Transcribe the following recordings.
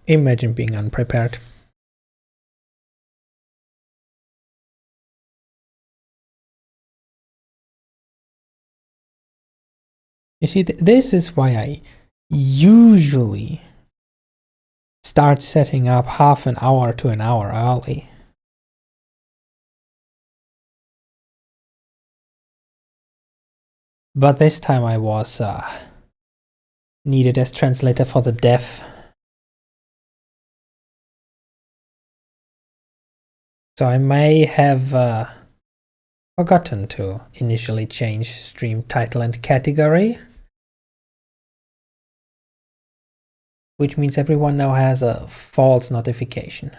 Imagine being unprepared. You see, this is why I usually start setting up half an hour to an hour early. But this time I was needed as translator for the deaf. So I may have forgotten to initially change stream title and category. Which means everyone now has a false notification.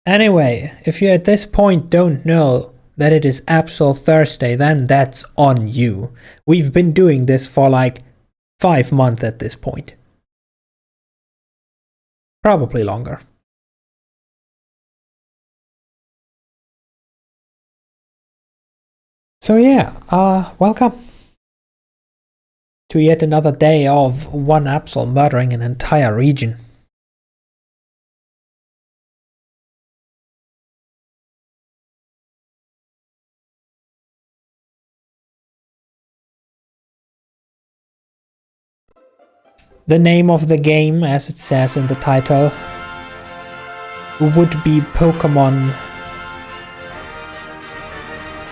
Anyway, if you at this point don't know that it is Absol Thursday, then that's on you. We've been doing this for like 5 months at this point. Probably longer. So yeah, welcome to yet another day of one Absol murdering an entire region. The name of the game, as it says in the title, would be Pokemon.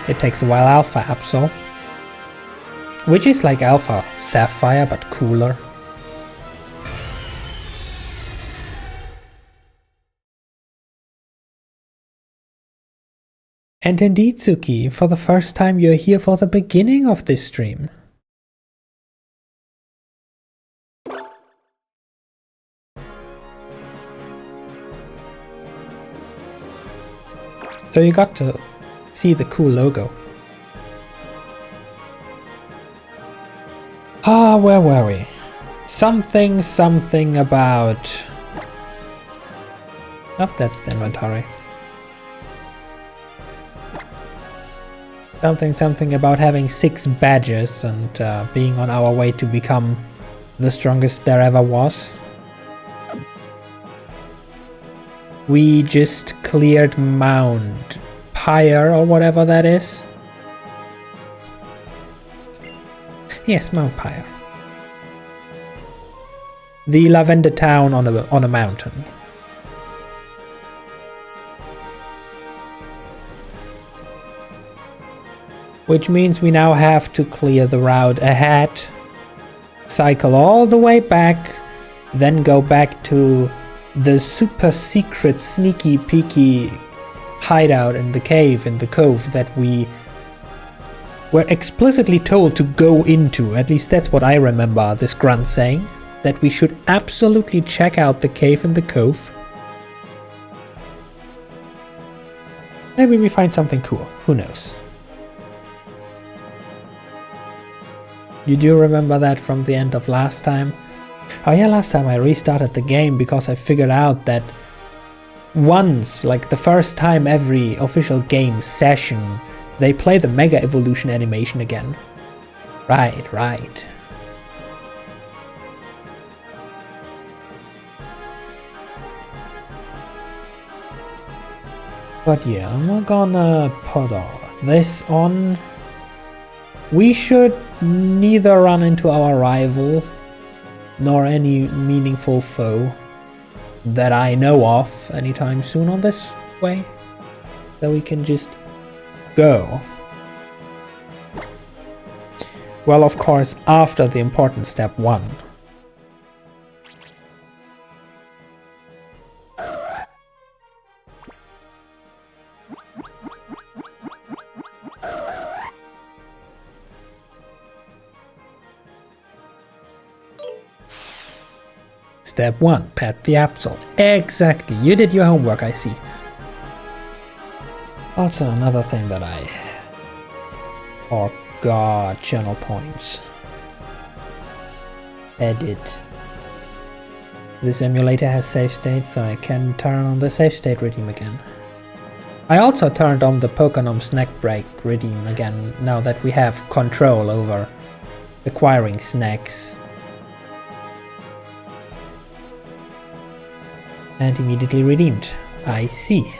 It takes a while Alpha Absol, which is like Alpha Sapphire but cooler. And indeed, Tsuki, for the first time you're here for the beginning of this stream. So you got to see the cool logo. Where were we? Something about... Oh, that's the inventory. Something about having 6 badges and being on our way to become the strongest there ever was. We just cleared Mount Pyre or whatever that is. Yes, Mount Pyre. The lavender town on a mountain. Which means we now have to clear the route ahead, cycle all the way back, then go back to the super secret sneaky peeky hideout in the cave, in the cove that we were explicitly told to go into. At least that's what I remember this grunt saying, that we should absolutely check out the cave in the cove. Maybe we find something cool, who knows. You do remember that from the end of last time? Oh yeah, last time I restarted the game because I figured out that once, like the first time every official game session, they play the Mega Evolution animation again. Right. But yeah, I'm not gonna put all this on. We should neither run into our rival nor any meaningful foe that I know of anytime soon on this way, so we can just go. Well, of course, after the important step 1. Step 1, pet the Absol. Exactly, you did your homework, I see. Also another thing that I... Oh god, channel points. Edit. This emulator has save state, so I can turn on the save state redeem again. I also turned on the Pokemon snack break redeem again, now that we have control over acquiring snacks. And immediately redeemed. I see.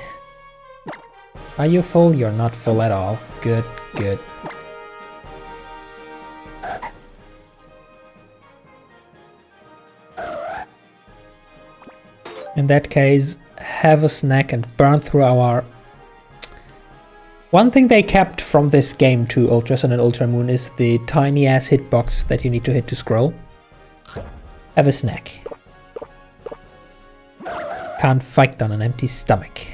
Are you full? You're not full at all. Good, good. In that case, have a snack and burn through our... One thing they kept from this game to Ultra Sun and Ultra Moon is the tiny ass hitbox that you need to hit to scroll. Have a snack. Can't fight on an empty stomach.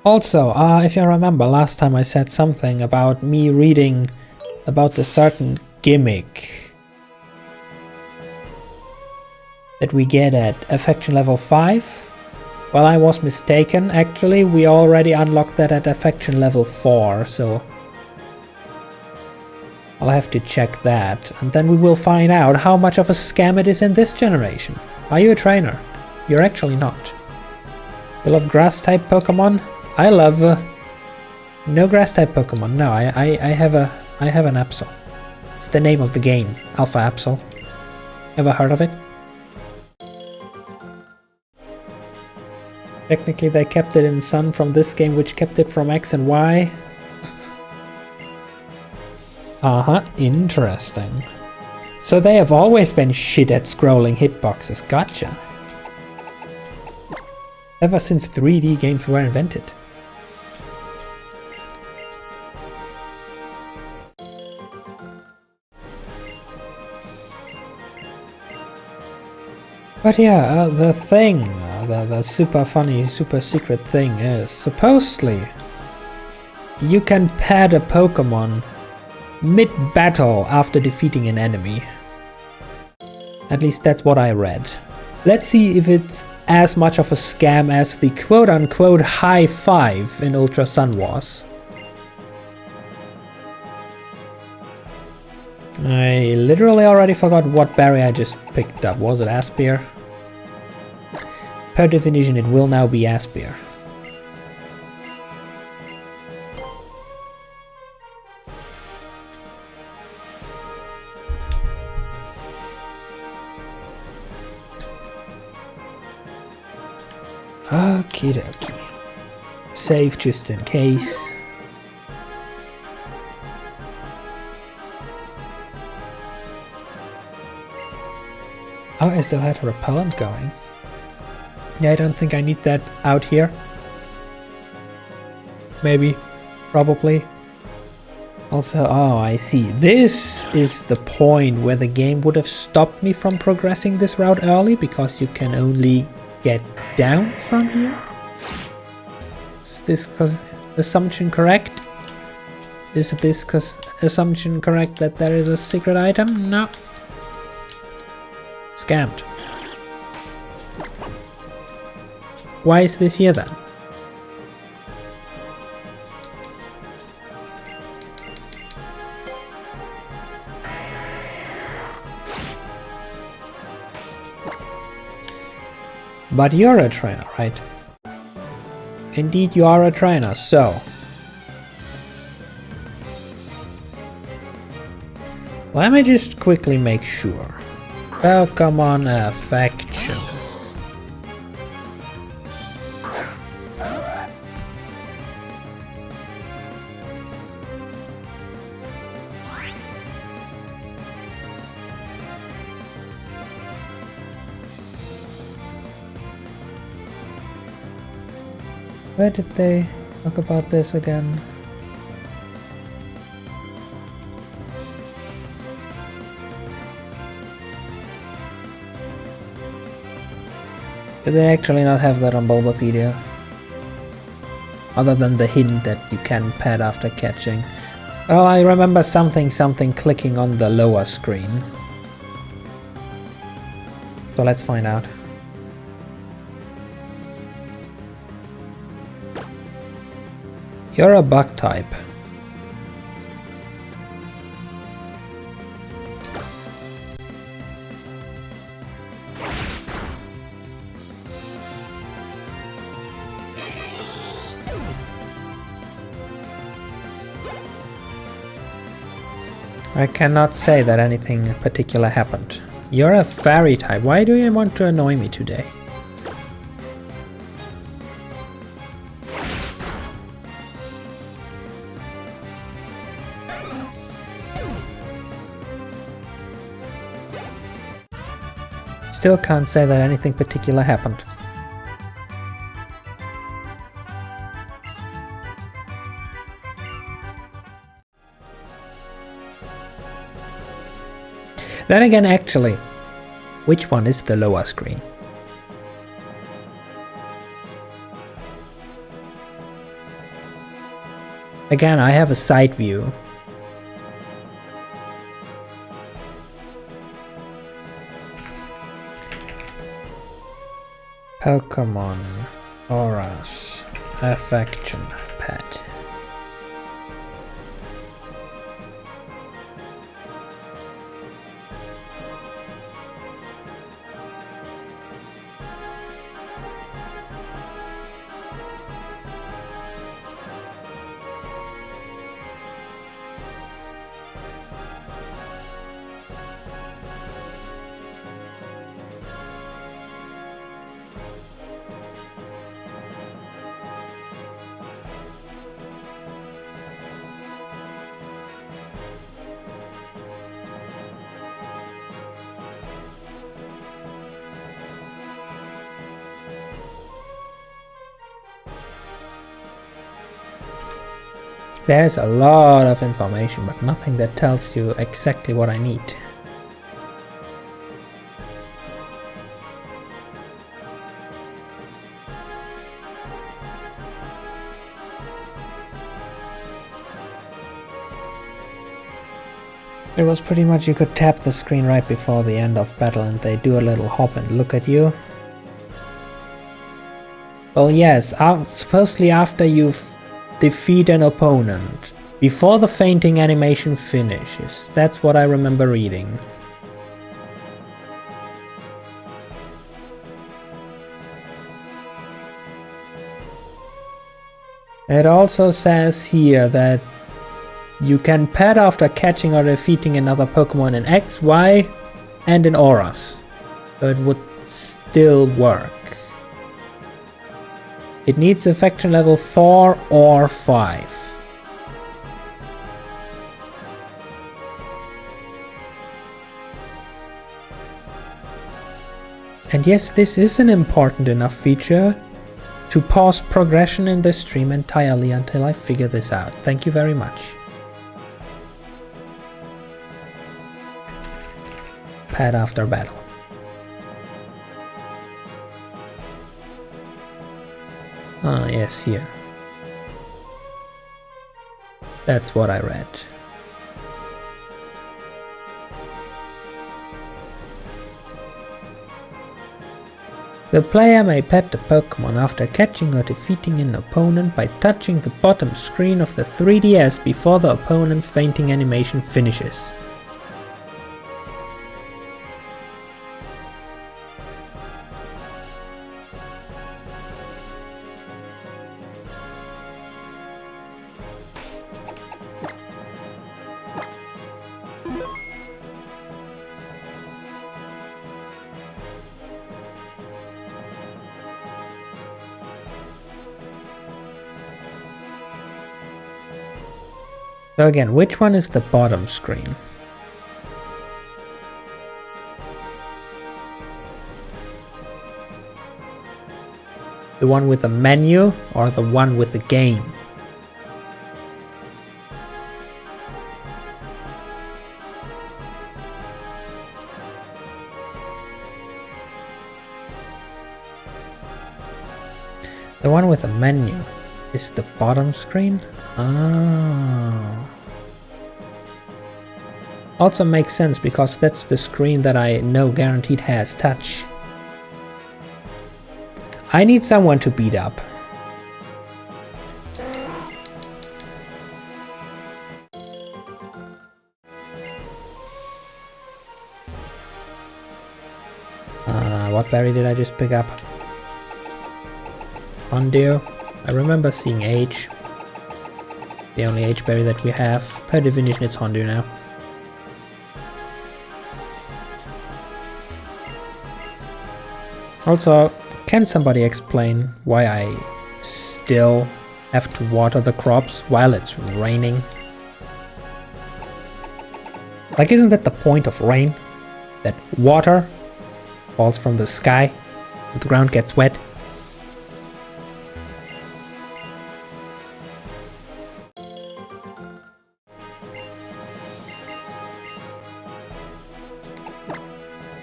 Also, if you remember, last time I said something about me reading about a certain gimmick that we get at affection level 5. Well, I was mistaken. Actually, we already unlocked that at affection level 4, so I'll have to check that, and then we will find out how much of a scam it is in this generation. Are you a trainer? You're actually not. You love grass-type Pokemon? I love no grass-type Pokemon. No, I have an Absol. It's the name of the game, Alpha Absol. Ever heard of it? Technically, they kept it in Sun from this game, which kept it from X and Y. Interesting. So they have always been shit at scrolling hitboxes. Gotcha. Ever since 3D games were invented. But yeah, the thing, the super funny, super secret thing is, supposedly, you can pet a Pokemon mid-battle after defeating an enemy. At least that's what I read. Let's see if it's as much of a scam as the quote-unquote high five in Ultra Sun was. I literally already forgot what berry I just picked up. Was it Aspir? Per definition, it will now be Aspir. Okie dokie. Save just in case. Oh, I still had a repellent going. Yeah, I don't think I need that out here. Maybe. Probably. Also, oh, I see. This is the point where the game would have stopped me from progressing this route early, because you can only get down from here? Is this assumption correct? Is this assumption correct that there is a secret item? No. Scammed. Why is this here then? But you're a trainer, right? Indeed, you are a trainer, so... Let me just quickly make sure. Pokemon affection. Where did they talk about this again? Did they actually not have that on Bulbapedia? Other than the hint that you can pet after catching. Well, I remember something clicking on the lower screen. So let's find out. You're a bug type. I cannot say that anything particular happened. You're a fairy type. Why do you want to annoy me today? Still can't say that anything particular happened. Then again, actually, which one is the lower screen? Again, I have a side view. Pokemon Auras Affection Pad. There's a lot of information, but nothing that tells you exactly what I need. It was pretty much you could tap the screen right before the end of battle and they do a little hop and look at you. Well, yes, supposedly after you've defeat an opponent before the fainting animation finishes. That's what I remember reading. It also says here that you can pet after catching or defeating another Pokemon in X, Y, and in Auras. So it would still work. It needs affection level 4 or 5. And yes, this is an important enough feature to pause progression in the stream entirely until I figure this out. Thank you very much. Pet after battle. Ah, yes, here. That's what I read. The player may pet the Pokemon after catching or defeating an opponent by touching the bottom screen of the 3DS before the opponent's fainting animation finishes. So again, which one is the bottom screen? The one with the menu or the one with the game? The one with the menu is the bottom screen? Oh. Also makes sense because that's the screen that I know guaranteed has touch. I need someone to beat up. What berry did I just pick up? Hondew. I remember seeing H. The only H berry that we have. Per definition it's Hondew now. Also, can somebody explain why I still have to water the crops while it's raining? Like, isn't that the point of rain? That water falls from the sky, and the ground gets wet?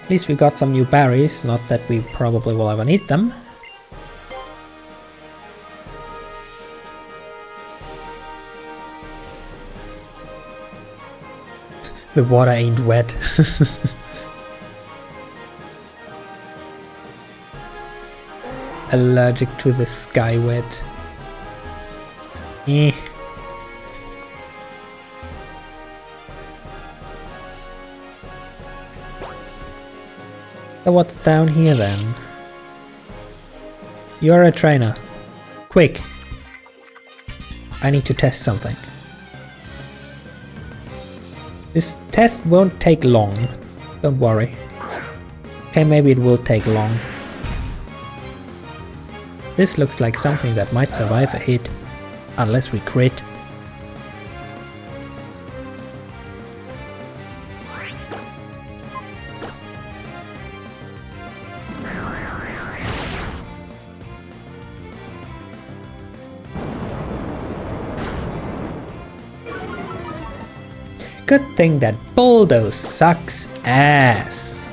At least we got some new berries, not that we probably will ever need them. The water ain't wet. Allergic to the sky wet. Eh. So what's down here then? You're a trainer. Quick! I need to test something. This test won't take long. Don't worry. Okay, maybe it will take long. This looks like something that might survive a hit. Unless we crit. Good thing that bulldoze sucks ass.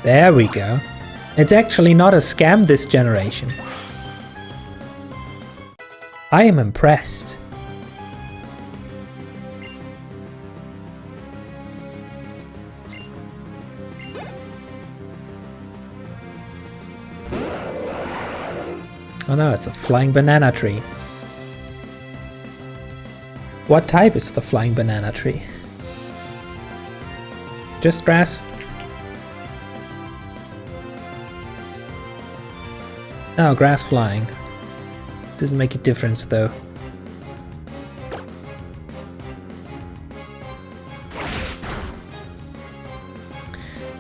There we go. It's actually not a scam this generation. I am impressed. Oh no, it's a flying banana tree. What type is the flying banana tree? Just grass? No, grass flying. Doesn't make a difference though.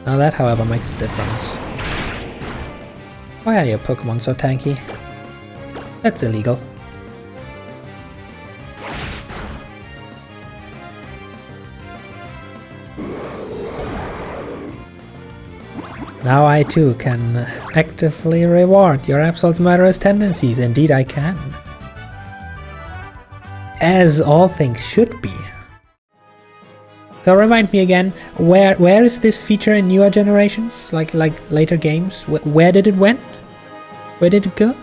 Now that, however, makes a difference. Why are your Pokemon so tanky? That's illegal. Now I too can actively reward your Absol's murderous tendencies. Indeed I can. As all things should be. So remind me again, where is this feature in newer generations? Like later games? Where did it went? Where did it go?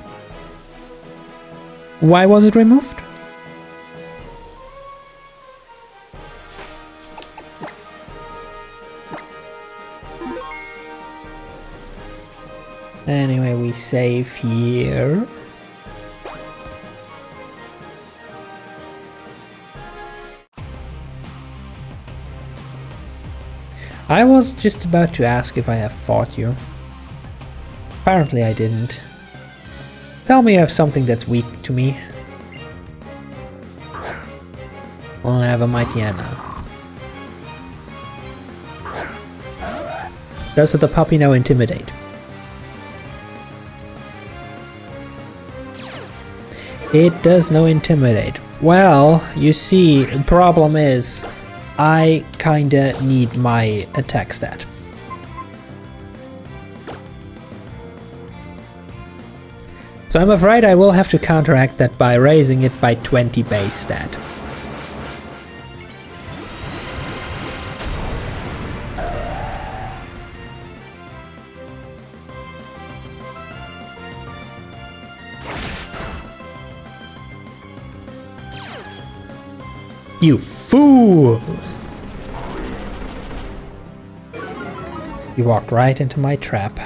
Why was it removed? Anyway, we save here. I was just about to ask if I have fought you. Apparently I didn't. Tell me you have something that's weak to me. Well, I have a Mightyena. Does the puppy now intimidate? It does no intimidate. Well, you see, the problem is I kinda need my attack stat. So I'm afraid I will have to counteract that by raising it by 20 base stat. You fool! You walked right into my trap.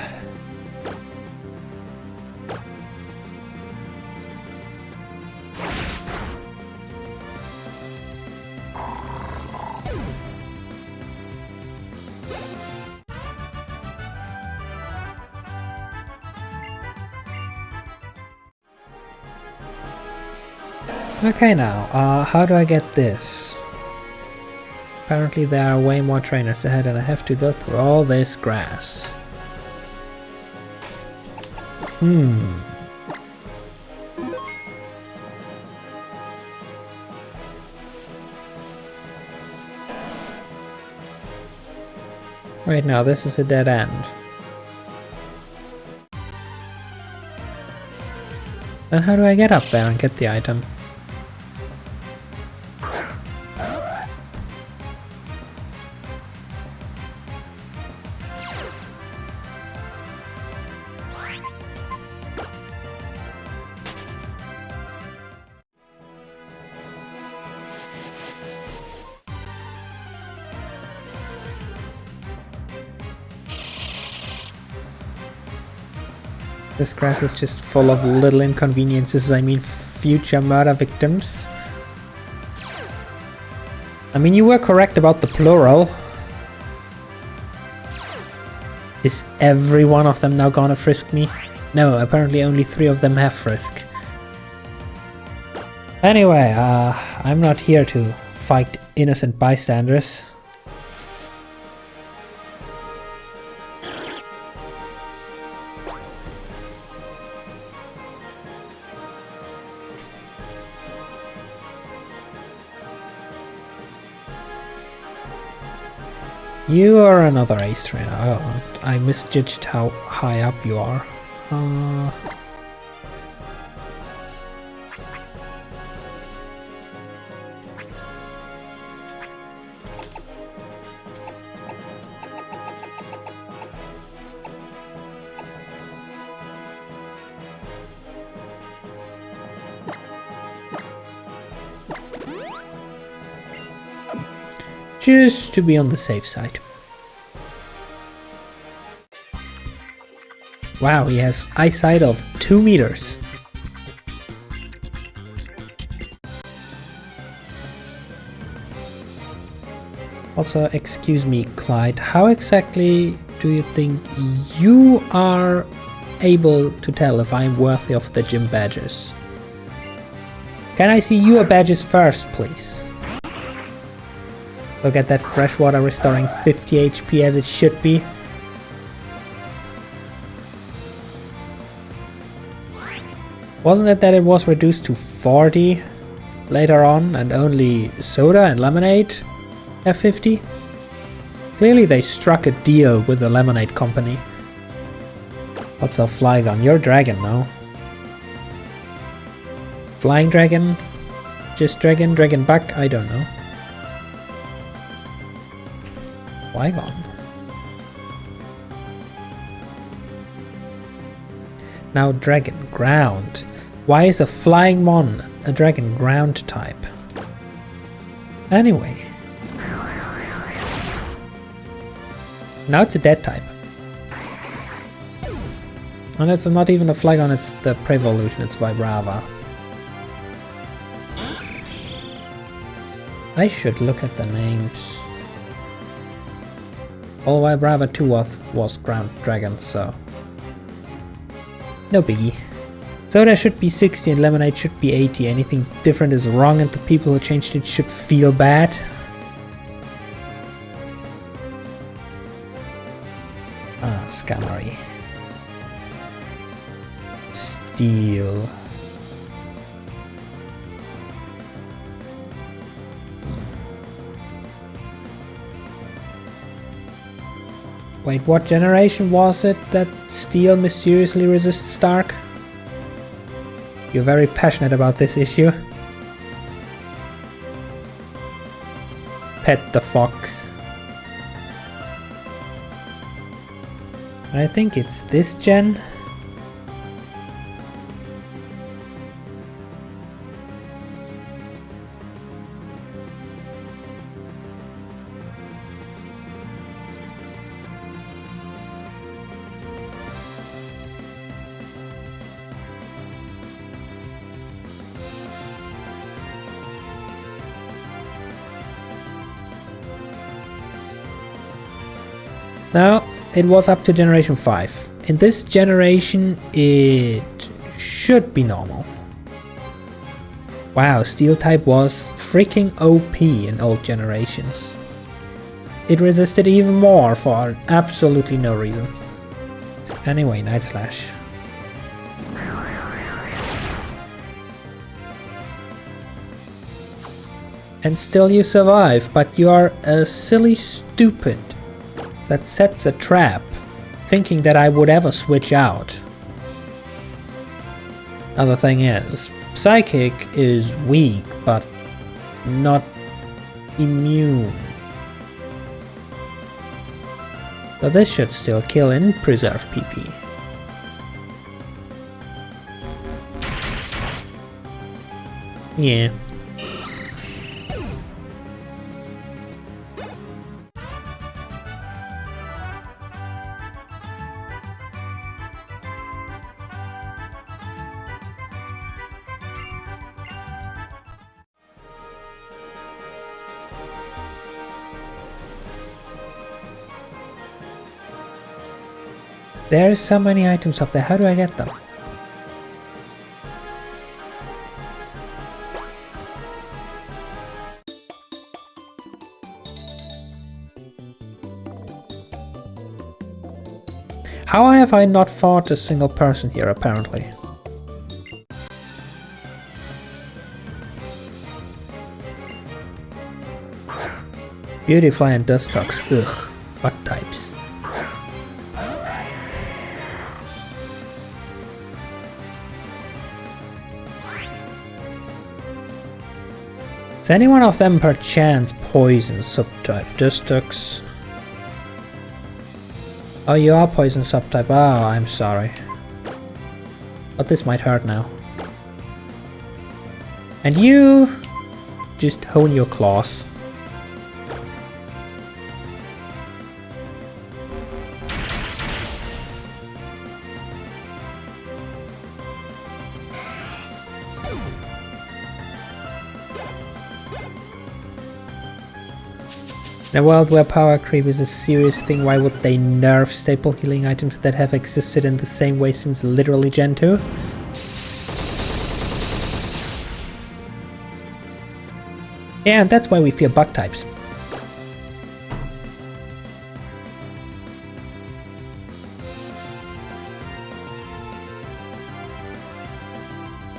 Okay now, how do I get this? Apparently there are way more trainers ahead and I have to go through all this grass. Right now, this is a dead end. Then how do I get up there and get the item? This grass is just full of little inconveniences, I mean future murder victims. I mean, you were correct about the plural. Is every one of them now gonna frisk me? No, apparently only 3 of them have frisk. Anyway, I'm not here to fight innocent bystanders. You are another ace trainer. Oh, I misjudged how high up you are. Just to be on the safe side. Wow, he has eyesight of 2 meters. Also, excuse me, Clyde, how exactly do you think you are able to tell if I'm worthy of the gym badges? Can I see your badges first, please? Look at that freshwater restoring 50 HP as it should be. Wasn't it that it was reduced to 40 later on and only soda and lemonade have 50? Clearly they struck a deal with the lemonade company. Also Flygon, you're dragon now. Flying dragon? Just dragon? Dragon bug? I don't know. Flygon. Now dragon ground. Why is a flying mon a dragon ground type? Anyway. Now it's a dead type. And it's not even a Flygon, it's the Prevolution, it's Vibrava. I should look at the names. All Vibrava 2 was ground dragons, so no biggie. Soda should be 60 and lemonade should be 80. Anything different is wrong and the people who changed it should feel bad. Ah, Scammery. Steel. Wait, what generation was it that steel mysteriously resists dark? You're very passionate about this issue. Pet the fox. I think it's this gen. Now, it was up to generation 5. In this generation, it should be normal. Wow, Steel type was freaking OP in old generations. It resisted even more for absolutely no reason. Anyway, Night Slash. And still you survive, but you are a silly stupid that sets a trap, thinking that I would ever switch out. Other thing is, Psychic is weak, but not immune. So this should still kill and preserve PP. Yeah. There are so many items up there, how do I get them? How have I not fought a single person here, apparently? Beautyfly and Dustox, ugh, bug types. Is any one of them perchance poison subtype? Dustox. Oh, you are poison subtype. Oh, I'm sorry. But this might hurt now. And you just hone your claws. In a world where power creep is a serious thing, why would they nerf staple healing items that have existed in the same way since literally Gen 2? Yeah, and that's why we fear bug types.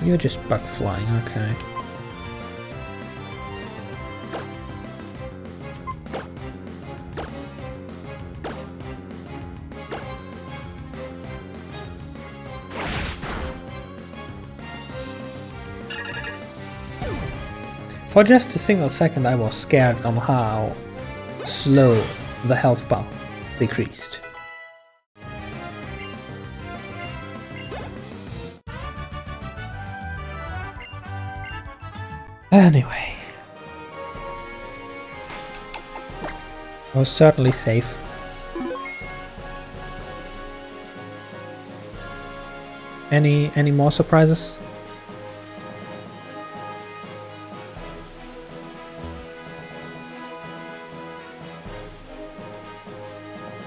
You're just bug flying, okay. For just a single second I was scared on how slow the health bar decreased. Anyway. I was certainly safe. Any more surprises?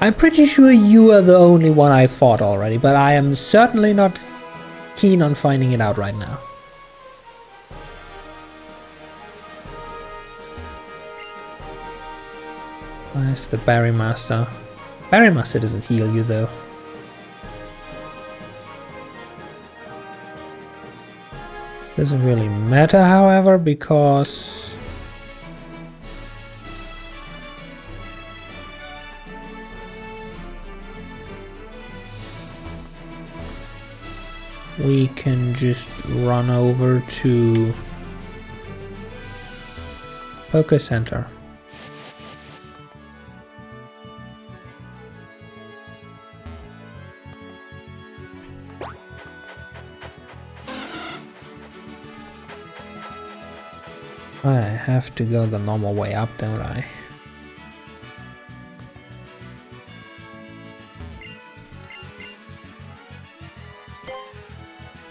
I'm pretty sure you are the only one I fought already, but I am certainly not keen on finding it out right now. Where's the Berry Master? Berry Master doesn't heal you though. Doesn't really matter, however, because we can just run over to Poké Center. I have to go the normal way up, don't I?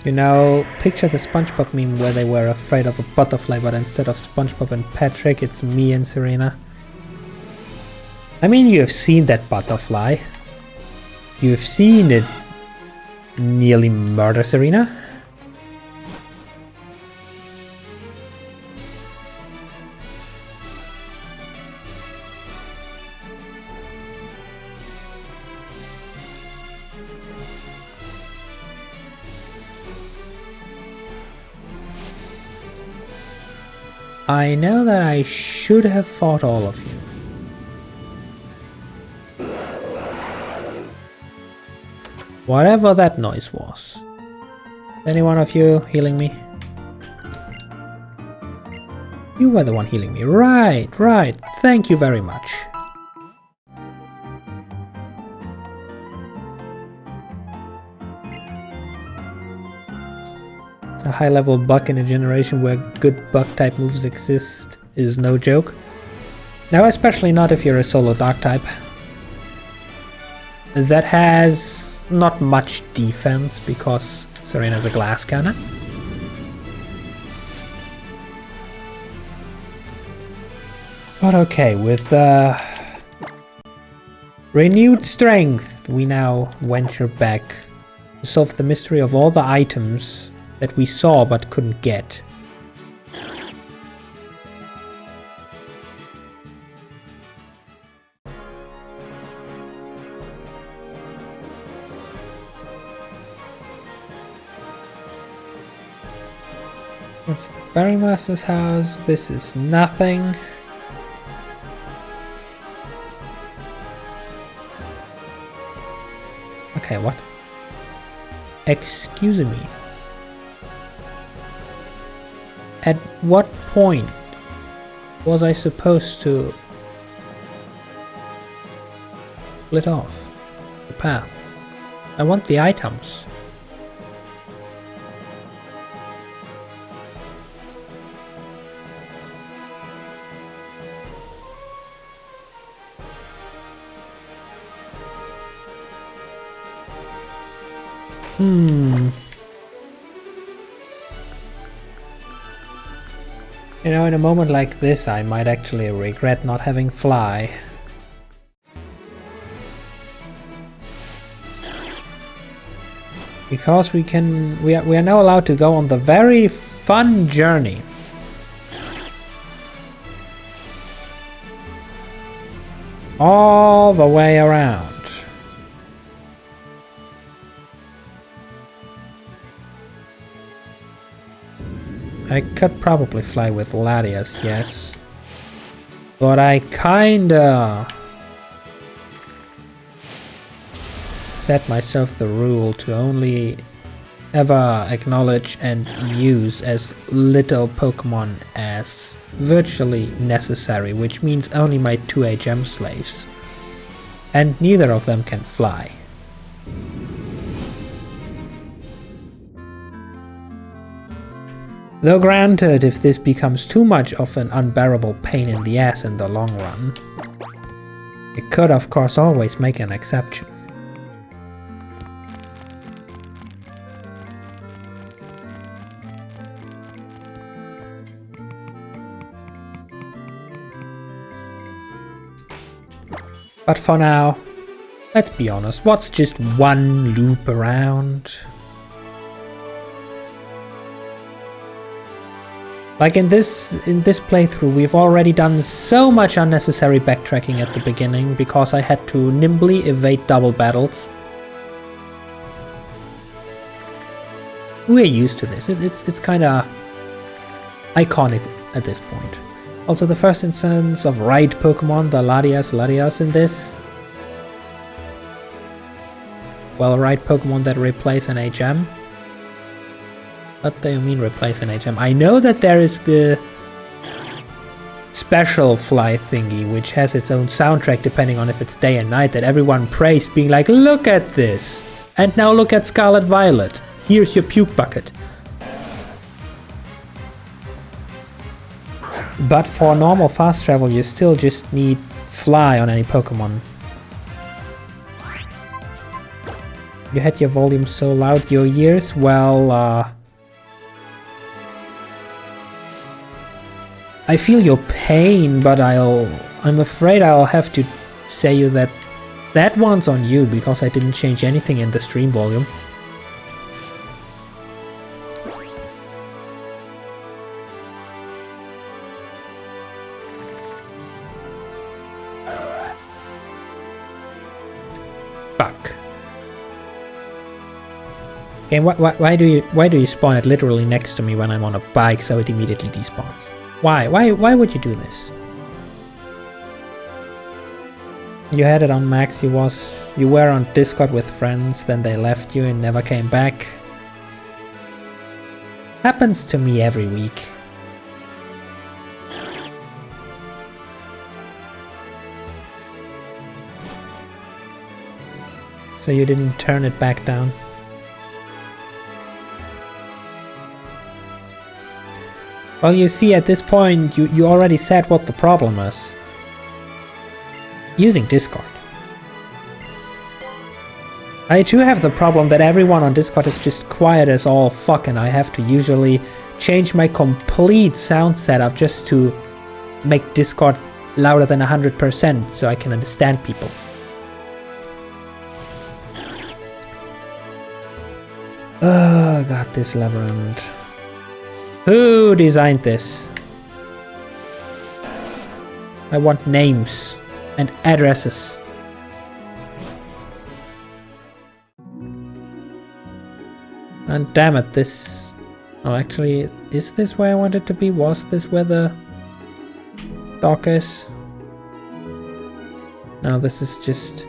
You know, picture the SpongeBob meme where they were afraid of a butterfly, but instead of SpongeBob and Patrick, it's me and Serena. I mean, you have seen that butterfly. You've seen it nearly murder Serena. I know that I should have fought all of you. Whatever that noise was. Any one of you healing me? You were the one healing me. Right, right. Thank you very much. A high-level bug in a generation where good bug-type moves exist is no joke. Now, especially not if you're a solo dark type. That has not much defense because Serena's a glass cannon. But okay, with renewed strength, we now venture back to solve the mystery of all the items that we saw but couldn't get. That's the Barrymaster's house. This is nothing. Okay, what? Excuse me. At what point was I supposed to split off the path? I want the items. You know, in a moment like this, I might actually regret not having fly. Because we are now allowed to go on the very fun journey. All the way around. I could probably fly with Latias, yes. But I kinda set myself the rule to only ever acknowledge and use as little Pokemon as virtually necessary, which means only my 2 HM slaves. And neither of them can fly. Though granted, if this becomes too much of an unbearable pain in the ass in the long run, it could of course always make an exception. But for now, let's be honest, what's just one loop around? Like in this playthrough, we've already done so much unnecessary backtracking at the beginning because I had to nimbly evade double battles. We're used to this. It's kind of iconic at this point. Also, the first instance of right Pokemon, the Latias in this. Well, right Pokemon that replace an HM. What do you mean replace an HM? I know that there is the special fly thingy, which has its own soundtrack depending on if it's day and night, that everyone praised, being like, look at this! And now look at Scarlet Violet. Here's your puke bucket. But for normal fast travel, you still just need fly on any Pokemon. You had your volume so loud, your ears? Well, I feel your pain, but I'm afraid I'll have to say you that that one's on you because I didn't change anything in the stream volume. Fuck. Okay, why do you spawn it literally next to me when I'm on a bike so it immediately despawns? Why? Why would you do this? You had it on max, you were on Discord with friends, then they left you and never came back. Happens to me every week. So you didn't turn it back down? Well, you see, at this point, you already said what the problem is. Using Discord. I too have the problem that everyone on Discord is just quiet as all fuck, and I have to usually change my complete sound setup just to make Discord louder than 100% so I can understand people. Oh god, this labyrinth. Who designed this? I want names and addresses. And damn it, this... Oh, actually, is this where I want it to be? Was this where the dock is? No, this is just...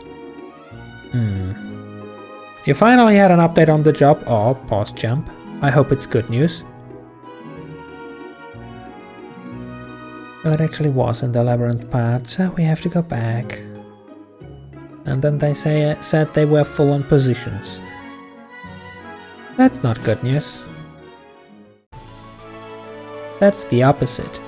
You finally had an update on the job. Oh, pause jump. I hope it's good news. No, it actually was in the labyrinth part, so we have to go back. And then they said they were full on positions. That's not good news. That's the opposite.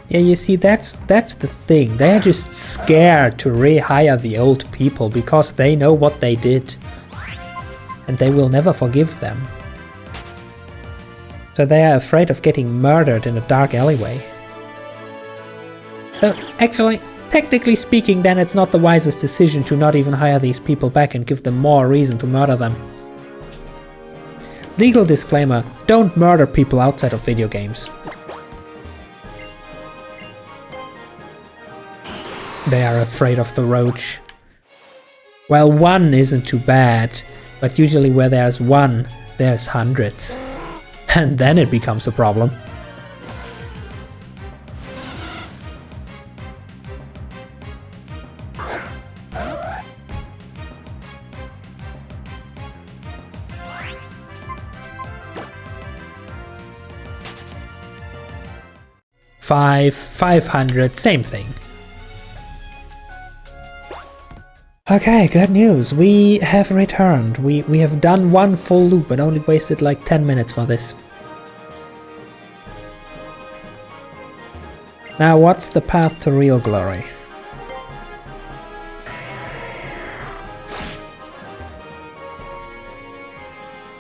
Yeah, you see, that's the thing. They're just scared to rehire the old people because they know what they did. And they will never forgive them. So they are afraid of getting murdered in a dark alleyway. Actually, technically speaking, then it's not the wisest decision to not even hire these people back and give them more reason to murder them. Legal disclaimer, don't murder people outside of video games. They are afraid of the roach. Well, one isn't too bad, but usually where there's one, there's hundreds. And then it becomes a problem. $500, same thing. Okay, good news. We have returned. We have done one full loop but only wasted like 10 minutes for this. Now what's the path to real glory?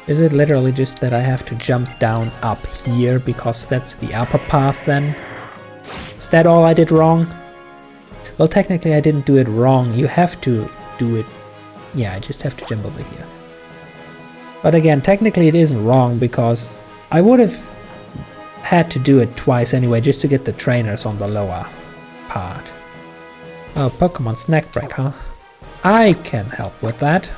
Is it literally just that I have to jump down up here because that's the upper path then? Is that all I did wrong? Well, technically I didn't do it wrong. You have to do it... Yeah, I just have to jump over here. But again, technically it isn't wrong because I would have had to do it twice anyway just to get the trainers on the lower part. Oh, Pokemon snack break, huh? I can help with that.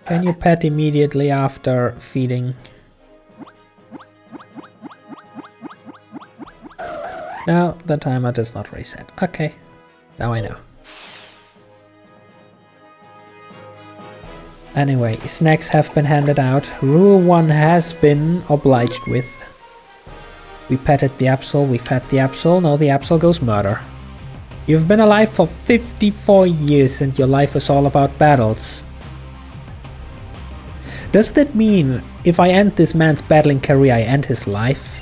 Can you pet immediately after feeding? No, the timer does not reset. Okay, now I know. Anyway, snacks have been handed out. Rule 1 has been obliged with. We petted the Absol, we fed the Absol, now the Absol goes murder. You've been alive for 54 years and your life is all about battles. Does that mean if I end this man's battling career, I end his life?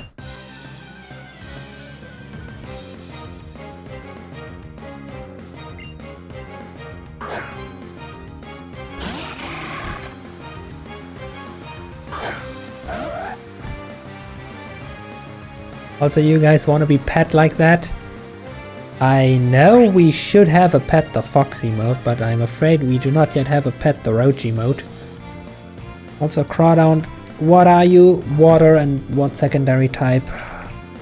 Also, you guys want to be pet like that? I know we should have a pet the Foxy mode, but I'm afraid we do not yet have a pet the Roji mode. Also, Crawdown, what are you? Water, and what secondary type?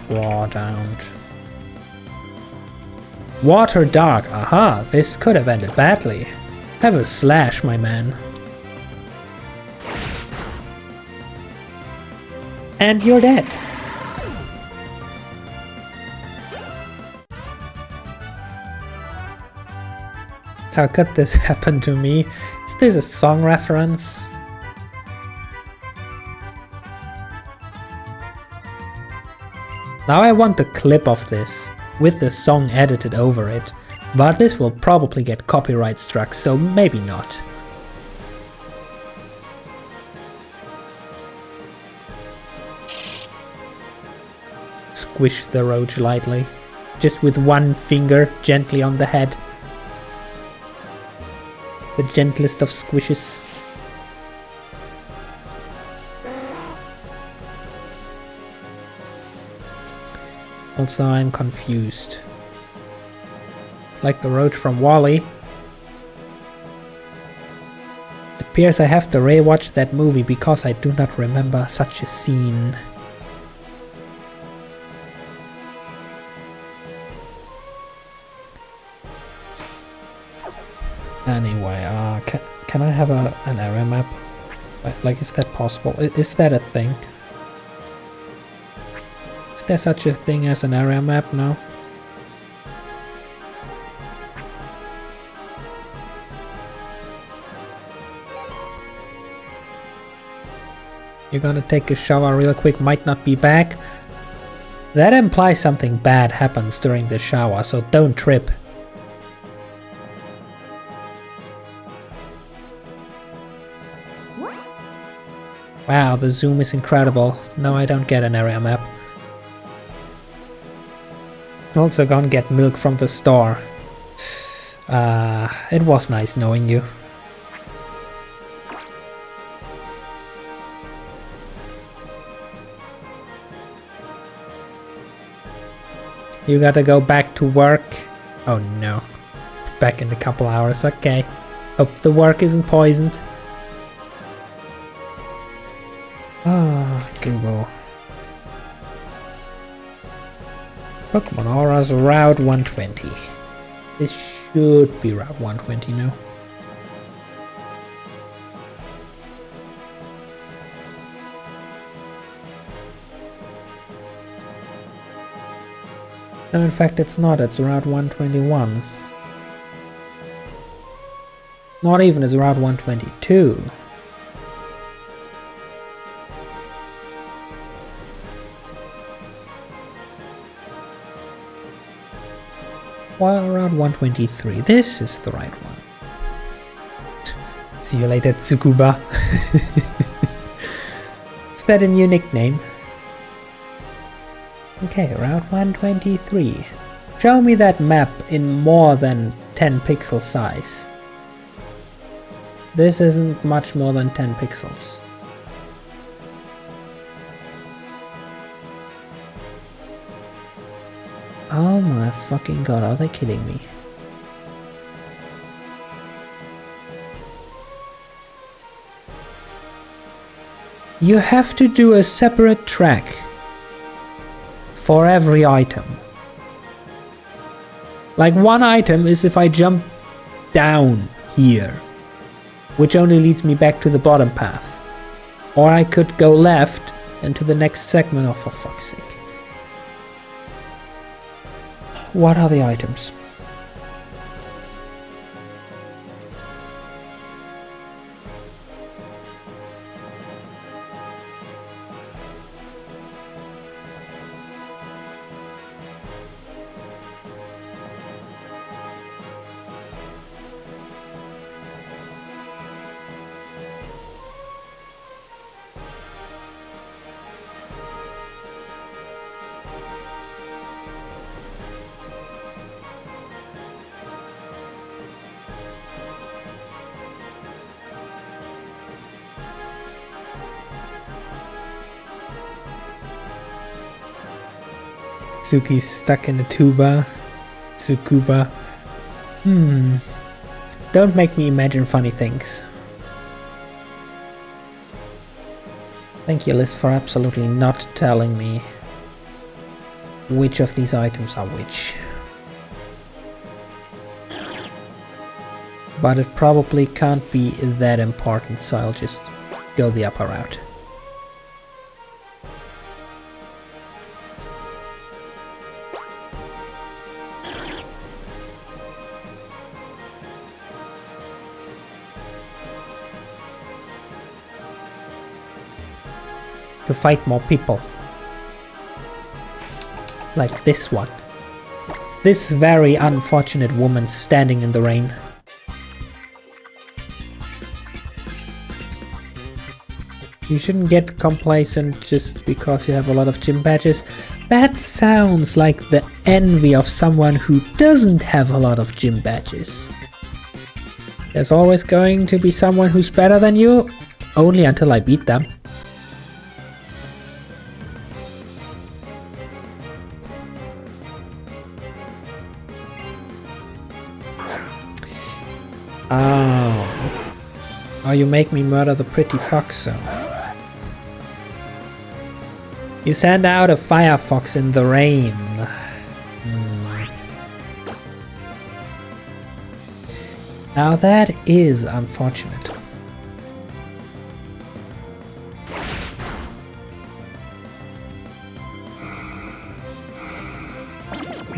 Crawdown. Water Dark, aha, this could have ended badly. Have a slash, my man. And you're dead. How could this happen to me? Is this a song reference? Now I want the clip of this, with the song edited over it, but this will probably get copyright struck, so maybe not. Squish the roach lightly, just with one finger gently on the head. The gentlest of squishes. Also, I'm confused. Like the roach from Wall-E. It appears I have to rewatch that movie because I do not remember such a scene. Anyway, can I have an area map? Like, is that possible? Is that a thing? Is there such a thing as an area map now? You're gonna take a shower real quick, might not be back. That implies something bad happens during the shower, so don't trip. Wow, the zoom is incredible. No, I don't get an area map. Also gonna get milk from the store. It was nice knowing you. You gotta go back to work. Oh no. Back in a couple hours, okay. Hope the work isn't poisoned. Google. Pokemon Aura's Route 120. This should be Route 120 now. No, in fact it's not, it's Route 121. Not even, it's Route 122. Well, around 123. This is the right one. See you later, Tsukuba. Is that a new nickname? Okay, Route 123. Show me that map in more than 10 pixel size. This isn't much more than 10 pixels. Oh my fucking god, are they kidding me? You have to do a separate track for every item. Like, one item is if I jump down here, which only leads me back to the bottom path. Or I could go left and to the next segment. Oh, for fuck's sake. What are the items? Suki's stuck in a tuba. Tsukuba. Don't make me imagine funny things. Thank you, Liz, for absolutely not telling me which of these items are which. But it probably can't be that important, so I'll just go the upper route. To fight more people. Like this one. This very unfortunate woman standing in the rain. You shouldn't get complacent just because you have a lot of gym badges. That sounds like the envy of someone who doesn't have a lot of gym badges. There's always going to be someone who's better than you, only until I beat them. Oh, you make me murder the pretty fox, so. You send out a firefox in the rain. Now that is unfortunate.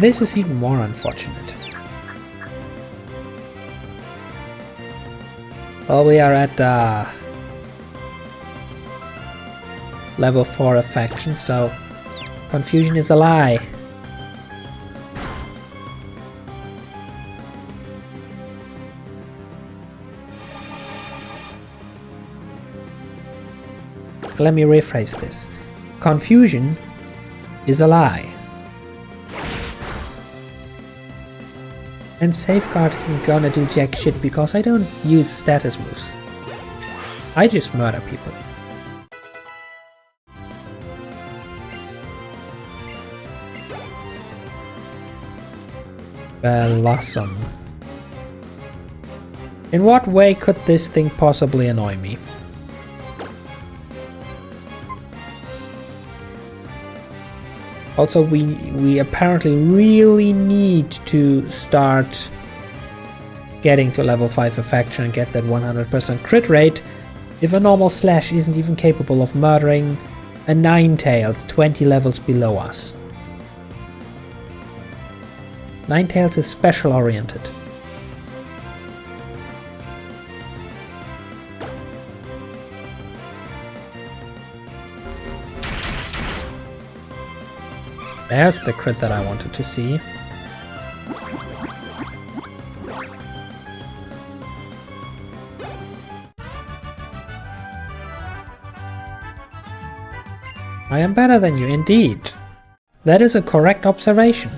This is even more unfortunate. Well, we are at level 4 affection, so confusion is a lie. Let me rephrase this. Confusion is a lie. And Safeguard isn't gonna do jack shit because I don't use status moves. I just murder people. Blossom. In what way could this thing possibly annoy me? Also, we apparently really need to start getting to level 5 affection and get that 100% crit rate if a normal slash isn't even capable of murdering a Ninetales 20 levels below us. Ninetales is special oriented. There's the crit that I wanted to see. I am better than you, indeed. That is a correct observation.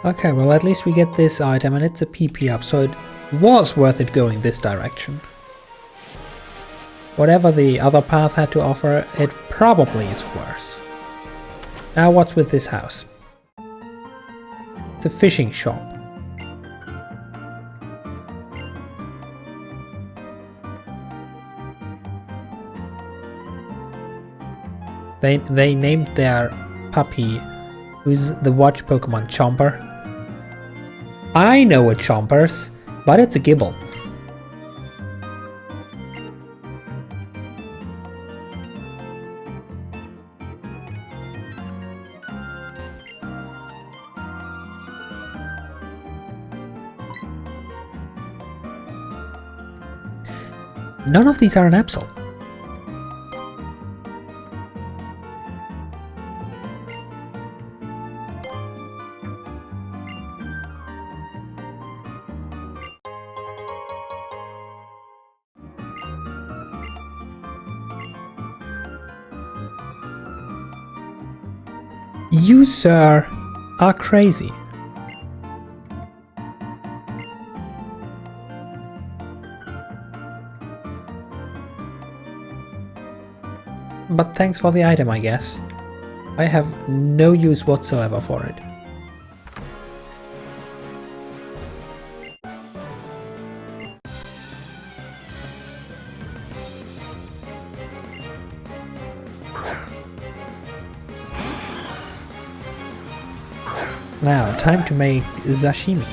Okay, well at least we get this item and it's a PP up, so it was worth it going this direction. Whatever the other path had to offer, it probably is worse. Now what's with this house? It's a fishing shop. They named their puppy, who's the watch Pokemon, Chomper. I know a Chompers, but it's a Gibble. None of these are an Absol. You, sir, are crazy. But thanks for the item, I guess. I have no use whatsoever for it. Now, time to make sashimi.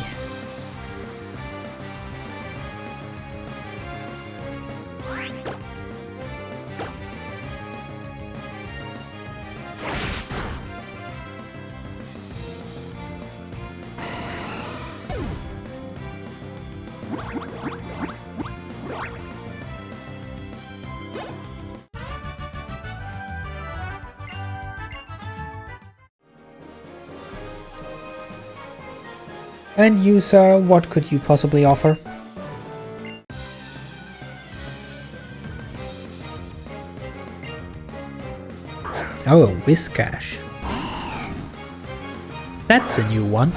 And you, sir, what could you possibly offer? Oh, a Whiskash. That's a new one.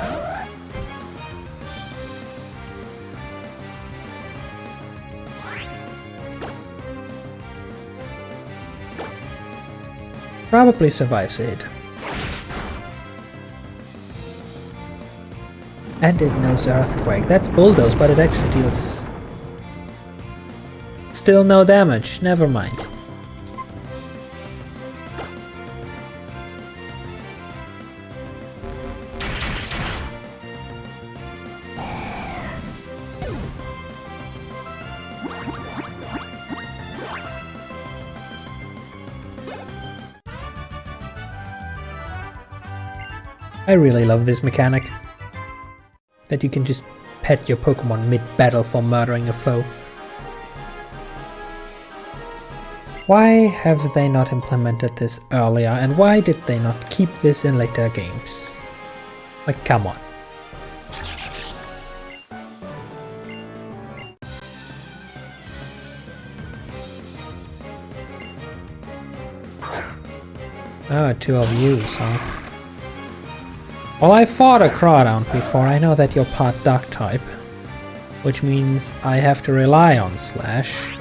Probably survives it. And it knows Earthquake. That's Bulldoze, but it actually deals... Still no damage, never mind. I really love this mechanic. That you can just pet your Pokemon mid-battle for murdering a foe. Why have they not implemented this earlier, and why did they not keep this in later games? Like, come on. Oh, two of yous, huh? Well, I fought a Crawdaunt before. I know that you're part Dark type, which means I have to rely on Slash.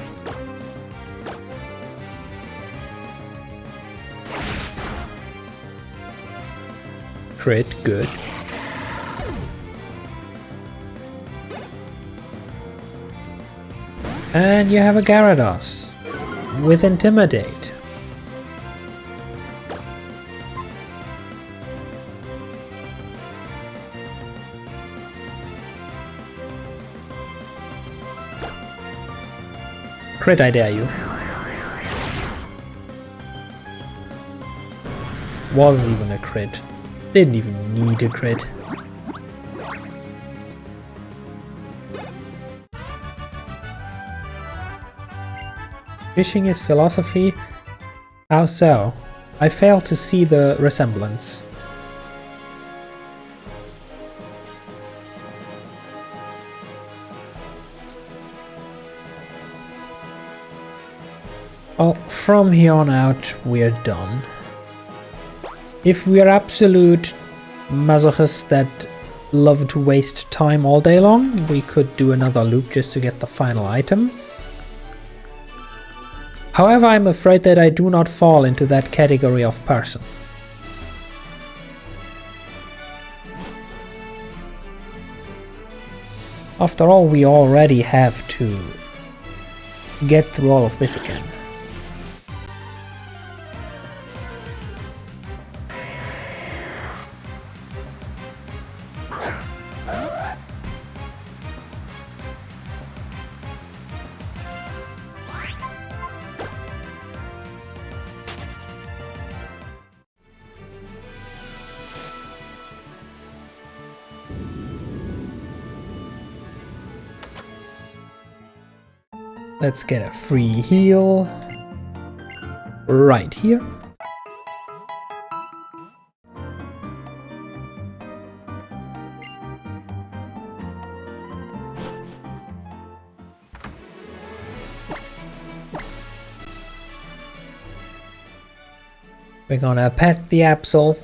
Crit, good. And you have a Gyarados with Intimidate. Crit, I dare you. Wasn't even a crit. Didn't even need a crit. Fishing is philosophy? How so? I fail to see the resemblance. Well, from here on out, we're done. If we're absolute masochists that love to waste time all day long, we could do another loop just to get the final item. However, I'm afraid that I do not fall into that category of person. After all, we already have to get through all of this again. Let's get a free heal right here. We're gonna pet the Absol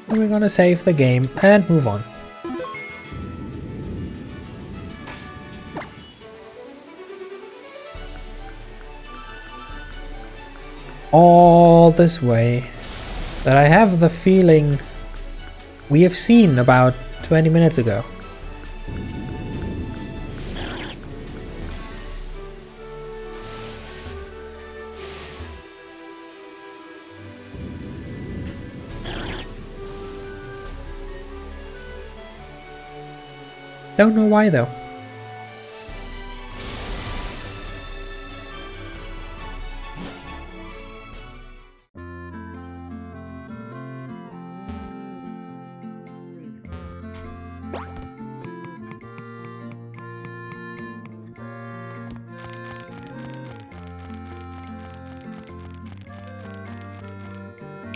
And we're gonna save the game and move on. All this way that I have the feeling we have seen about 20 minutes ago. Don't know why though.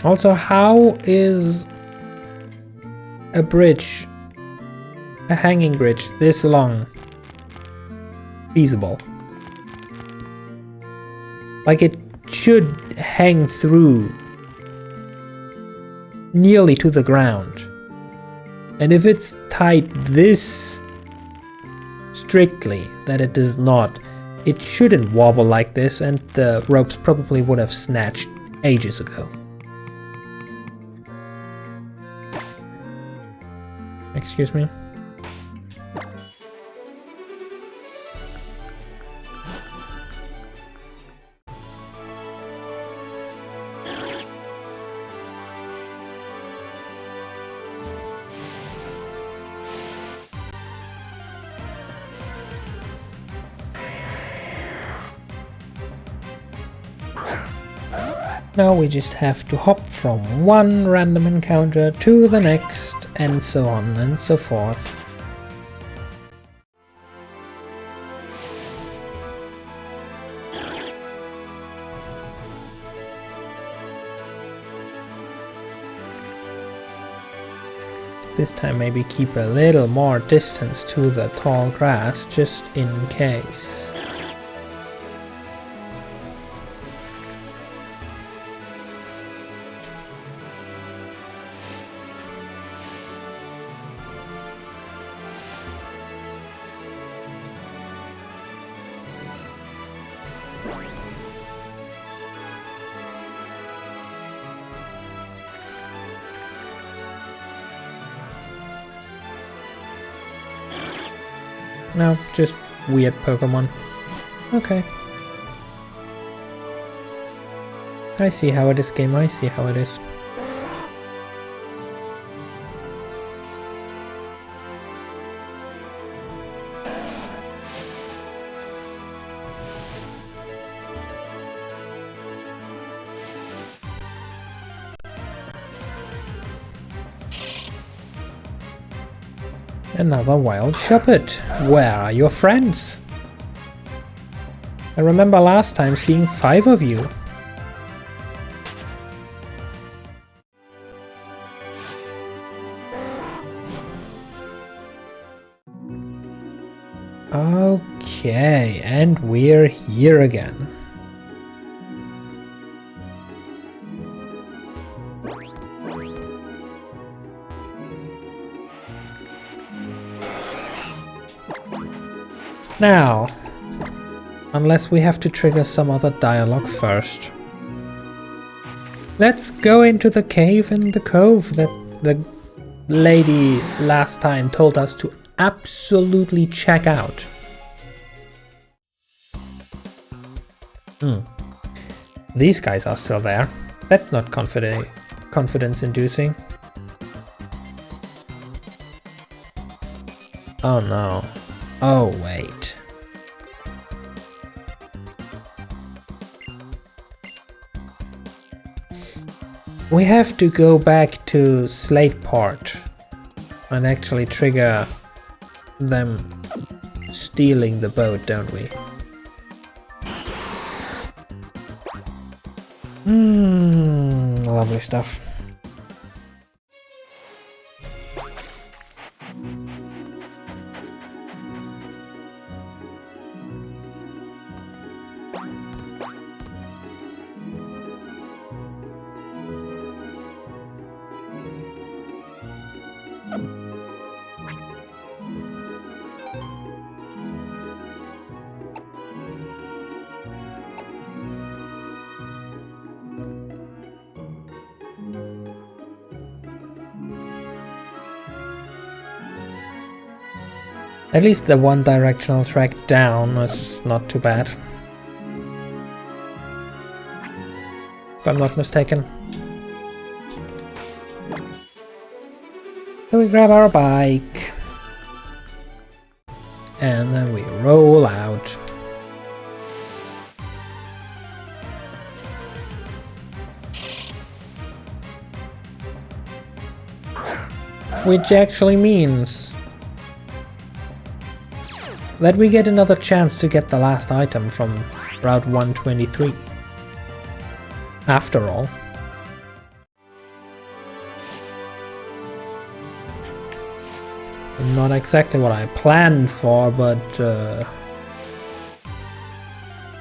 Also, how is a bridge, a hanging bridge this long, feasible? Like, it should hang through nearly to the ground. And if it's tied this strictly that it does not, it shouldn't wobble like this, and the ropes probably would have snatched ages ago. Excuse me? Now we just have to hop from one random encounter to the next, and so on and so forth. This time maybe keep a little more distance to the tall grass, just in case. No, just weird Pokemon. Okay. I see how it is, game. I see how it is. Another wild shepherd. Where are your friends? I remember last time seeing 5 of you. Okay, and we're here again. Now, unless we have to trigger some other dialogue first, let's go into the cave in the cove that the lady last time told us to absolutely check out. These guys are still there. That's not confidence inducing. Oh no. Oh wait. We have to go back to Slateport and actually trigger them stealing the boat, don't we? Lovely stuff. At least the one directional track down is not too bad. If I'm not mistaken. So we grab our bike. And then we roll out. Which actually means that we get another chance to get the last item from Route 123. After all. Not exactly what I planned for, but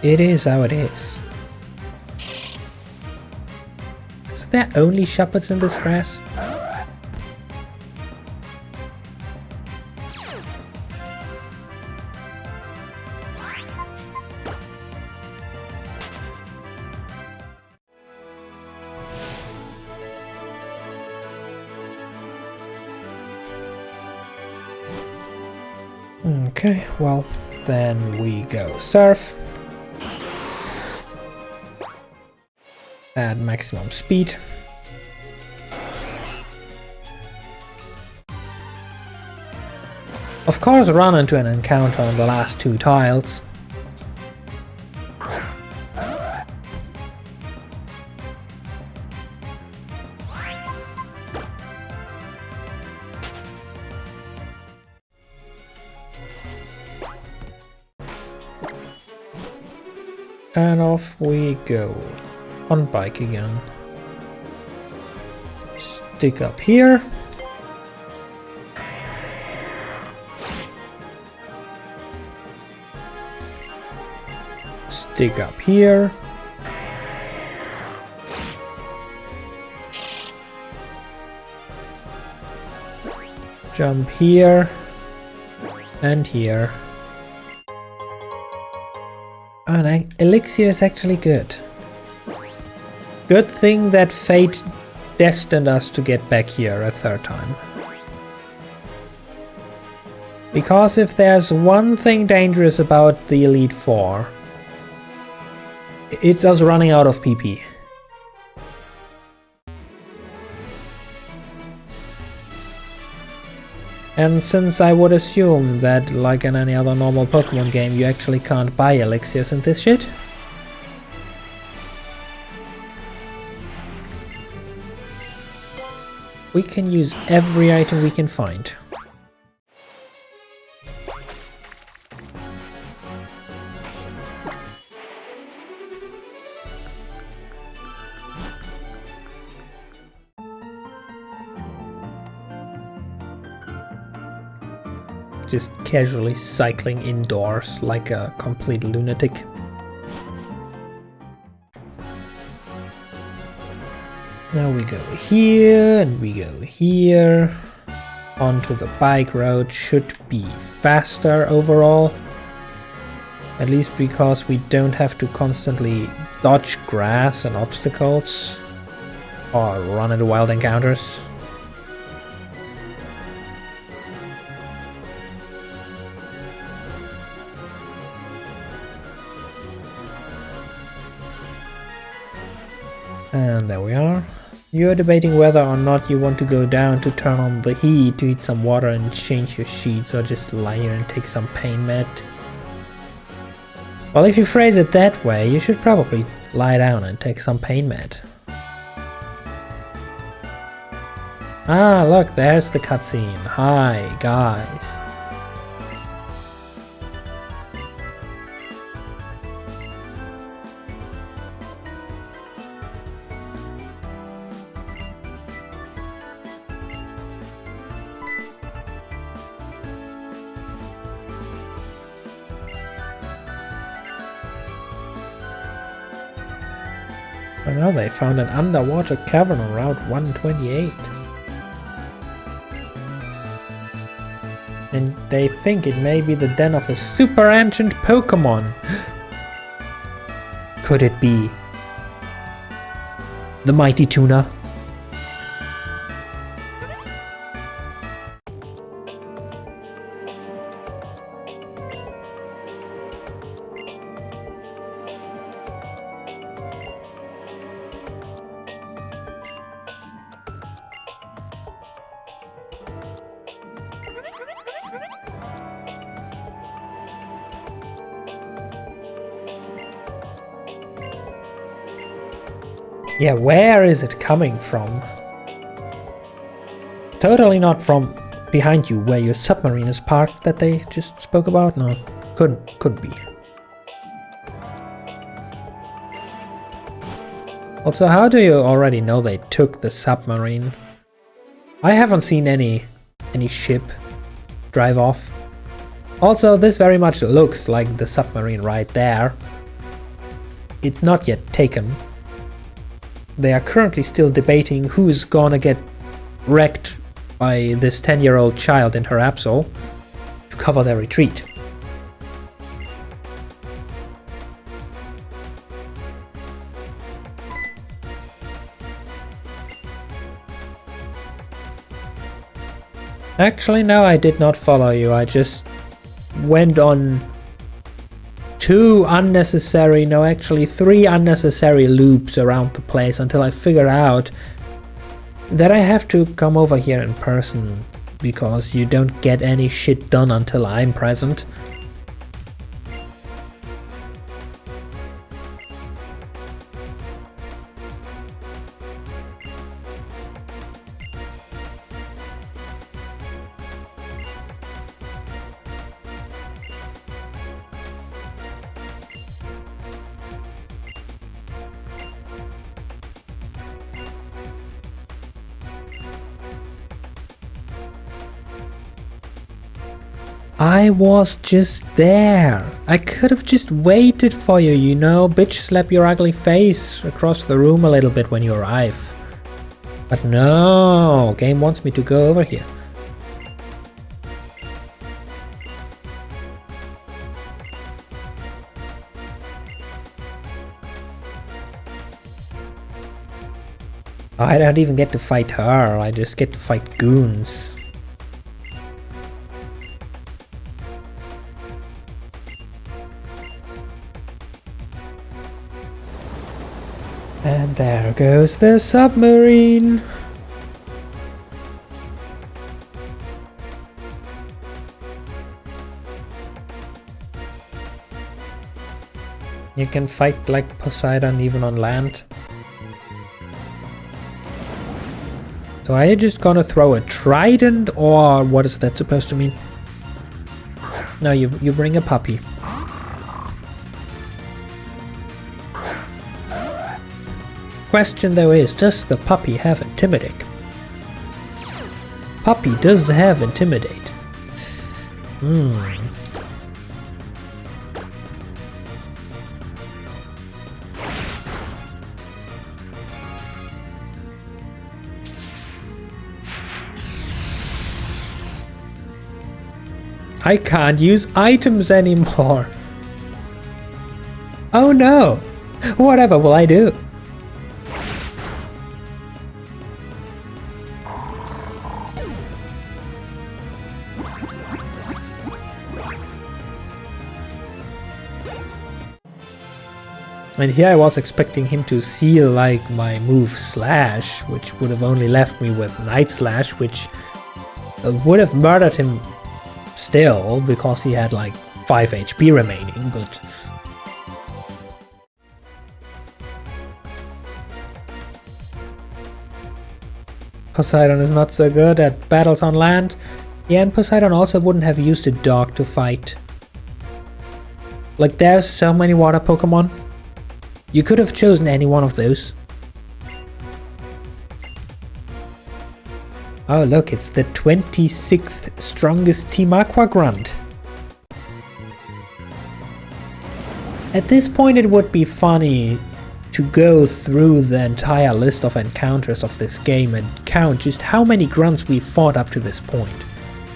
it is how it is. Is there only shepherds in this grass? Okay, well, then we go surf. At maximum speed. Of course, run into an encounter on the last two tiles. And off we go. On bike again. Stick up here. Stick up here. Jump here. And here. And elixir is actually good. Good thing that fate destined us to get back here a third time. Because if there's one thing dangerous about the Elite Four, it's us running out of PP. And since I would assume that, like in any other normal Pokemon game, you actually can't buy elixirs in this shit, we can use every item we can find. Just casually cycling indoors like a complete lunatic. Now we go here and we go here. Onto the bike road. Should be faster overall. At least because we don't have to constantly dodge grass and obstacles. Or run into wild encounters. And there we are. You're debating whether or not you want to go down to turn on the heat to eat some water and change your sheets, or just lie here and take some pain med. Well, if you phrase it that way, you should probably lie down and take some pain med. Ah, look, there's the cutscene. Hi, guys. Oh no, they found an underwater cavern on Route 128. And they think it may be the den of a super ancient Pokemon. Could it be the mighty tuna? Yeah, where is it coming from? Totally not from behind you where your submarine is parked that they just spoke about? No, couldn't be. Also, how do you already know they took the submarine? I haven't seen any ship drive off. Also, this very much looks like the submarine right there. It's not yet taken. They are currently still debating who's gonna get wrecked by this 10-year-old child in her Absol to cover their retreat. Actually, no, I did not follow you. I just went on three unnecessary loops around the place until I figured out that I have to come over here in person because you don't get any shit done until I'm present. I was just there. I could have just waited for you, you know, bitch slap your ugly face across the room a little bit when you arrive. But no, game wants me to go over here. I don't even get to fight her, I just get to fight goons. And there goes the submarine. You can fight like Poseidon even on land. So are you just gonna throw a trident, or what is that supposed to mean? No, you bring a puppy. Question though is, does the puppy have Intimidate? Puppy does have Intimidate. I can't use items anymore. Oh no! Whatever will I do? And here I was expecting him to seal like my move Slash, which would have only left me with Night Slash, which would have murdered him still because he had like 5 HP remaining, but Poseidon is not so good at battles on land. Yeah, and Poseidon also wouldn't have used a dog to fight. Like, there's so many water Pokemon. You could have chosen any one of those. Oh look, it's the 26th strongest Team Aqua Grunt. At this point it would be funny to go through the entire list of encounters of this game and count just how many grunts we've fought up to this point.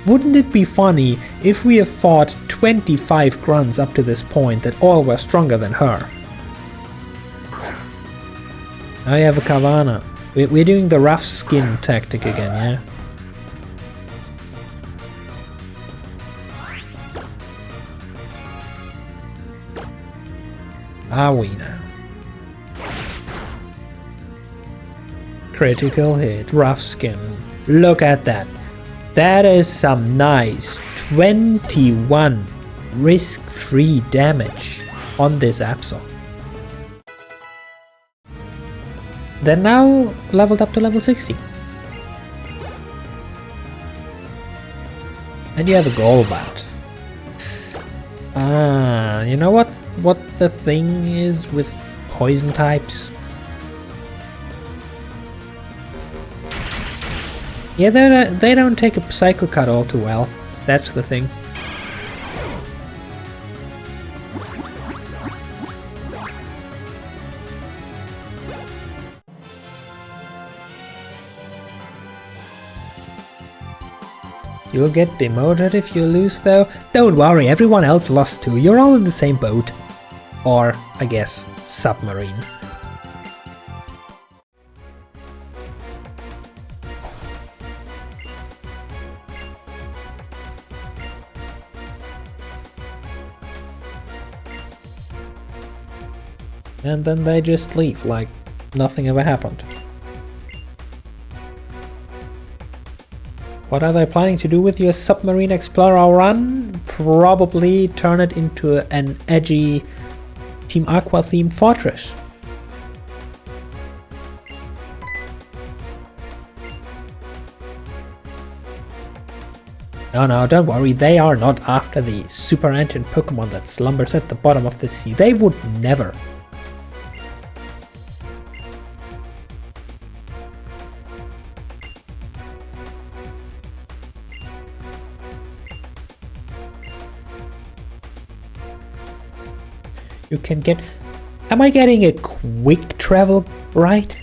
Wouldn't it be funny if we have fought 25 grunts up to this point that all were stronger than her? I have a Kavana. We're doing the rough skin tactic again, yeah? Are we now? Critical hit, rough skin. Look at that. That is some nice 21 risk-free damage on this Absol. They're now leveled up to level 60. And you have a Golbat. Ah, you know what the thing is with poison types? Yeah, they don't take a Psycho Cut all too well. That's the thing. You'll get demoted if you lose though. Don't worry, everyone else lost too. You're all in the same boat. Or, I guess, submarine. And then they just leave like nothing ever happened. What are they planning to do with your Submarine Explorer run? Probably turn it into an edgy Team Aqua themed fortress. No, don't worry, they are not after the super ancient Pokemon that slumbers at the bottom of the sea. They would never. You can get... Am I getting a quick travel right?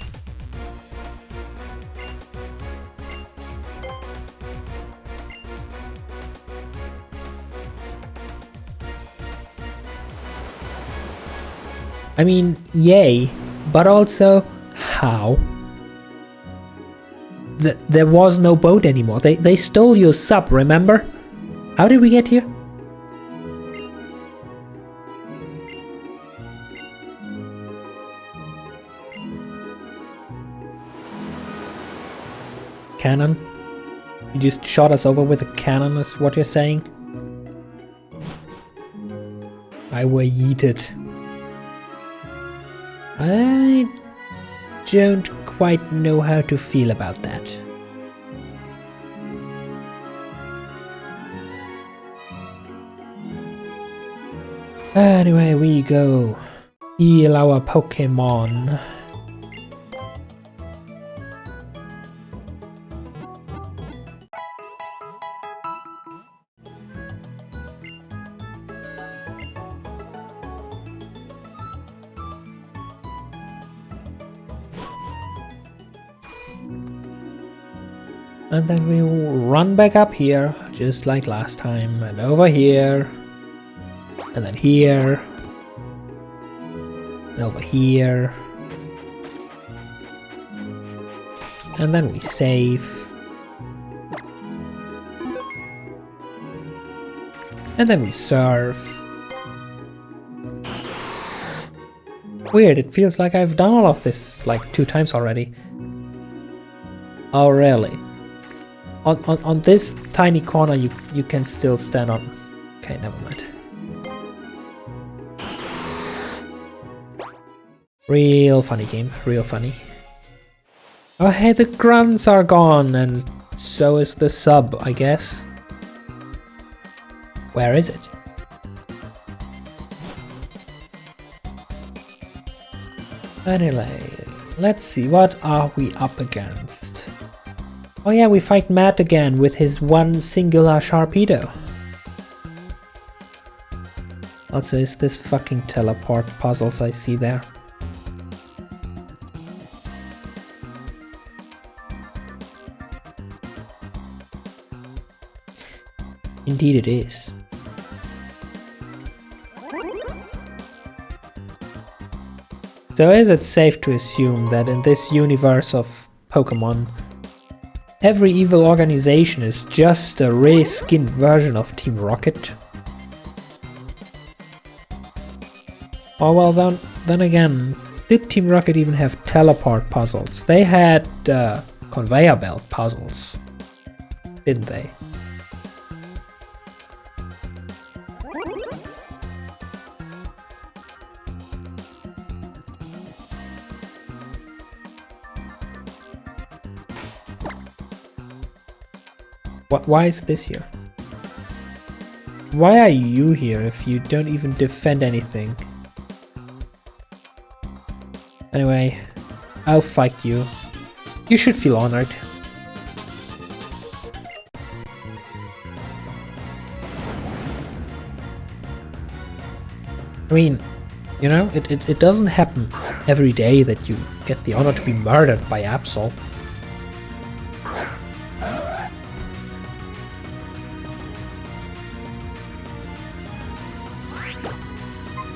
I mean, yay, but also, how? There was no boat anymore. They stole your sub, remember? How did we get here? Cannon? You just shot us over with a cannon is what you're saying? I were yeeted. I don't quite know how to feel about that. Anyway, we go heal our Pokemon. And then we will run back up here, just like last time, and over here, and then here, and over here, and then we save, and then we surf. Weird, it feels like I've done all of this like 2 times already. Oh really? On this tiny corner you can still stand on. Okay, never mind. Real funny game, real funny. Oh hey, the grunts are gone and so is the sub, I guess. Where is it? Anyway, let's see, what are we up against? Oh yeah, we fight Matt again with his one singular Sharpedo. Also, is this fucking teleport puzzles I see there? Indeed it is. So is it safe to assume that in this universe of Pokemon, every evil organization is just a reskinned version of Team Rocket? Oh well, then again, did Team Rocket even have teleport puzzles? They had conveyor belt puzzles, didn't they? Why is this here? Why are you here if you don't even defend anything? Anyway, I'll fight you. You should feel honored. I mean, you know, it doesn't happen every day that you get the honor to be murdered by Absol.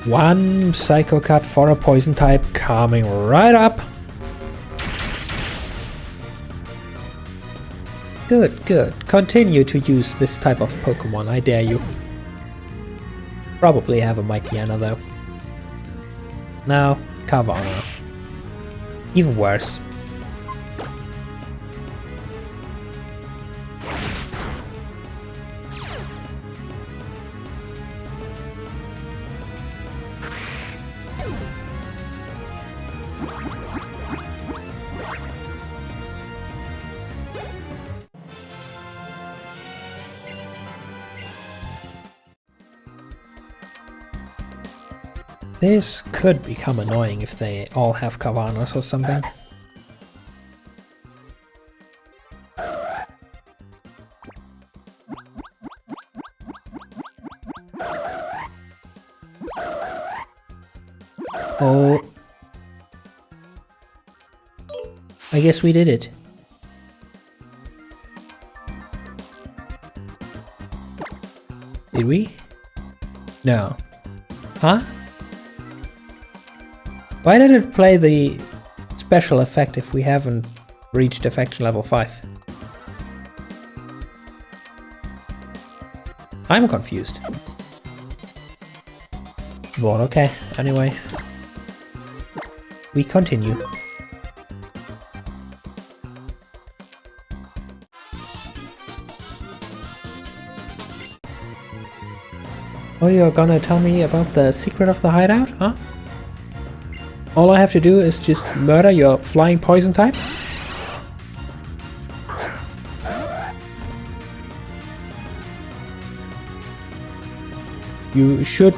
One Psycho Cut for a poison type coming right up. Good, good. Continue to use this type of Pokemon, I dare you. Probably have a Mightyena though. No, Carvana. Even worse. This could become annoying if they all have Carvanas or something. Oh. I guess we did it. Did we? No. Huh? Why did it play the special effect if we haven't reached affection level 5? I'm confused. But okay, anyway. We continue. Oh, you're gonna tell me about the secret of the hideout, huh? All I have to do is just murder your flying poison type? You should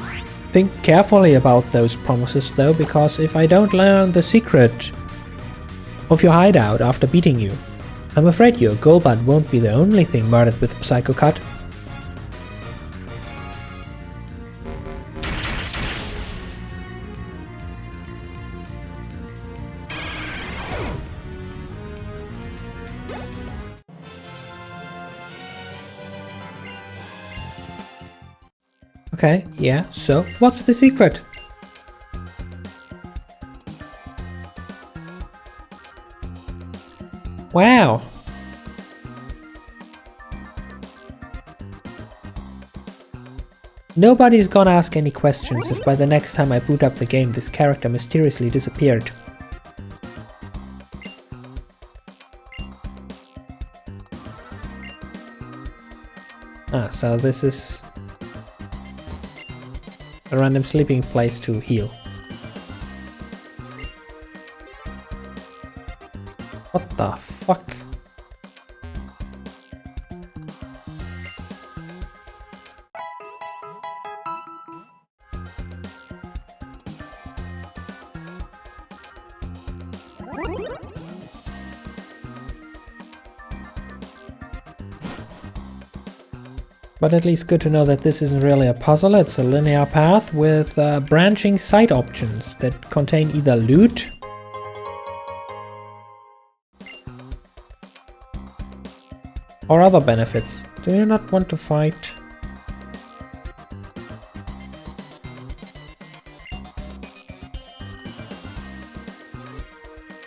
think carefully about those promises though, because if I don't learn the secret of your hideout after beating you, I'm afraid your Golbat won't be the only thing murdered with Psycho Cut. Okay, yeah, so what's the secret? Wow! Nobody's gonna ask any questions if by the next time I boot up the game this character mysteriously disappeared. Ah, so this is a random sleeping place to heal. What the fuck? But at least good to know that this isn't really a puzzle, it's a linear path with branching side options that contain either loot or other benefits. Do you not want to fight?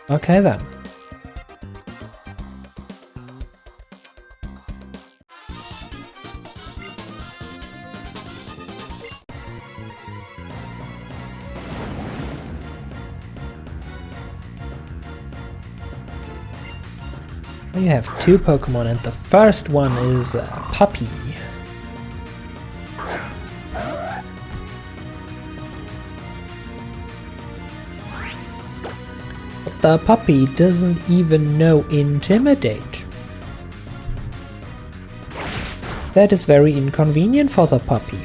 Okay then. You have two Pokemon and the first one is Puppy. But the Puppy doesn't even know Intimidate. That is very inconvenient for the puppy.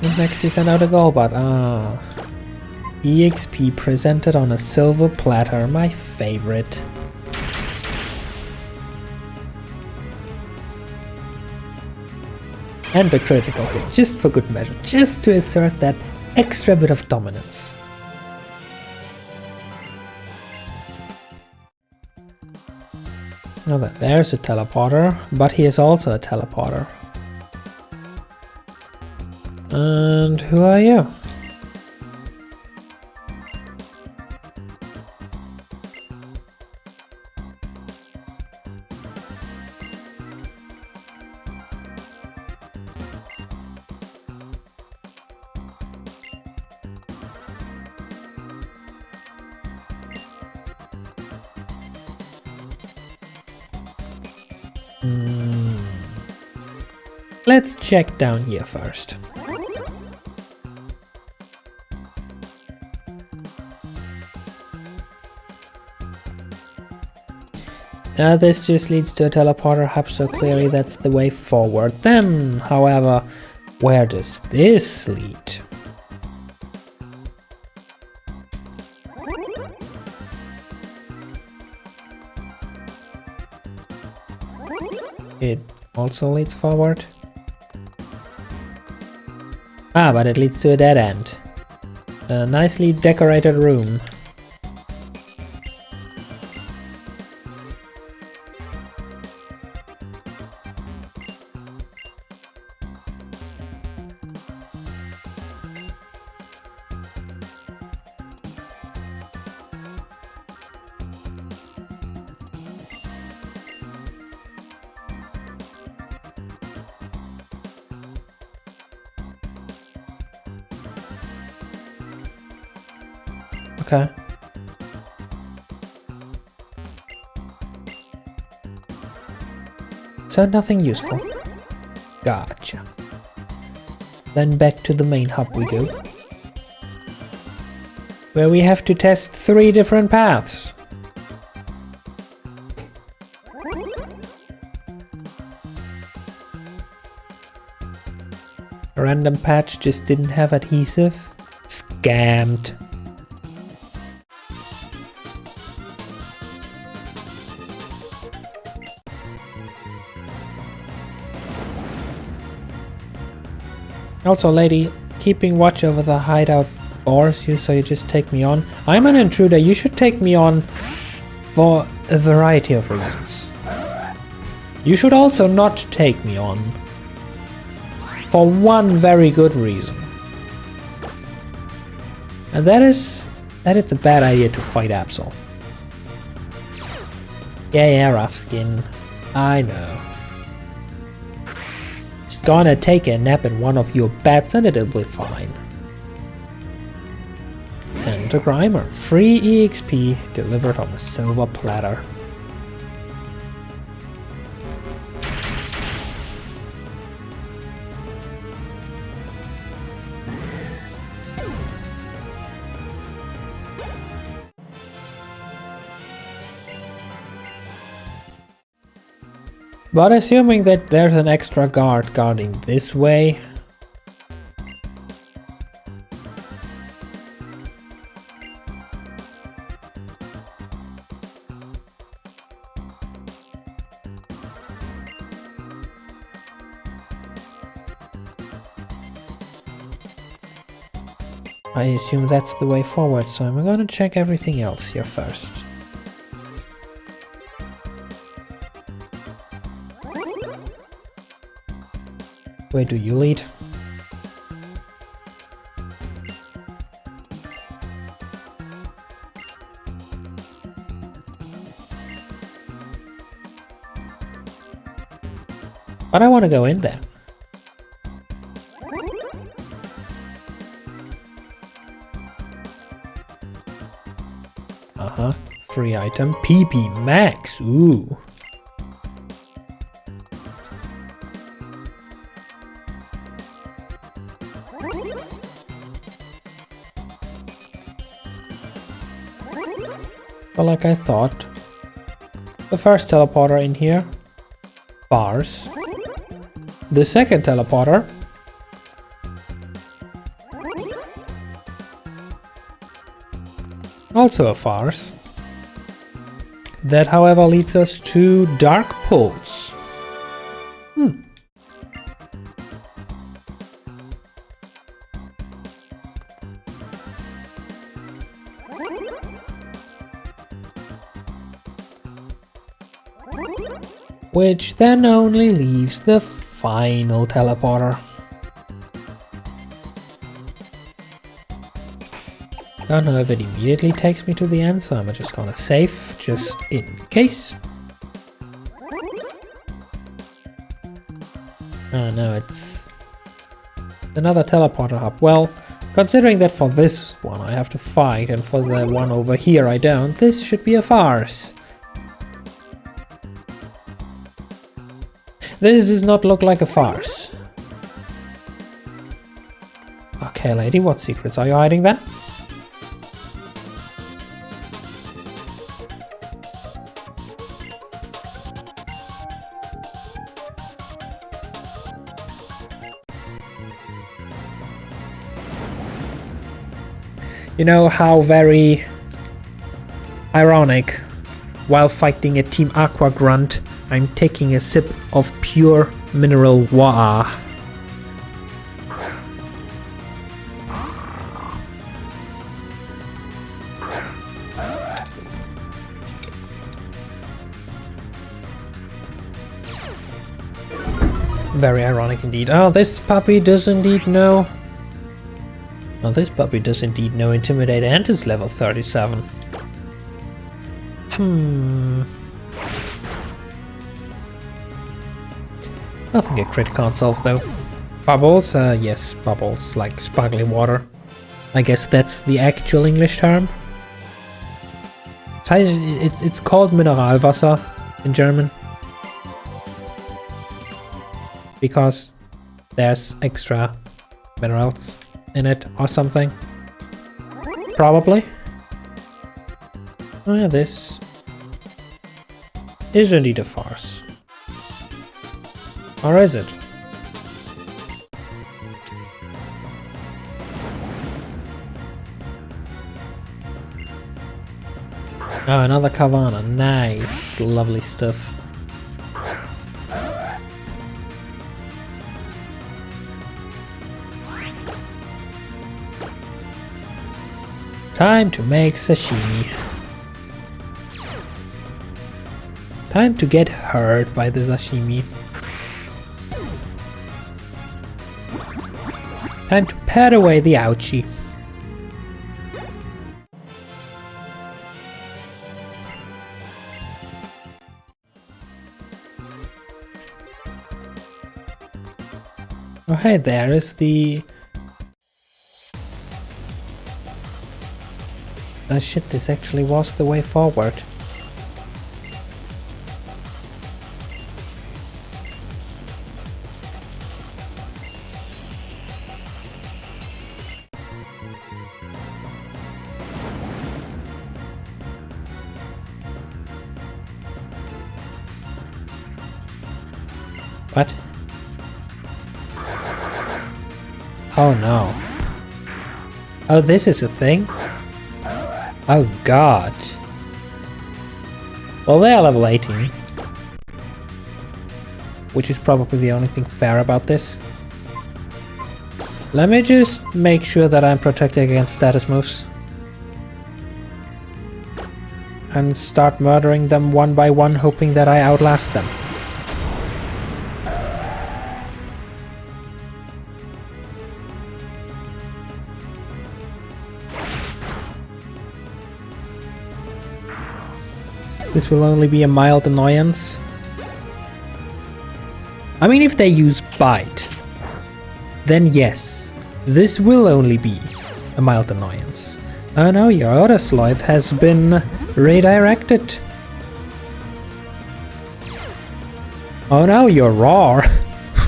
And next he sent out a Golbat. Ah. EXP presented on a silver platter, my favorite. And a critical hit, just for good measure, just to assert that extra bit of dominance. Now there's a teleporter, but he is also a teleporter. And who are you? Let's check down here first. This just leads to a teleporter hub, so clearly that's the way forward. Then, however, where does this lead? It also leads forward. Ah, but it leads to a dead end. A nicely decorated room. Okay. So nothing useful. Gotcha. Then back to the main hub we go. Where we have to test 3 different paths. A random patch just didn't have adhesive. Scammed. Also, lady, keeping watch over the hideout bores you, so you just take me on. I'm an intruder, you should take me on for a variety of reasons. You should also not take me on for one very good reason. And that is that it's a bad idea to fight Absol. Yeah, rough skin. I know. Gonna take a nap in one of your beds and it'll be fine. And a Grimer. Free EXP delivered on a silver platter. But assuming that there's an extra guard guarding this way, I assume that's the way forward, so I'm gonna check everything else here first. Where do you lead? But I want to go in there. Free item. PP Max. Ooh. But like I thought. The first teleporter in here. Farce. The second teleporter. Also a farce. That, however, leads us to Dark Pulse. Which then only leaves the final teleporter. Don't know if it immediately takes me to the end, so I'm just gonna save, just in case. Oh no, it's another teleporter hub. Well, considering that for this one I have to fight, and for the one over here I don't, this should be a farce. This does not look like a farce. Okay, lady, what secrets are you hiding then? You know how very ironic, while fighting a Team Aqua Grunt, I'm taking a sip of pure mineral water. Very ironic indeed. Oh, this puppy does indeed know. Oh, this puppy does indeed know Intimidate and is level 37. Nothing a crit can't solve though. Bubbles? Yes, bubbles, like sparkly water. I guess that's the actual English term. It's called Mineralwasser in German. Because there's extra minerals in it or something. Probably. Oh yeah, this is indeed a farce. Or is it? Oh, another Kavana. Nice. Lovely stuff. Time to make sashimi. Time to get hurt by the sashimi. Time to pat away the ouchie. Oh hey, there is the... Oh shit, this actually was the way forward. What? Oh no. Oh, this is a thing? Oh god. Well, they are level 18. Which is probably the only thing fair about this. Let me just make sure that I'm protected against status moves. And start murdering them one by one, hoping that I outlast them. This will only be a mild annoyance. I mean, if they use bite, then yes, this will only be a mild annoyance. Oh no, your other sloth has been redirected. Oh no, your raw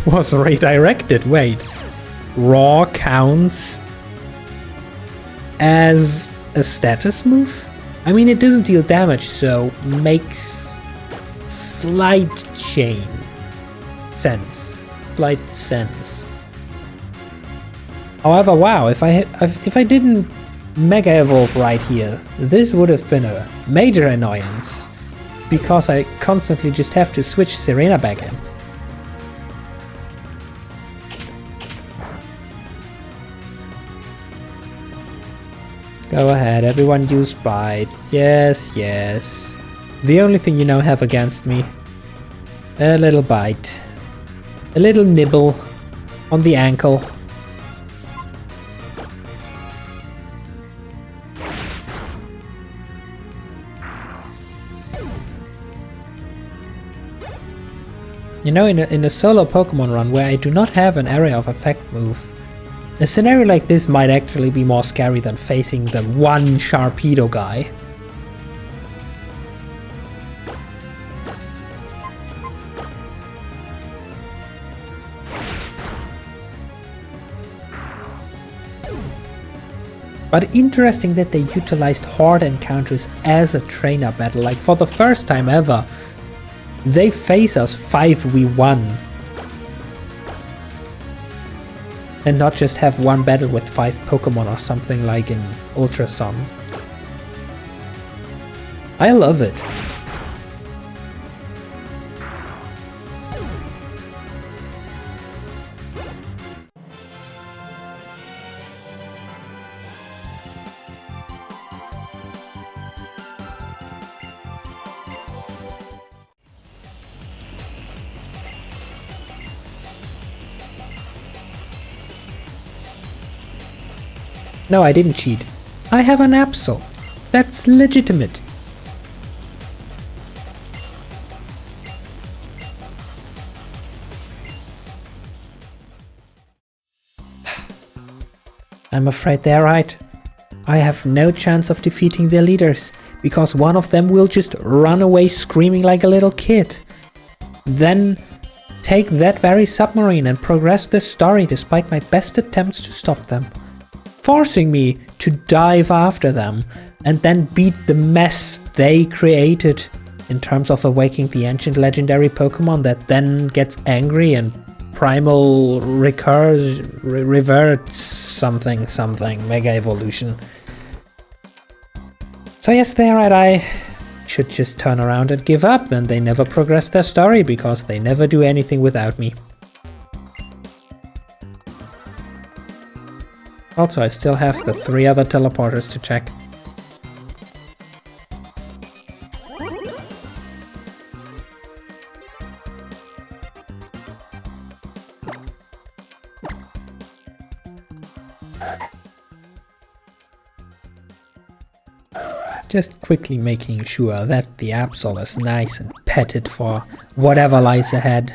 was redirected. Wait, raw counts as a status move? I mean, it doesn't deal damage, so makes slight sense. However, wow, if I didn't Mega Evolve right here, this would have been a major annoyance, because I constantly just have to switch Serena back in. Go ahead, everyone use Bite. Yes, yes. The only thing you now have against me. A little bite. A little nibble on the ankle. You know, in a solo Pokemon run where I do not have an area of effect move, a scenario like this might actually be more scary than facing the one Sharpedo guy. But interesting that they utilized horde encounters as a trainer battle, like for the first time ever. They face us 5v1. And not just have one battle with 5 Pokemon or something like in Ultra Sun. I love it. No, I didn't cheat. I have an Absol. That's legitimate. I'm afraid they're right. I have no chance of defeating their leaders, because one of them will just run away screaming like a little kid. Then take that very submarine and progress the story despite my best attempts to stop them, forcing me to dive after them and then beat the mess they created in terms of awakening the ancient legendary Pokemon that then gets angry and primal reverts something Mega Evolution. So yes, they're right, I should just turn around and give up, then they never progress their story because they never do anything without me. Also, I still have the 3 other teleporters to check. Just quickly making sure that the Absol is nice and petted for whatever lies ahead.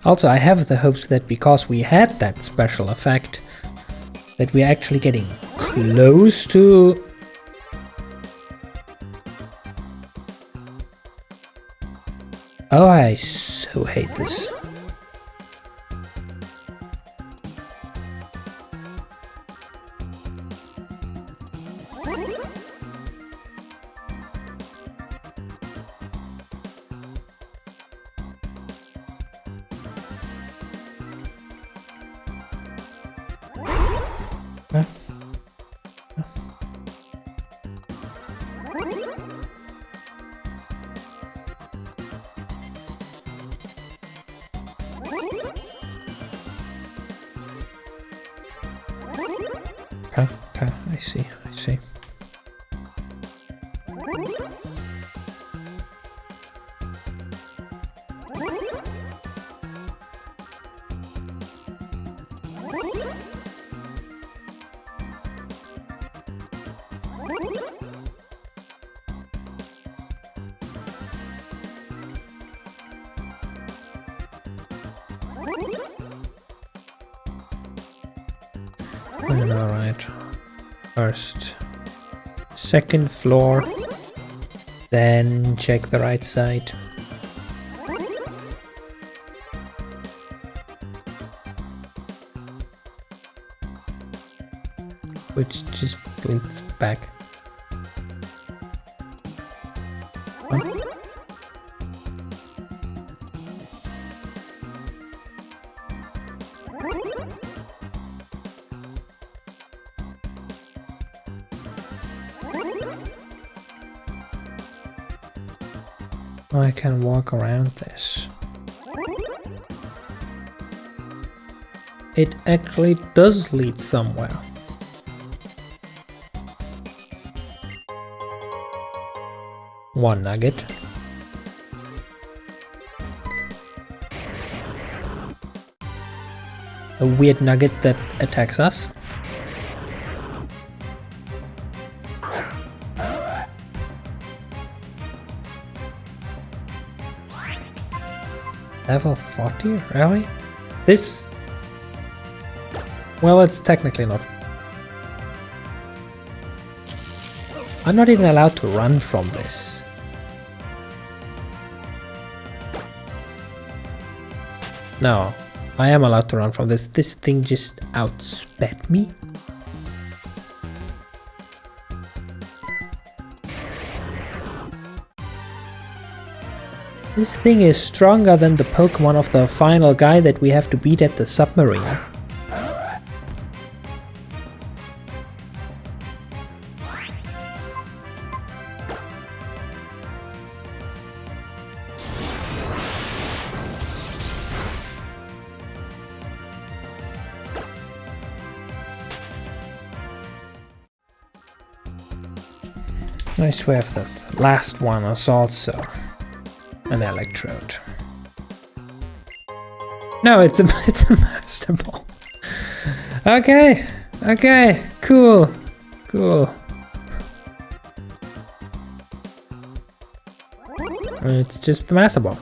Also, I have the hopes that because we had that special effect, that we're actually getting close to... Oh, I so hate this. Okay, I see. Alright, first Second floor. Then check the right side. Which just leads back. Huh? I can walk around this. It actually does lead somewhere. One nugget. A weird nugget that attacks us. Level 40? Really? This... Well, it's technically not. I'm not even allowed to run from this. No, I am allowed to run from this. This thing just outsped me. This thing is stronger than the Pokemon of the final guy that we have to beat at the submarine. I swear if this last one is also an electrode. No, it's a Master Ball. Okay, okay, cool, cool. It's just the Master Ball.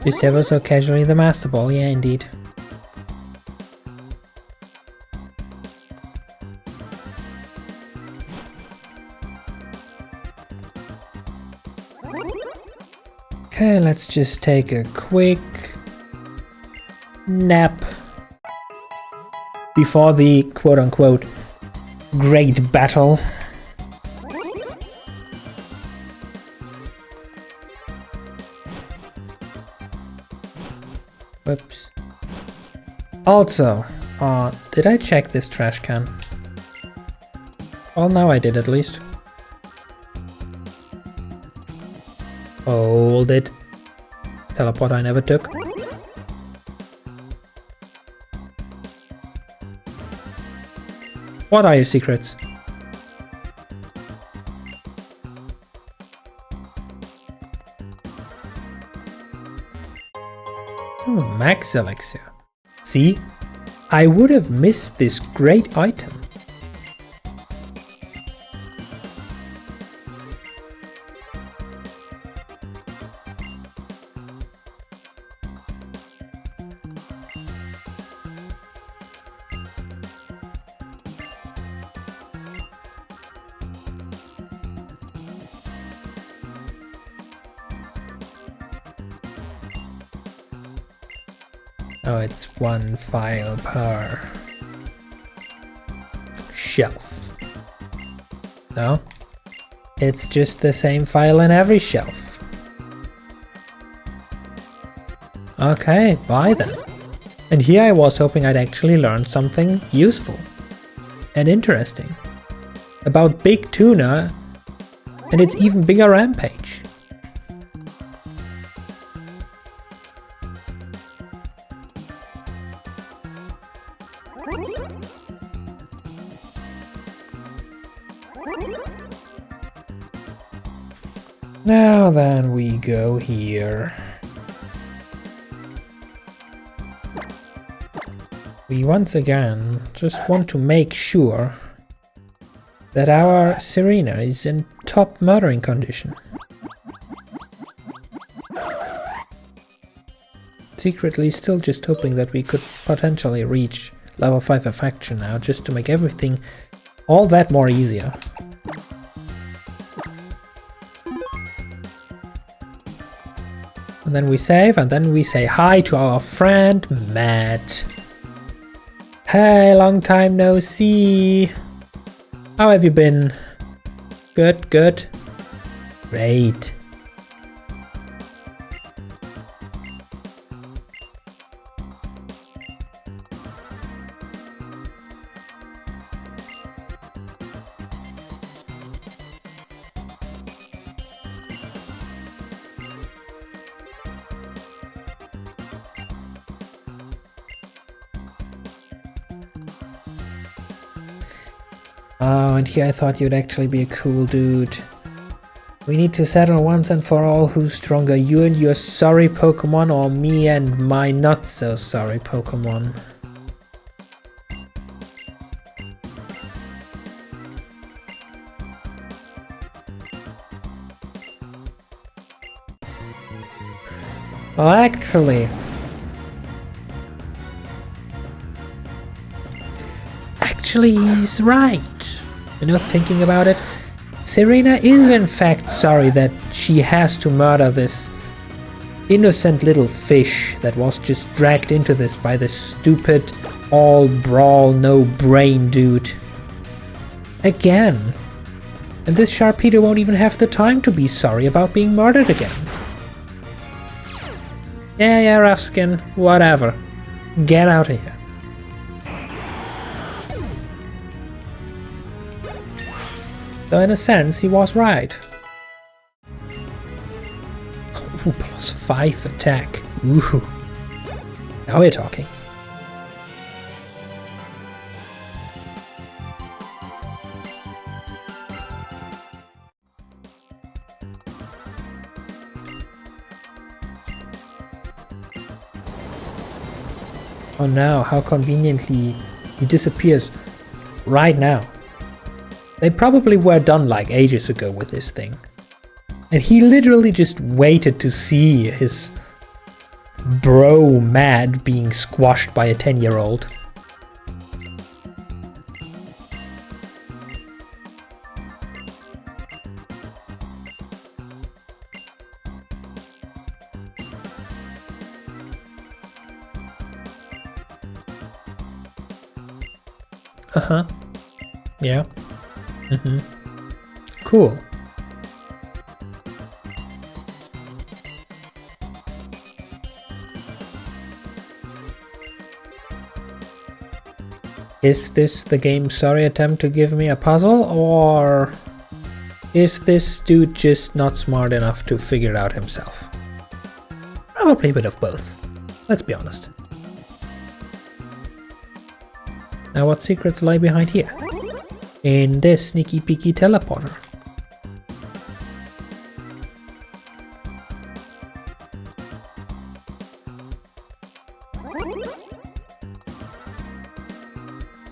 You say ever so casually the Master Ball, yeah indeed. Okay, let's just take a quick nap before the quote-unquote great battle. Whoops. Also, did I check this trash can? Well, now I did at least. Hold it. Teleport I never took. What are your secrets? Oh, max elixir. See? I would have missed this great item. Oh, it's one file per shelf. No? It's just the same file in every shelf. Okay, bye then. And here I was hoping I'd actually learn something useful and interesting about Big Tuna and its even bigger rampage. Now then we go here. We once again just want to make sure that our Serena is in top murdering condition. Secretly still just hoping that we could potentially reach level 5 affection now, just to make everything all that more easier. And then we save, and then we say hi to our friend Matt. Hey, long time no see. How have you been? Good, good. Great. Oh, and here I thought you'd actually be a cool dude. We need to settle once and for all who's stronger, you and your sorry Pokemon, or me and my not so sorry Pokemon. Well, actually, he's right. You know, thinking about it, Serena is in fact sorry that she has to murder this innocent little fish that was just dragged into this by this stupid, all brawl, no brain dude. Again. And this Sharpedo won't even have the time to be sorry about being murdered again. Yeah, rough skin, whatever. Get out of here. So in a sense, he was right. Ooh, +5 attack. Ooh. Now we're talking. Oh no, how conveniently he disappears right now. They probably were done like ages ago with this thing. And he literally just waited to see his bro Mad being squashed by a 10-year-old. Uh-huh. Yeah. Mm-hmm. Cool. Is this the game's sorry attempt to give me a puzzle, or is this dude just not smart enough to figure it out himself? Probably a bit of both. Let's be honest. Now what secrets lie behind here? In this sneaky peeky teleporter.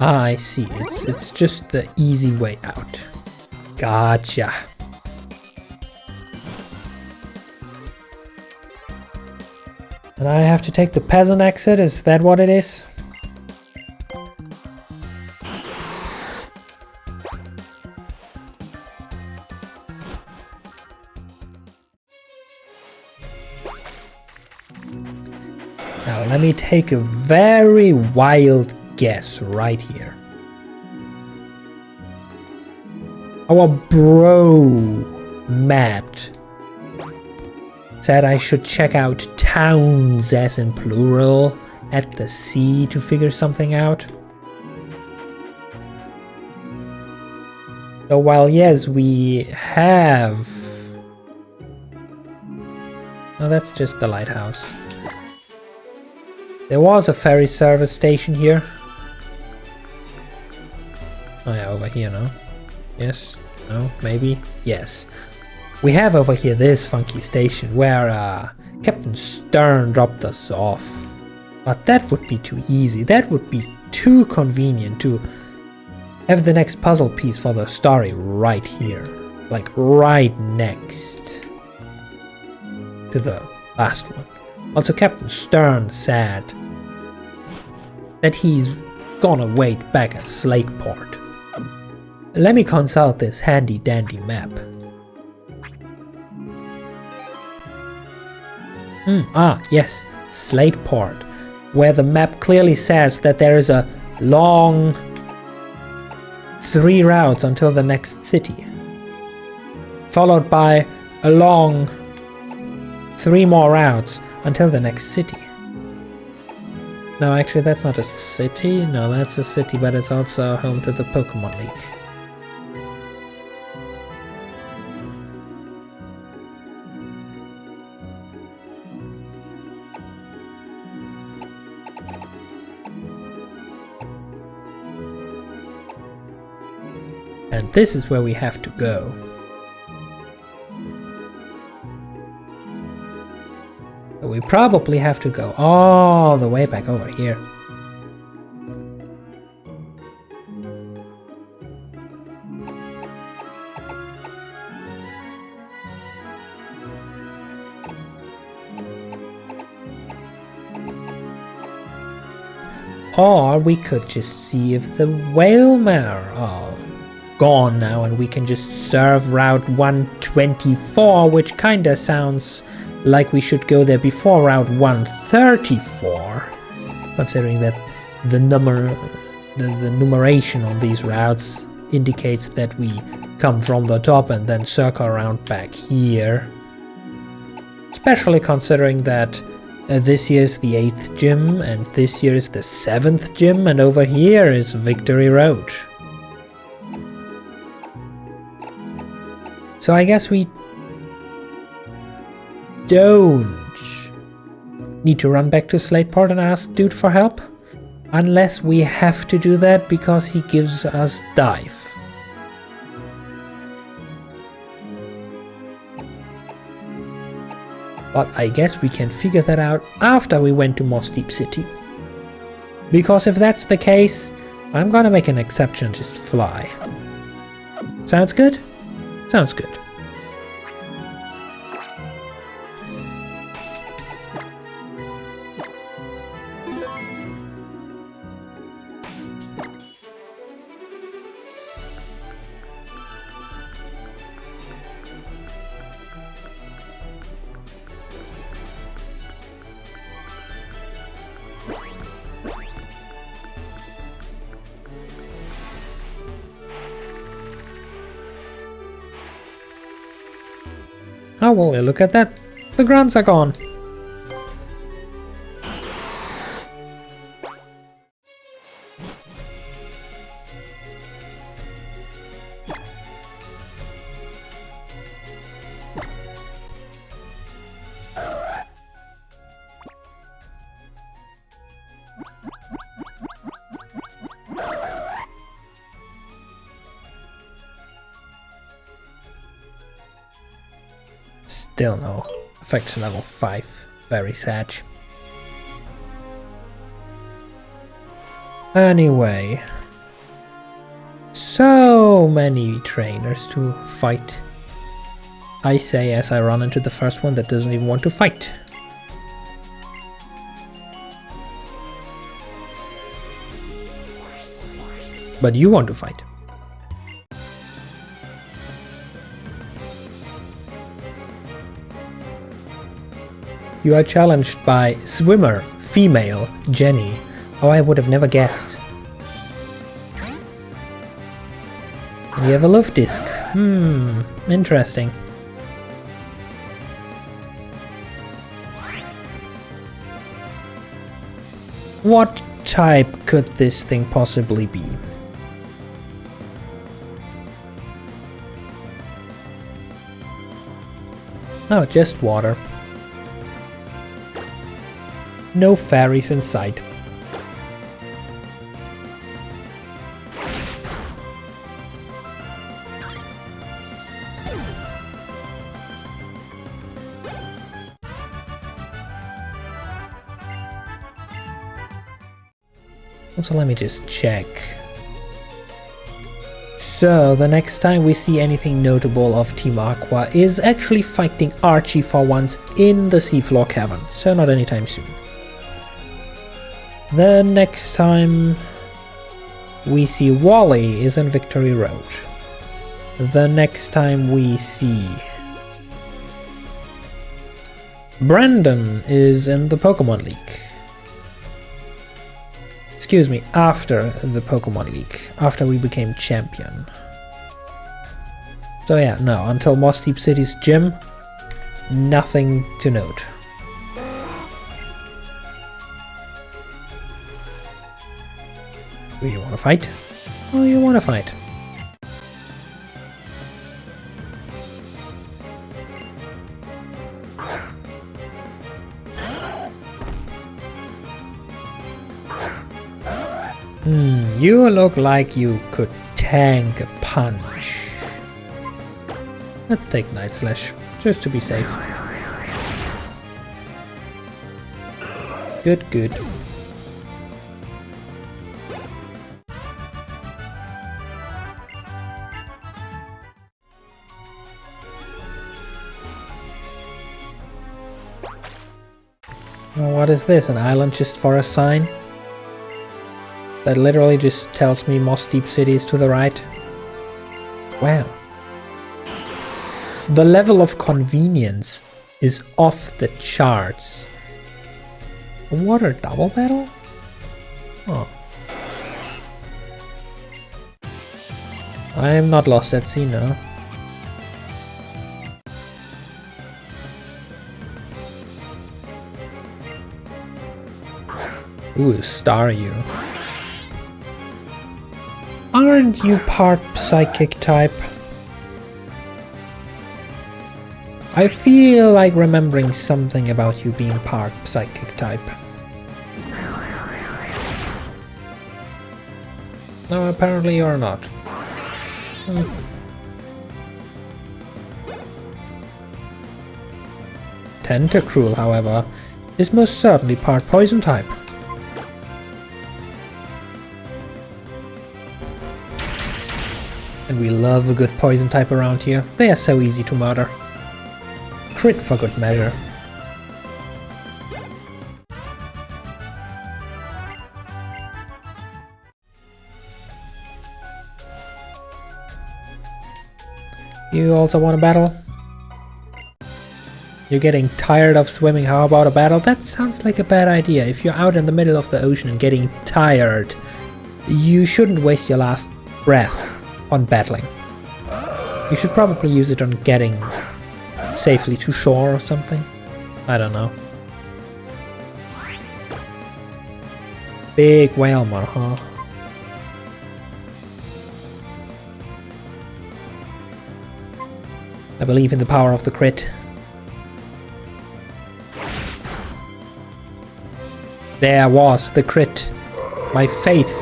Ah, I see. It's just the easy way out. Gotcha. And I have to take the peasant exit, is that what it is? Now let me take a very wild guess right here. Our bro Matt said I should check out towns, as in plural, at the sea to figure something out. So while yes, we have... No, that's just the lighthouse. There was a ferry service station here. Oh yeah, over here, no? Yes? No? Maybe? Yes. We have over here this funky station where Captain Stern dropped us off. But that would be too easy. That would be too convenient to have the next puzzle piece for the story right here. Like right next to the last one. Also, Captain Stern said that he's gonna wait back at Slateport. Let me consult this handy dandy map. Yes, Slateport, where the map clearly says that there is a long 3 routes until the next city, followed by a long 3 more routes until the next city. No, actually that's not a city. No, that's a city, but it's also home to the Pokemon League. And this is where we have to go. So we probably have to go all the way back over here. Or we could just see if the Whalmare are gone now and we can just serve Route 124, which kinda sounds like we should go there before Route 134, considering that the numeration on these routes indicates that we come from the top and then circle around back here. Especially considering that this year's the 8th gym and this year's the 7th gym, and over here is Victory Road. So I guess we don't need to run back to Slateport and ask Dude for help, unless we have to do that because he gives us dive. But I guess we can figure that out after we went to Moss Deep City. Because if that's the case, I'm gonna make an exception and just fly. Sounds good? Sounds good. Oh, well, look at that. The grunts are gone. Still no affection level 5. Very sad. Anyway, so many trainers to fight, I say as I run into the first one that doesn't even want to fight. But you want to fight. You are challenged by swimmer, female, Jenny. Oh, I would have never guessed. And you have a love disc. Interesting. What type could this thing possibly be? Oh, just water. No fairies in sight. Also, let me just check. So, the next time we see anything notable of Team Aqua is actually fighting Archie for once in the Seafloor Cavern, so not anytime soon. The next time we see Wally is in Victory Road. The next time we see Brandon is in the Pokemon League. Excuse me, after the Pokemon League, after we became champion. So yeah, no, until Moss Deep City's gym, nothing to note. Do you want to fight? Oh, you want to fight. You look like you could tank a punch. Let's take Night Slash, just to be safe. Good, good. Well, what is this? An island just for a sign? That literally just tells me Moss Deep City is to the right. Wow. The level of convenience is off the charts. A water double battle? Oh. I am not lost at sea now. Ooh, Staryu. Aren't you part psychic type? I feel like remembering something about you being part psychic type. No, apparently you're not. Tentacruel, however, is most certainly part poison type. And we love a good poison type around here. They are so easy to murder. Crit for good measure. You also want a battle? You're getting tired of swimming, how about a battle? That sounds like a bad idea. If you're out in the middle of the ocean and getting tired, you shouldn't waste your last breath on battling. You should probably use it on getting safely to shore or something. I don't know. Big Whalmer, huh? I believe in the power of the crit. There was the crit. My faith.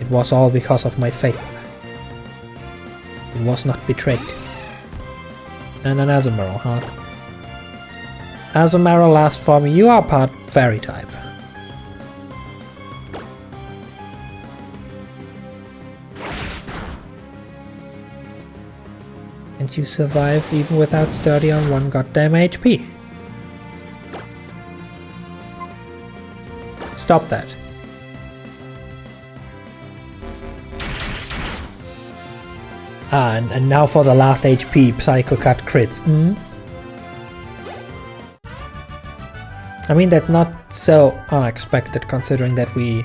It was all because of my faith. It was not betrayed. And an Azumarill, huh? Azumarill last form, you are part fairy type. And you survive even without sturdy on 1 goddamn HP. Stop that. And now for the last HP, Psycho Cut crits. I mean, that's not so unexpected considering that we...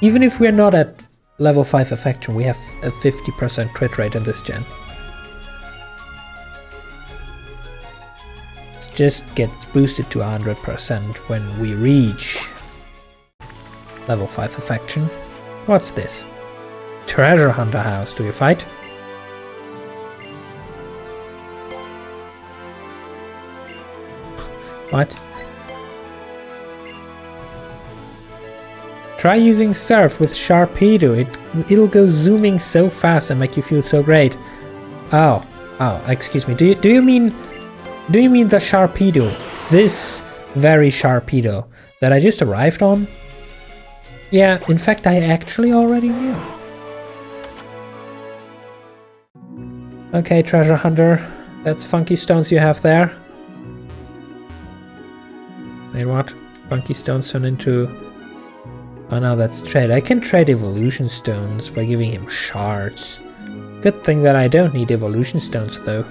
Even if we're not at level 5 affection, we have a 50% crit rate in this gen. It just gets boosted to 100% when we reach level 5 affection. What's this? Treasure Hunter House, do you fight? What? Try using Surf with Sharpedo. It'll go zooming so fast and make you feel so great. Oh, excuse me. Do you mean the Sharpedo? This very Sharpedo that I just arrived on? Yeah, in fact, I actually already knew. Okay, treasure hunter. That's funky stones you have there. Wait, what? Funky stones turn into... Oh no, that's trade. I can trade evolution stones by giving him shards. Good thing that I don't need evolution stones though.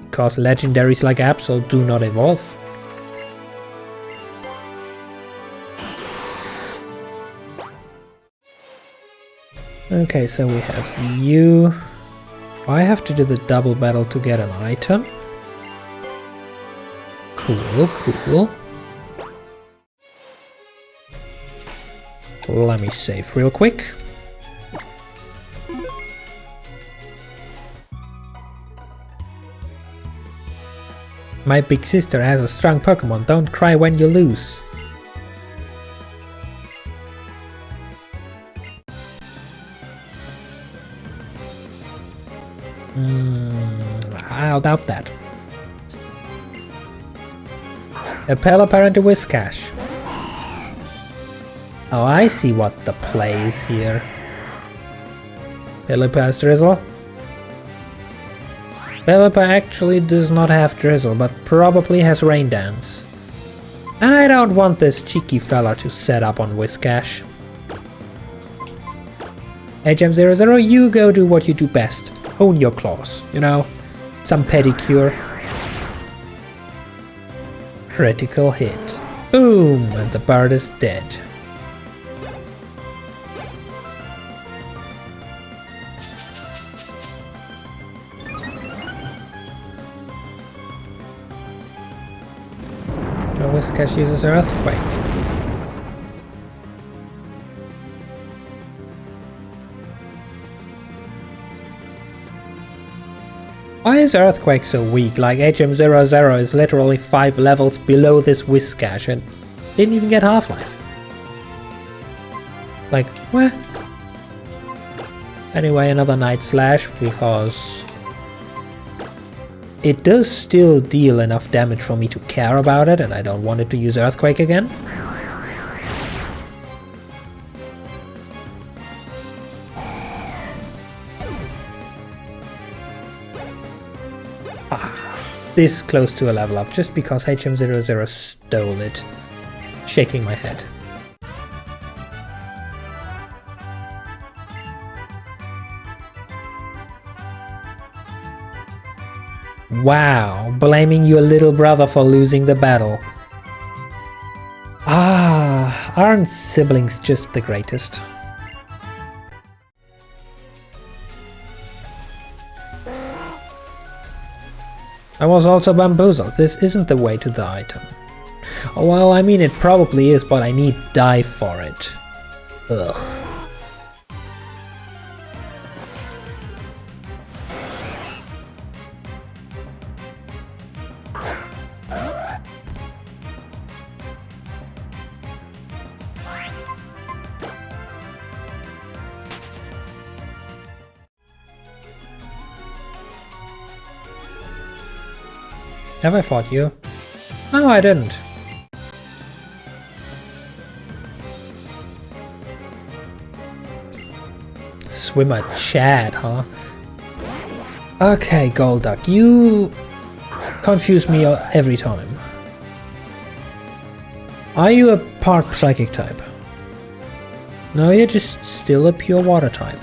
Because legendaries like Absol do not evolve. Okay, so we have you. I have to do the double battle to get an item. Cool, cool. Let me save real quick. My big sister has a strong Pokemon, don't cry when you lose. I'll doubt that. A Pelipper and a Whiscash. Oh, I see what the play is here. Pelipper has Drizzle. Pelipper actually does not have Drizzle, but probably has Rain Dance. And I don't want this cheeky fella to set up on Whiscash. HM00, you go do what you do best. Hone your claws, you know? Some pedicure. Critical hit. Boom! And the bird is dead. Whiscash uses Earthquake. Why is Earthquake so weak? Like HM00 is literally 5 levels below this Whiscash and didn't even get Half-Life. Like, what? Anyway, another Night Slash because it does still deal enough damage for me to care about it, and I don't want it to use Earthquake again. This close to a level up, just because HM00 stole it. Shaking my head. Wow, blaming your little brother for losing the battle. Ah, aren't siblings just the greatest? I was also bamboozled. This isn't the way to the item. Well, I mean it probably is, but I need dye for it. Ugh. Have I fought you? No, I didn't. Swimmer Chad, huh? Okay, Golduck, you confuse me every time. Are you a part psychic type? No, you're just still a pure water type.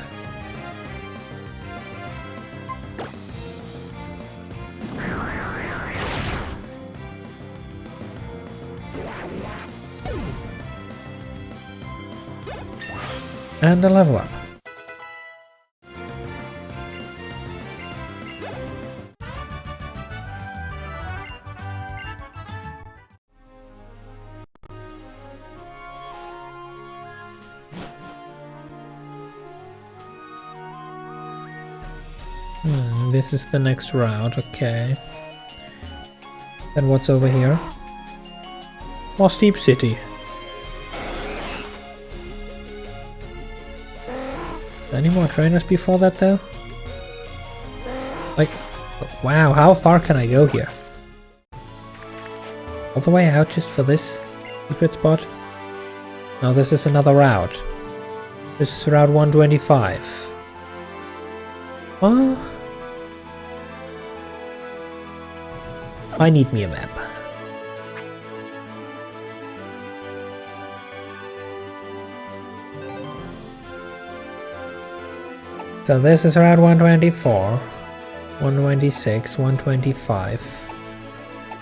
And a level up. This is the next route, okay. Then what's over here? More Steep City. Any more trainers before that though? Like, wow, how far can I go here? All the way out just for this secret spot? No, this is another route. This is route 125. Well, I need me a map. So this is route 124, 126, 125,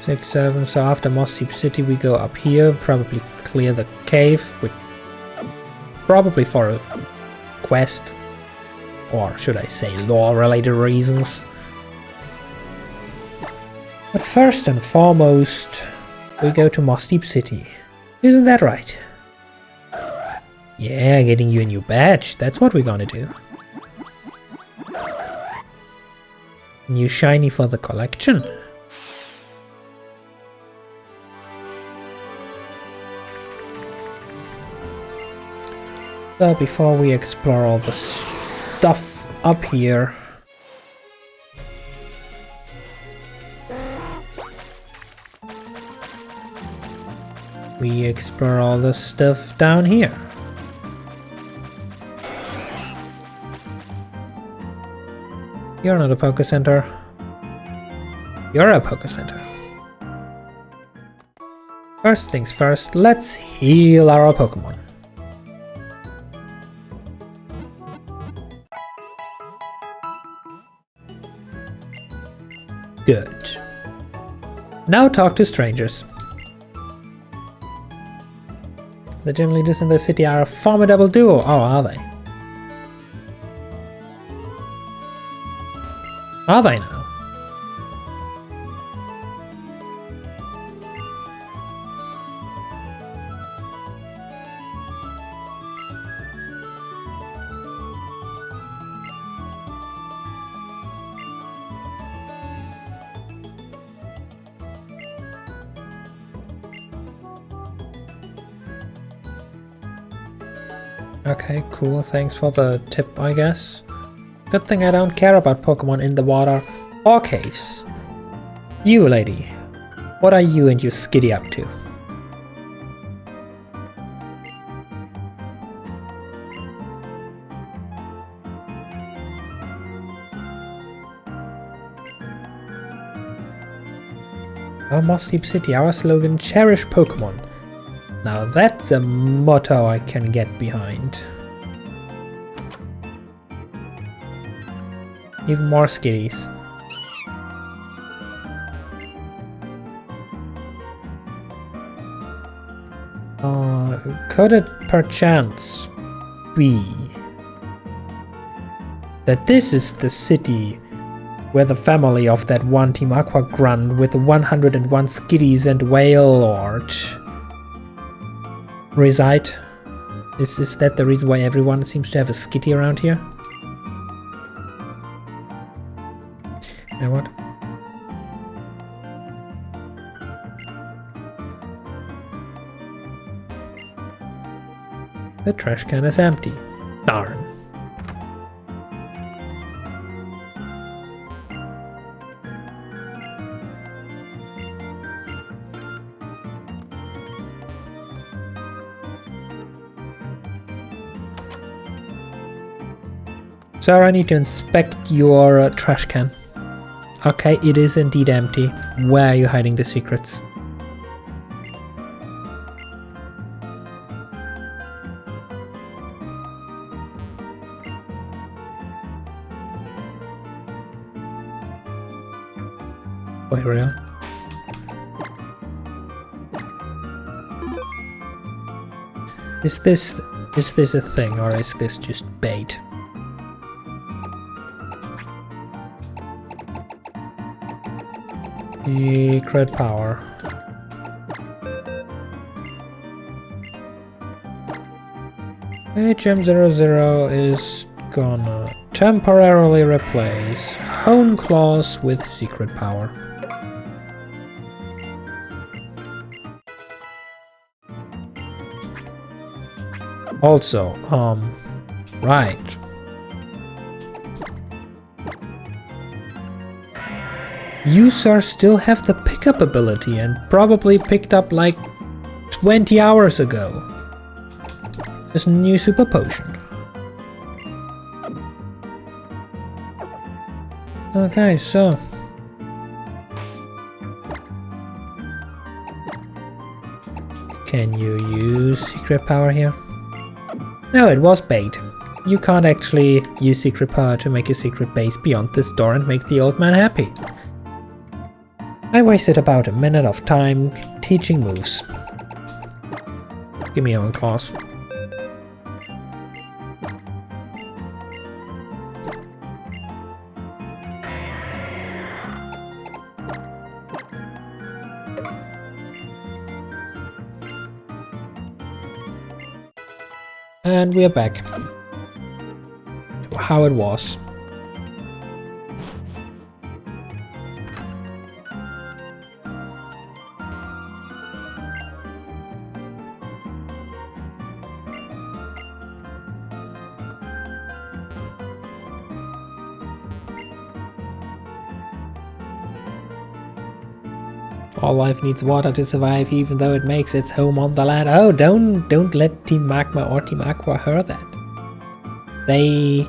6, 7. So after Moss Deep City we go up here, probably clear the cave, with probably for a quest, or should I say lore-related reasons. But first and foremost, we go to Moss Deep City. Isn't that right? Yeah, getting you a new badge, that's what we're gonna do. New shiny for the collection. So before we explore all the stuff up here, we explore all the stuff down here. You're not a Poké Center. You're a Poké Center. First things first, let's heal our Pokémon. Good. Now talk to strangers. The gym leaders in the city are a formidable duo. Oh, are they? Are they now? Okay, cool. Thanks for the tip, I guess. Good thing I don't care about Pokemon in the water or caves. You, lady. What are you and your Skitty up to? Oh, Moss Deep City, our slogan, cherish Pokemon. Now that's a motto I can get behind. Even more Skitties. Could it perchance be that this is the city where the family of that one Team Aqua Grunt with 101 Skitties and Whale Lord reside? Is that the reason why everyone seems to have a Skitty around here? And what? The trash can is empty. Darn. Sir, I need to inspect your trash can. Okay, it is indeed empty. Where are you hiding the secrets? Wait, real? Is this a thing, or is this just bait? Secret power. HM00 is gonna temporarily replace Hone Claws with secret power. Also, right. You, sir, still have the pickup ability and probably picked up like 20 hours ago. This new super potion. Okay, so can you use secret power here? No, it was bait. You can't actually use secret power to make a secret base beyond this door and make the old man happy. I wasted about a minute of time teaching moves. Give me own claws. And we're back to how it was. All life needs water to survive, even though it makes its home on the land. Oh, don't let Team Magma or Team Aqua hear that. They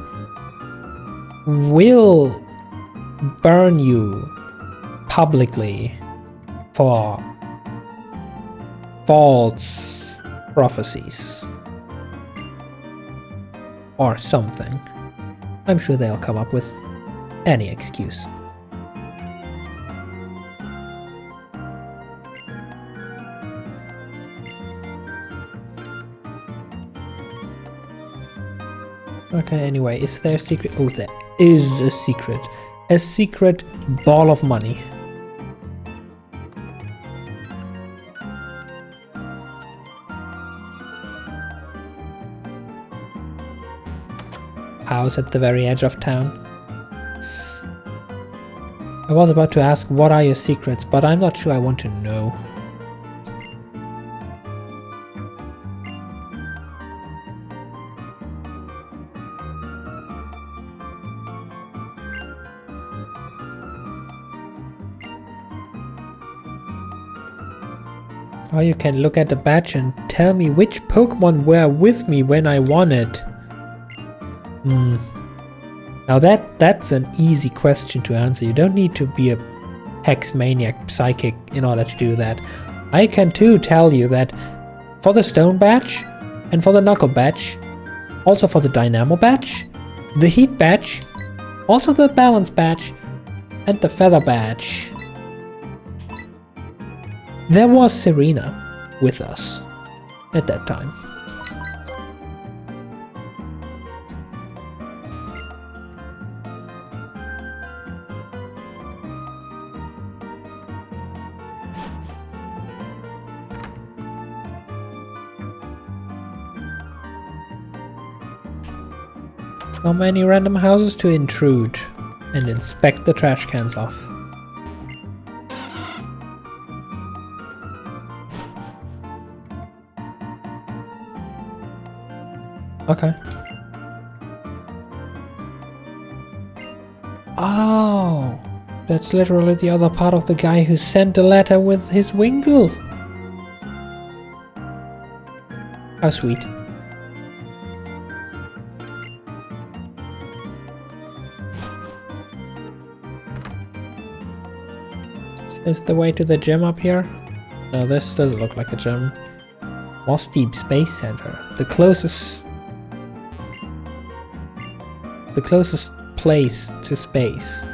will burn you publicly for false prophecies or something. I'm sure they'll come up with any excuse. Okay, anyway, is there a secret? Oh, there is a secret. A secret ball of money. House at the very edge of town. I was about to ask, what are your secrets, but I'm not sure I want to know. Or you can look at the badge and tell me which Pokemon were with me when I won it. Now that's an easy question to answer. You don't need to be a Hex Maniac Psychic in order to do that. I can too tell you that for the Stone badge and for the Knuckle badge, also for the Dynamo badge, the Heat badge, also the Balance badge, and the Feather badge, there was Serena with us at that time. How many random houses to intrude and inspect the trash cans off? Okay. Oh, that's literally the other part of the guy who sent the letter with his Wingull. How sweet. Is this the way to the gym up here? No, this doesn't look like a gym. Moss Deep Space Center. The closest place to space.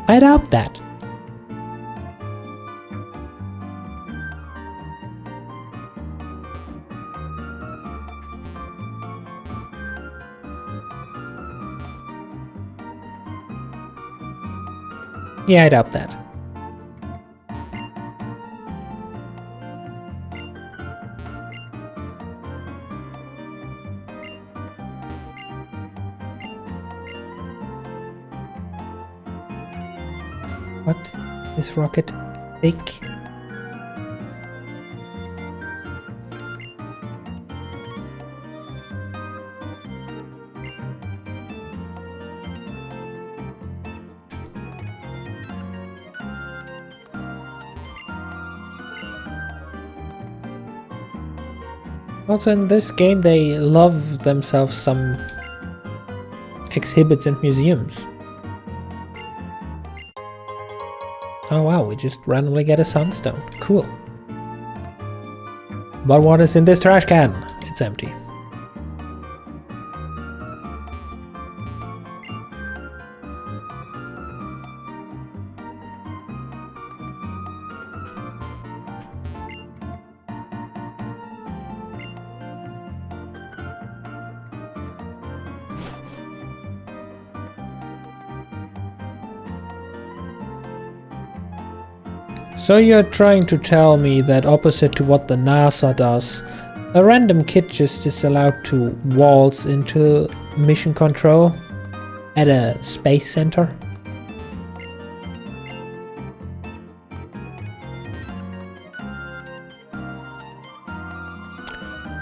I doubt that. Yeah, I doubt that. What? This rocket thick? Also in this game they love themselves some exhibits and museums. Oh wow, we just randomly get a sunstone. Cool. But what is in this trash can? It's empty. So you're trying to tell me that opposite to what the NASA does, a random kid just is allowed to waltz into mission control at a space center?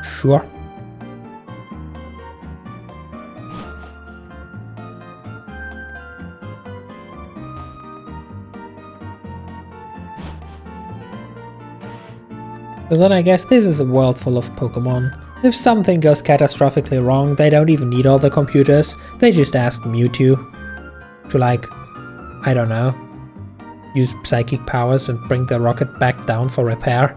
Sure. But then I guess this is a world full of Pokemon. If something goes catastrophically wrong, they don't even need all the computers, they just ask Mewtwo to, like, I don't know, use psychic powers and bring the rocket back down for repair.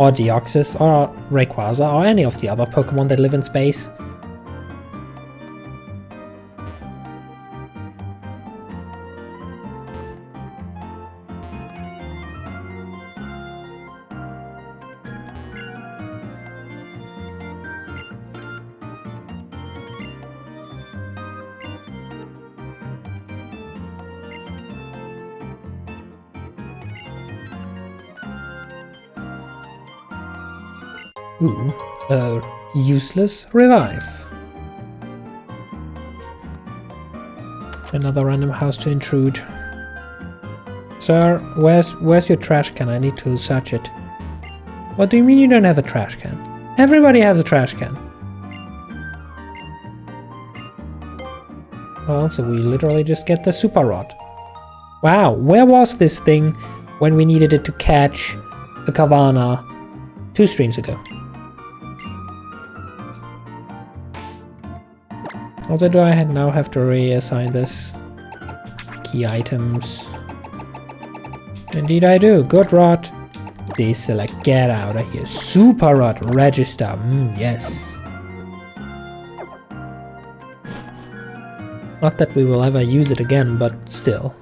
Or Deoxys, or Rayquaza, or any of the other Pokemon that live in space. Ooh, a useless revive. Another random house to intrude. Sir, where's your trash can? I need to search it. What do you mean you don't have a trash can? Everybody has a trash can. Well, so we literally just get the super rod. Wow, where was this thing when we needed it to catch a Kavana 2 streams ago? Also, do I now have to reassign this? Key items. Indeed I do. Good rod. Deselect. Get out of here. Super rod. Register. Yes. Not that we will ever use it again, but still.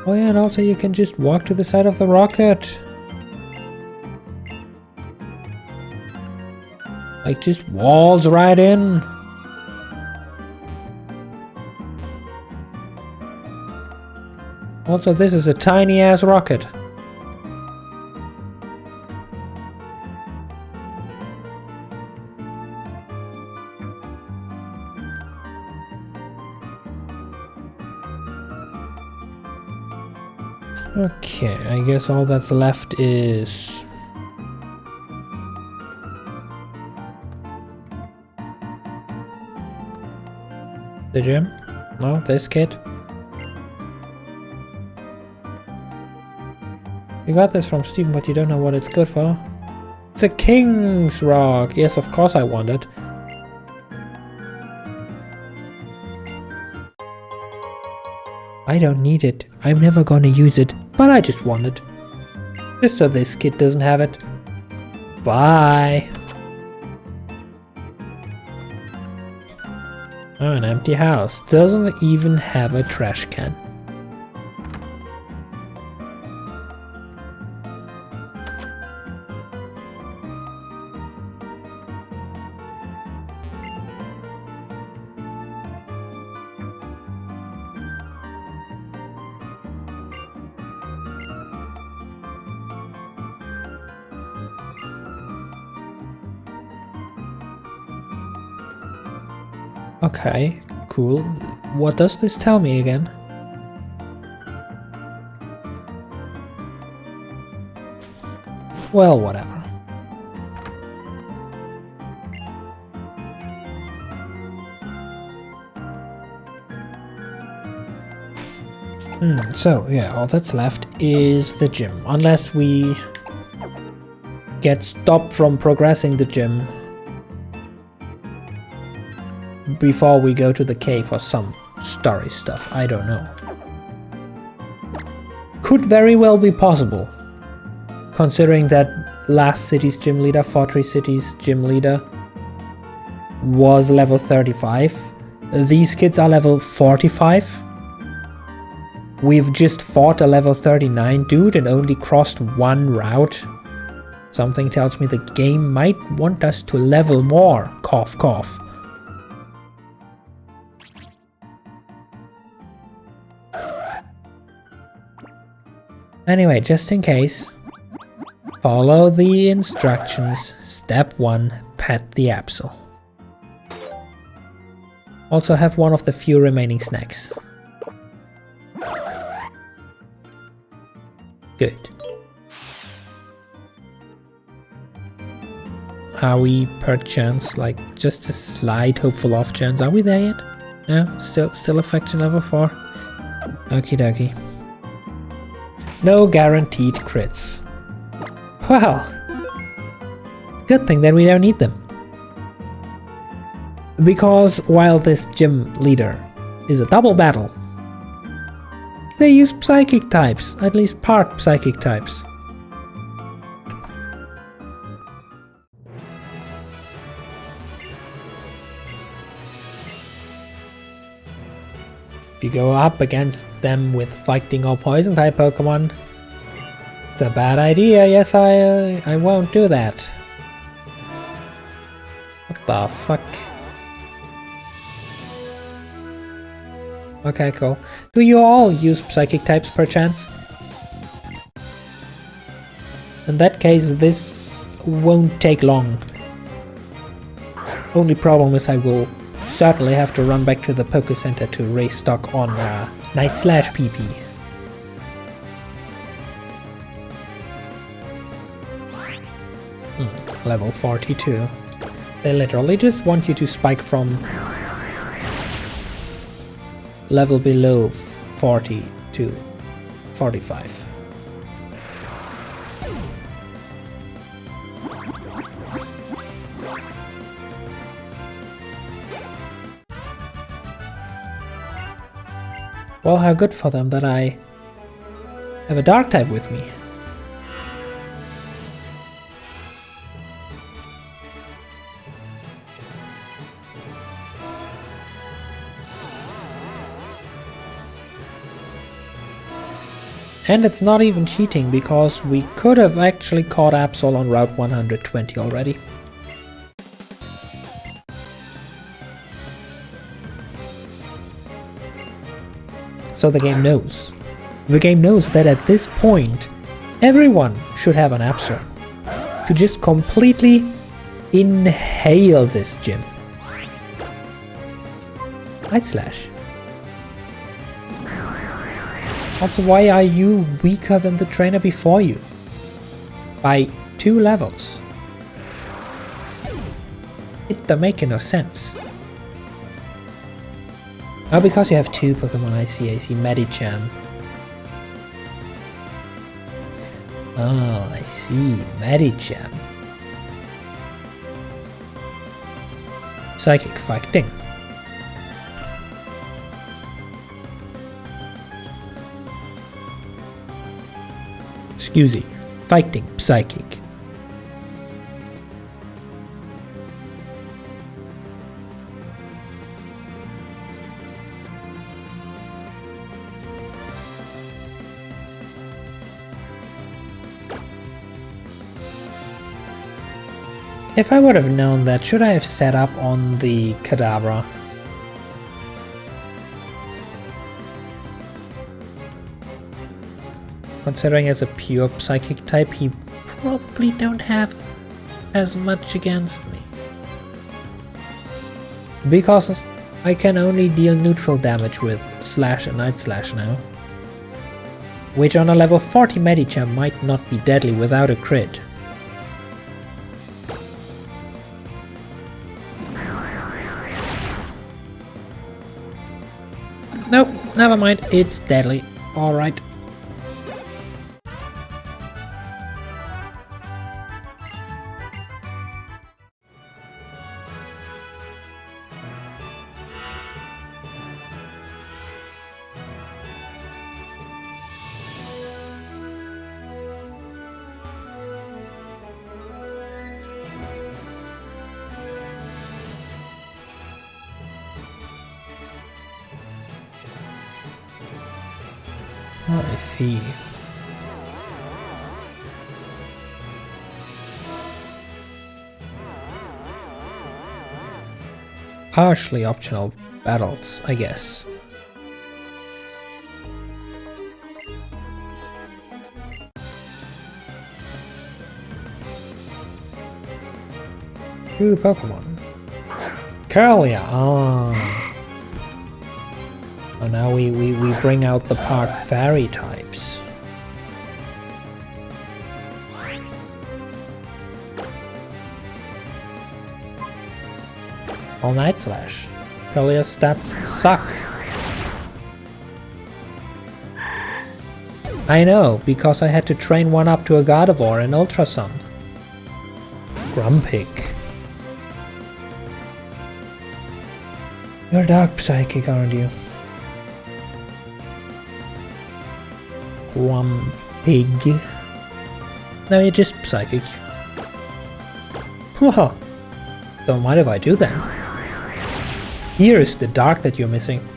Oh yeah, and also you can just walk to the side of the rocket. Like, just walls right in. Also, this is a tiny ass rocket. Okay, I guess all that's left is... the gym? No, this kid? You got this from Steven, but you don't know what it's good for. It's a king's rock! Yes, of course I want it. I don't need it. I'm never gonna use it, but I just want it. Just so this kid doesn't have it. Bye! Oh, an empty house. Doesn't even have a trash can. Okay, cool. What does this tell me again? Well, whatever. So, yeah, all that's left is the gym. Unless we get stopped from progressing the gym before we go to the cave or some story stuff. I don't know. Could very well be possible, considering that last city's gym leader, Fortress City's gym leader, was level 35. These kids are level 45. We've just fought a level 39 dude and only crossed one route. Something tells me the game might want us to level more. Cough, cough. Anyway, just in case, follow the instructions. Step 1, pet the Absol. Also have one of the few remaining snacks. Good. Are we perchance, like, just a slight hopeful off chance? Are we there yet? No? Still affection level 4? Okie dokie. No guaranteed crits. Well, good thing that we don't need them. Because while this gym leader is a double battle, they use psychic types, at least part psychic types. If you go up against them with fighting or poison type Pokemon, it's a bad idea. Yes, I won't do that. What the fuck? Okay, cool. Do you all use psychic types perchance? In that case, this won't take long. Only problem is I will certainly have to run back to the Poké Center to raise stock on Night Slash PP. Level 42. They literally just want you to spike from level below 40 to 45. Well, how good for them that I have a dark type with me. And it's not even cheating, because we could have actually caught Absol on Route 120 already. So the game knows. The game knows that at this point, everyone should have an Absol to just completely inhale this gym. Night Slash. Also, why are you weaker than the trainer before you? By 2 levels. It don't make no sense. Oh, because you have 2 Pokemon, I see Medicham. Oh, I see, Medicham. Psychic fighting. Excuse me, fighting psychic. If I would have known that, should I have set up on the Kadabra? Considering as a pure psychic type, he probably don't have as much against me. Because I can only deal neutral damage with Slash and Night Slash now. Which on a level 40 Medicham might not be deadly without a crit. Nope, never mind, it's deadly. Alright. Oh, I see. Partially optional battles, I guess. Ooh, Pokemon. Curlia! Oh. Oh, now we bring out the part fairy types. All Night Slash. Curlia's stats suck. I know, because I had to train one up to a Gardevoir in Ultra Sun. Grumpig. You're Dark Psychic, aren't you? Grumpig. No, you're just Psychic. Whoa. Don't mind if I do then. Here is the dark that you're missing.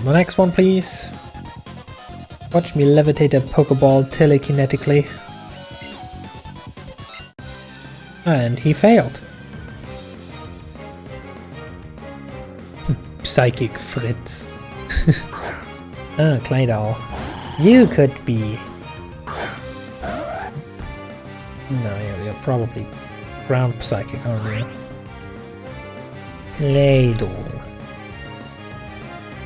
The next one, please. Watch me levitate a Pokeball telekinetically. And he failed. Psychic Fritz. Ah, Claydol. You could be... No, you're probably Ground Psychic, aren't you? Claydol.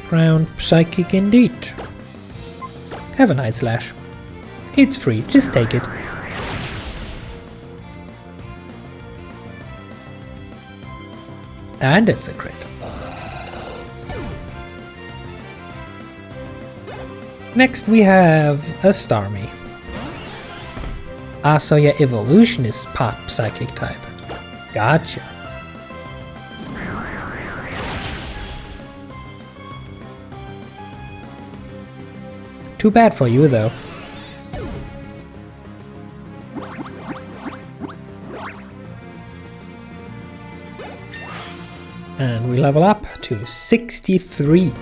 Ground Psychic indeed. Have a Night Slash. It's free, just take it. And it's a crit. Next we have a Starmie. Ah, so your evolution is part Psychic type. Gotcha. Too bad for you, though. And we level up to 63.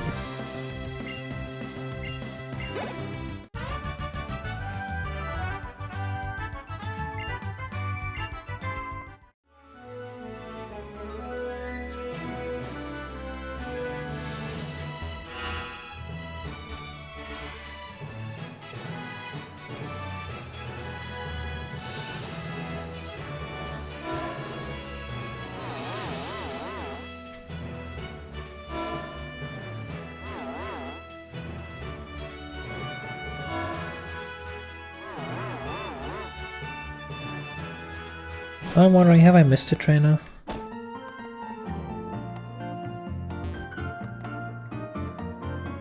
I'm wondering, have I missed a trainer?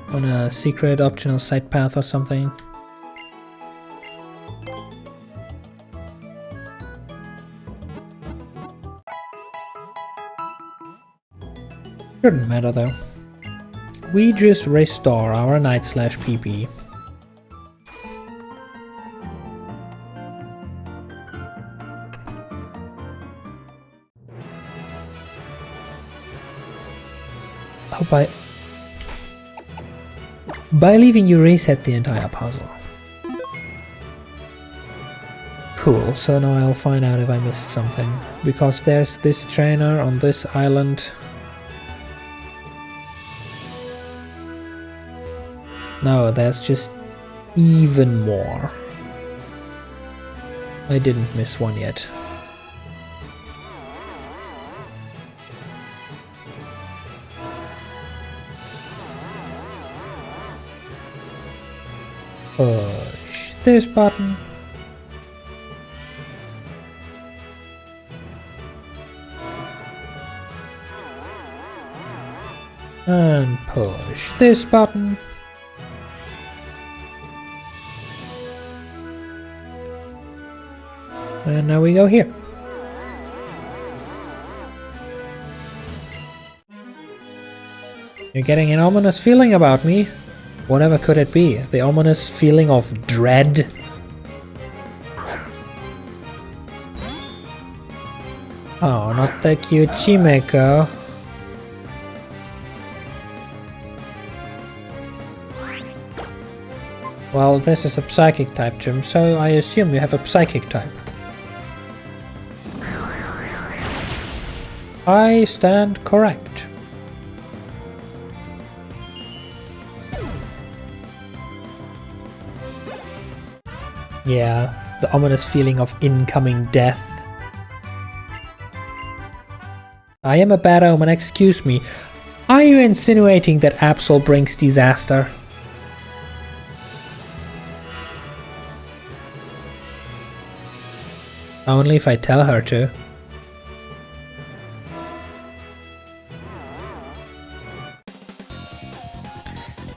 On a secret optional side path or something? Shouldn't matter though. We just restore our Night Slash PP. Oh, by leaving you reset the entire puzzle. Cool, so now I'll find out if I missed something. Because there's this trainer on this island. No, there's just even more. I didn't miss one yet. Push this button. And push this button. And now we go here. You're getting an ominous feeling about me. Whatever could it be? The ominous feeling of dread? Oh, not the cute Chimeko. Well, this is a psychic type gym, so I assume you have a psychic type. I stand correct. Yeah, the ominous feeling of incoming death. I am a bad omen, excuse me. Are you insinuating that Absol brings disaster? Only if I tell her to.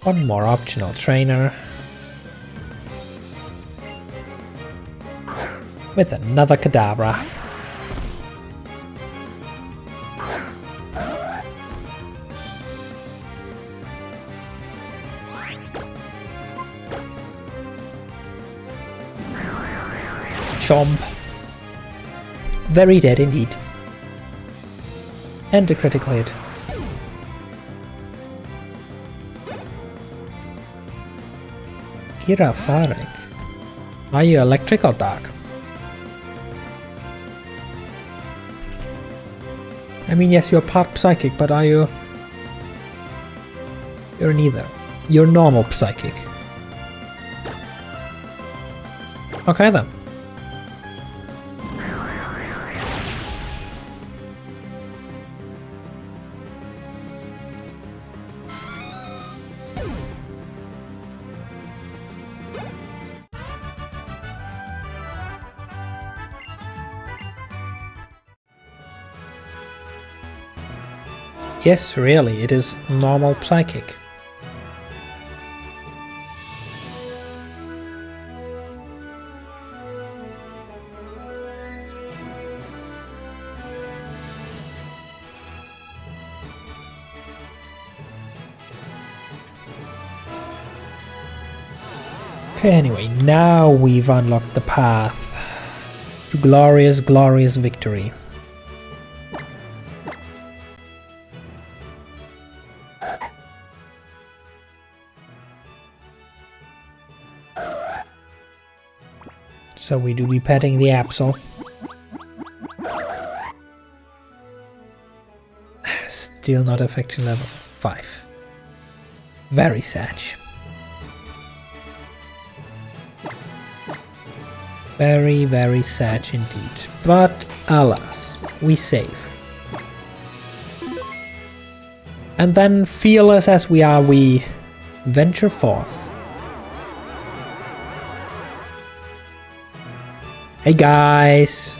One more optional trainer. With another Kadabra. Chomp. Very dead indeed. And a critical hit. Kira Farek. Are you electric or dark? I mean, yes, you're part psychic, but are you... You're neither. You're normal psychic. Okay then. Yes, really, it is normal psychic. Okay, anyway, now we've unlocked the path to glorious, glorious victory. So we do be petting the Absol. Still not affection level 5. Very sad. Very, very sad indeed. But alas, we save. And then, fearless as we are, we venture forth. Hey guys!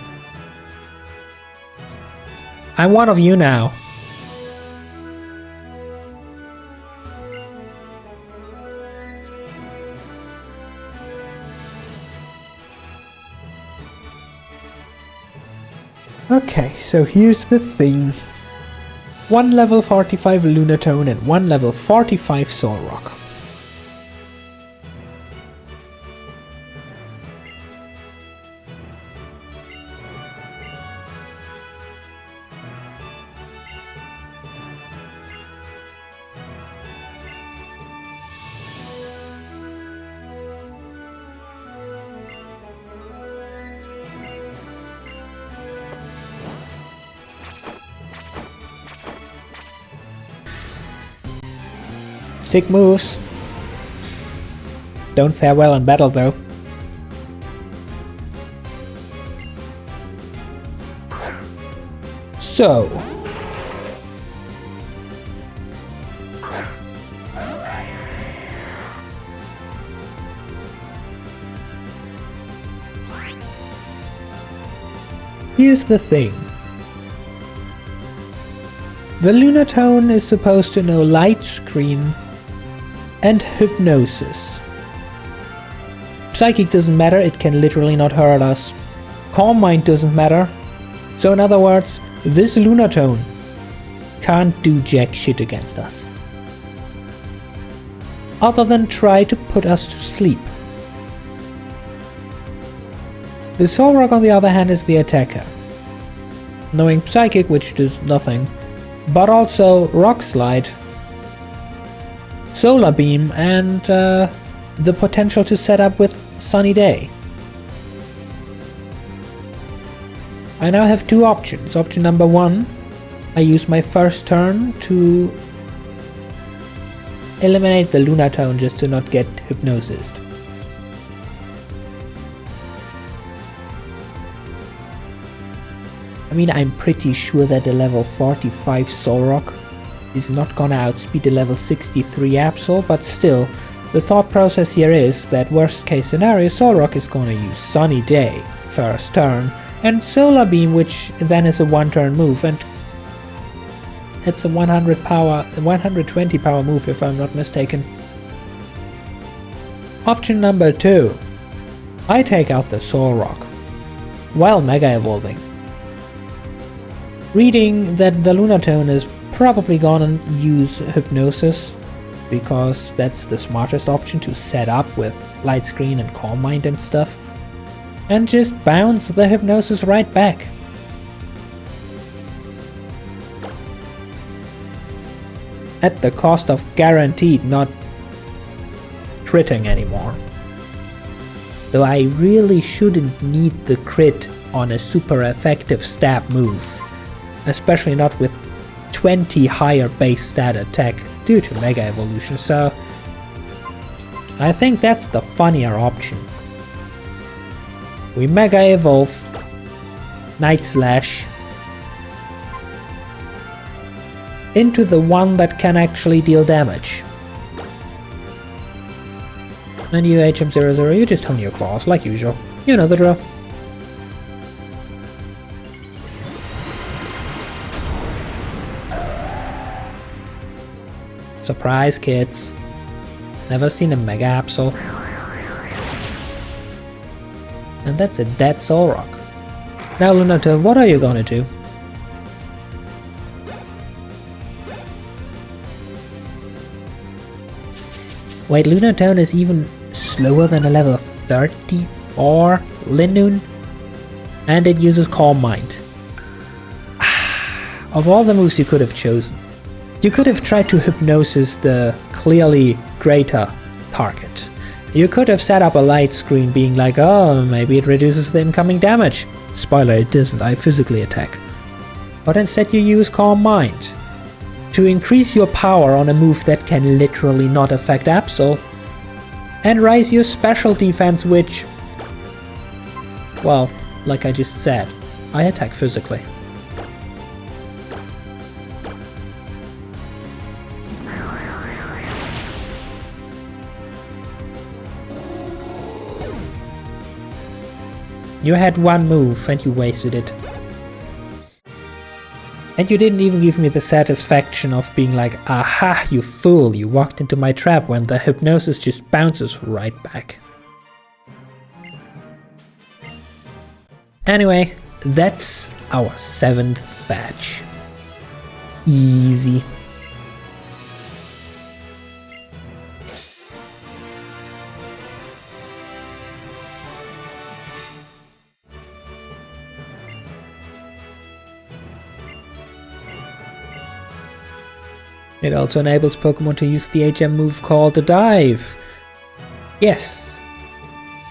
I'm one of you now. Okay, so here's the thing. 1 level 45 Lunatone and 1 level 45 Solrock. Sick moves. Don't fare well in battle though. So. Here's the thing. The Lunatone is supposed to know Light Screen and Hypnosis. Psychic doesn't matter, it can literally not hurt us. Calm Mind doesn't matter. So in other words, this Lunatone can't do jack shit against us. Other than try to put us to sleep. The Soul Rock on the other hand is the attacker. Knowing Psychic, which does nothing, but also Rock Slide, Solar Beam, and the potential to set up with Sunny Day. I now have two options. Option number one, I use my first turn to eliminate the Lunatone just to not get hypnosised. I mean, I'm pretty sure that a level 45 Soul Rock is not gonna outspeed a level 63 Absol, but still, the thought process here is that worst case scenario, Soul Rock is gonna use Sunny Day first turn, and Solar Beam, which then is a one turn move, and it's a 120 power move if I'm not mistaken. Option number two, I take out the Soul Rock while Mega Evolving. Reading that the Lunatone is probably gonna use Hypnosis, because that's the smartest option to set up with Light Screen and Calm Mind and stuff, and just bounce the Hypnosis right back. At the cost of guaranteed not critting anymore. Though I really shouldn't need the crit on a super effective stab move. Especially not with 20 higher base stat attack due to Mega Evolution, so I think that's the funnier option. We Mega Evolve Night Slash into the one that can actually deal damage. And you HM00, you just hone your claws like usual. You know the drill. Surprise, kids. Never seen a Mega Absol. And that's a dead Soul Rock. Now Lunatone, what are you gonna do? Wait, Lunatone is even slower than a level 34 Linoon? And it uses Calm Mind. Of all the moves you could have chosen, you could have tried to hypnosis the clearly greater target. You could have set up a light screen being like, oh, maybe it reduces the incoming damage. Spoiler, it doesn't, I physically attack. But instead you use Calm Mind to increase your power on a move that can literally not affect Absol, and raise your special defense, which, well, like I just said, I attack physically. You had one move and you wasted it. And you didn't even give me the satisfaction of being like, aha, you fool, you walked into my trap, when the hypnosis just bounces right back. Anyway, that's our 7th badge. Easy. It also enables Pokemon to use the HM move called the Dive. Yes.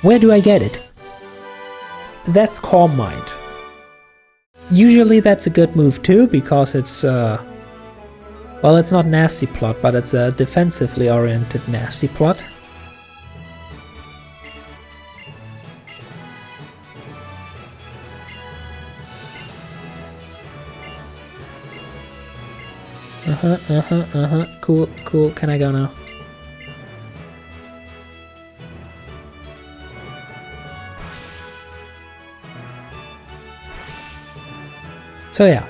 Where do I get it? That's Calm Mind. Usually that's a good move too, because it's well, it's not Nasty Plot, but it's a defensively oriented Nasty Plot. Cool, cool. Can I go now? So yeah,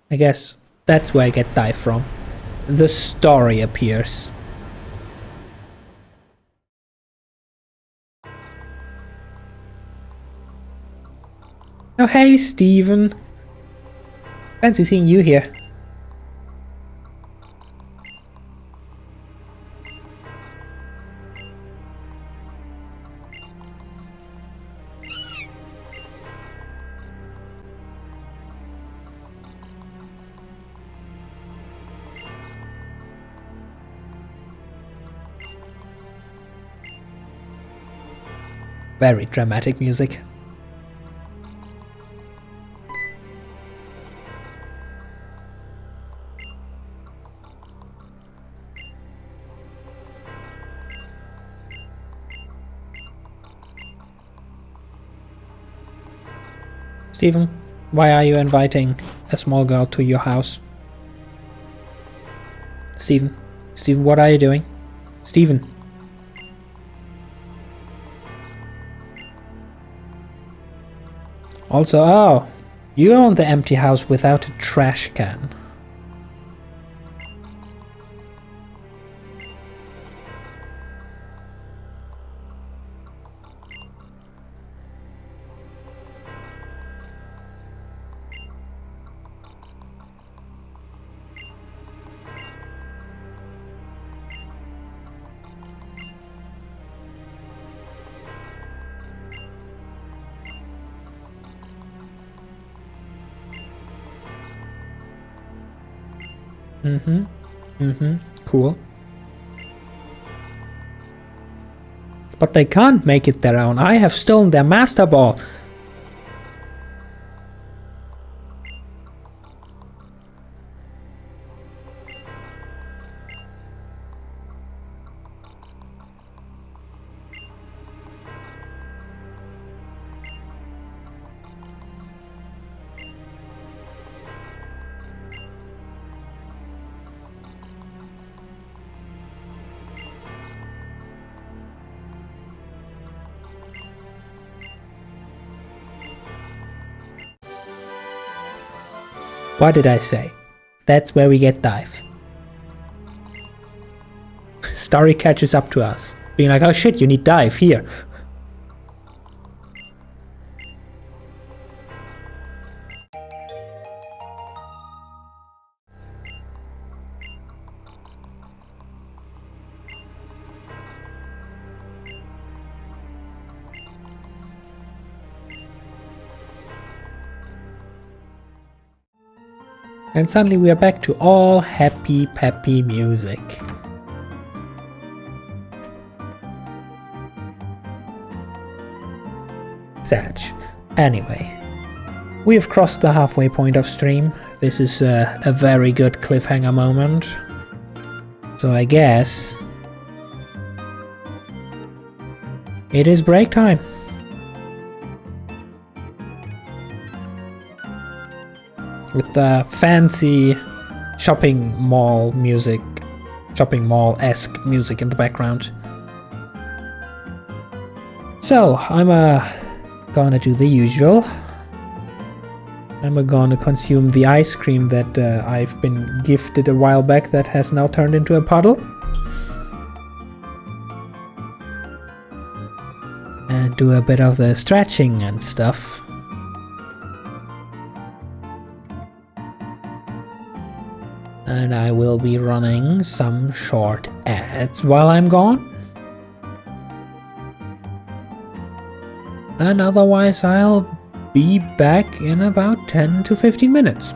I guess that's where I get dive from. the story appears. Oh, hey, Steven. Fancy seeing you here. Very dramatic music. Steven, why are you inviting a small girl to your house? Steven, what are you doing? Steven. Also, oh, you own the empty house without a trash can. Cool. But they can't make it their own. I have stolen their master ball. What did I say? That's where we get dive. Story catches up to us, being like, oh shit, you need dive here. And suddenly we are back to all happy, peppy music. Sag. Anyway, we have crossed the halfway point of stream. This is a very good cliffhanger moment. So I guess it is break time. With the fancy shopping mall music, shopping mall-esque music in the background. So, I'm gonna do the usual. I'm gonna consume the ice cream that I've been gifted a while back that has now turned into a puddle. And do a bit of the stretching and stuff. And I will be running some short ads while I'm gone. And otherwise I'll be back in about 10 to 15 minutes.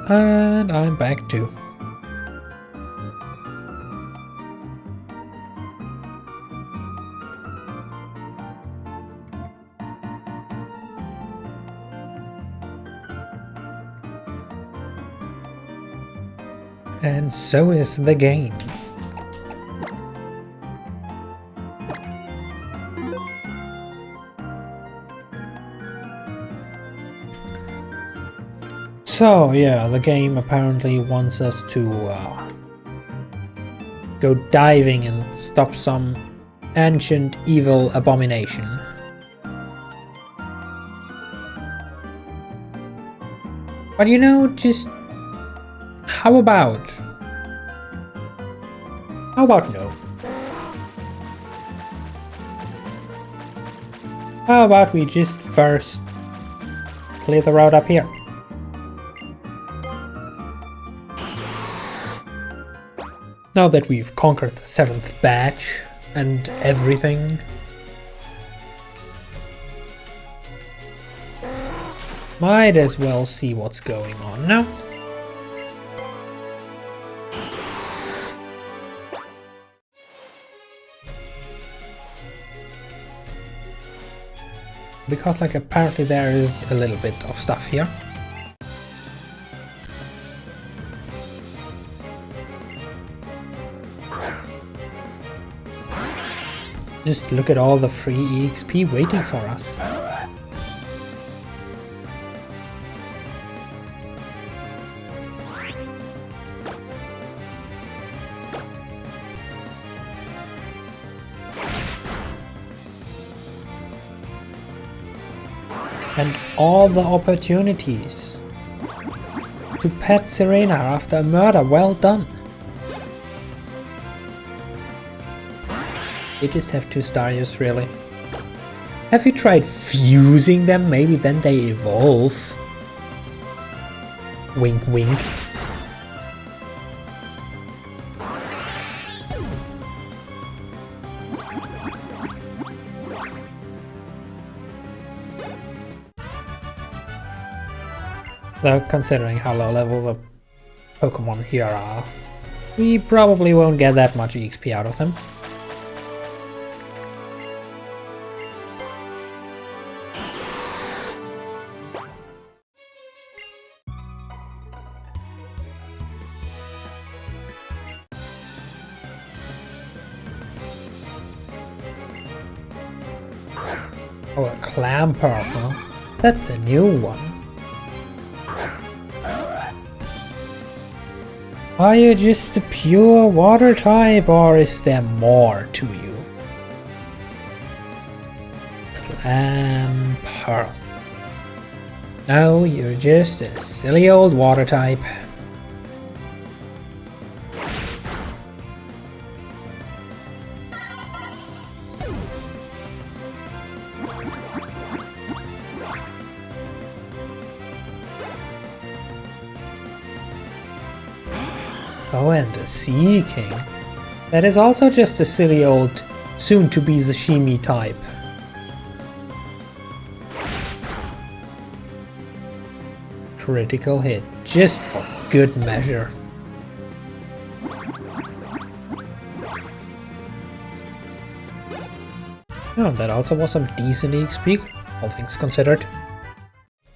And I'm back too. And so is the game. So yeah, the game apparently wants us to go diving and stop some ancient evil abomination. But you know, just how about no? How about we just first clear the road up here? Now that we've conquered the 7th batch and everything. Might as well see what's going on now. Because like apparently there is a little bit of stuff here. Just look at all the free EXP waiting for us. And all the opportunities to pet Serena after a murder, well done. They just have 2 Starius, really. Have you tried fusing them? Maybe then they evolve. Wink wink. Though considering how low level the Pokemon here are, we probably won't get that much EXP out of them. Oh, a Clamper, huh? That's a new one. Are you just a pure water type, or is there more to you? Clamper. No, you're just a silly old water type. Oh, and a Sea King. That is also just a silly old, soon-to-be sashimi type. Critical hit, just for good measure. Oh, that also was some decent EXP, all things considered.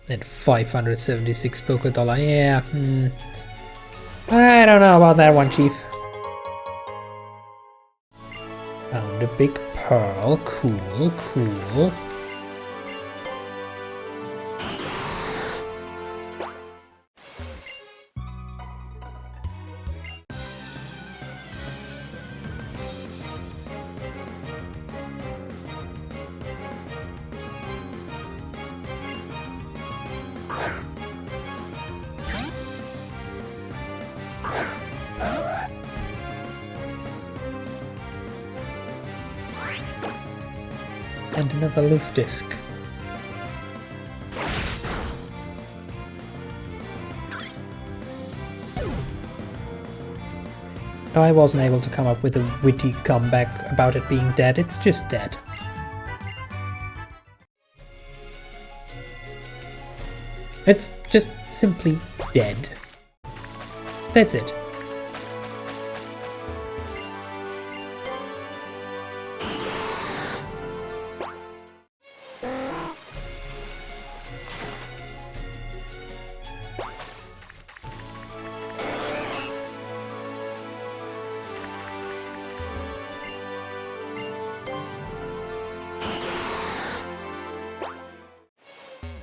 And 576 Poké-Dollar, yeah, I don't know about that one, Chief. Found a big pearl, cool, cool. And another Luft disc. I wasn't able to come up with a witty comeback about it being dead, it's just dead. It's just simply dead. That's it.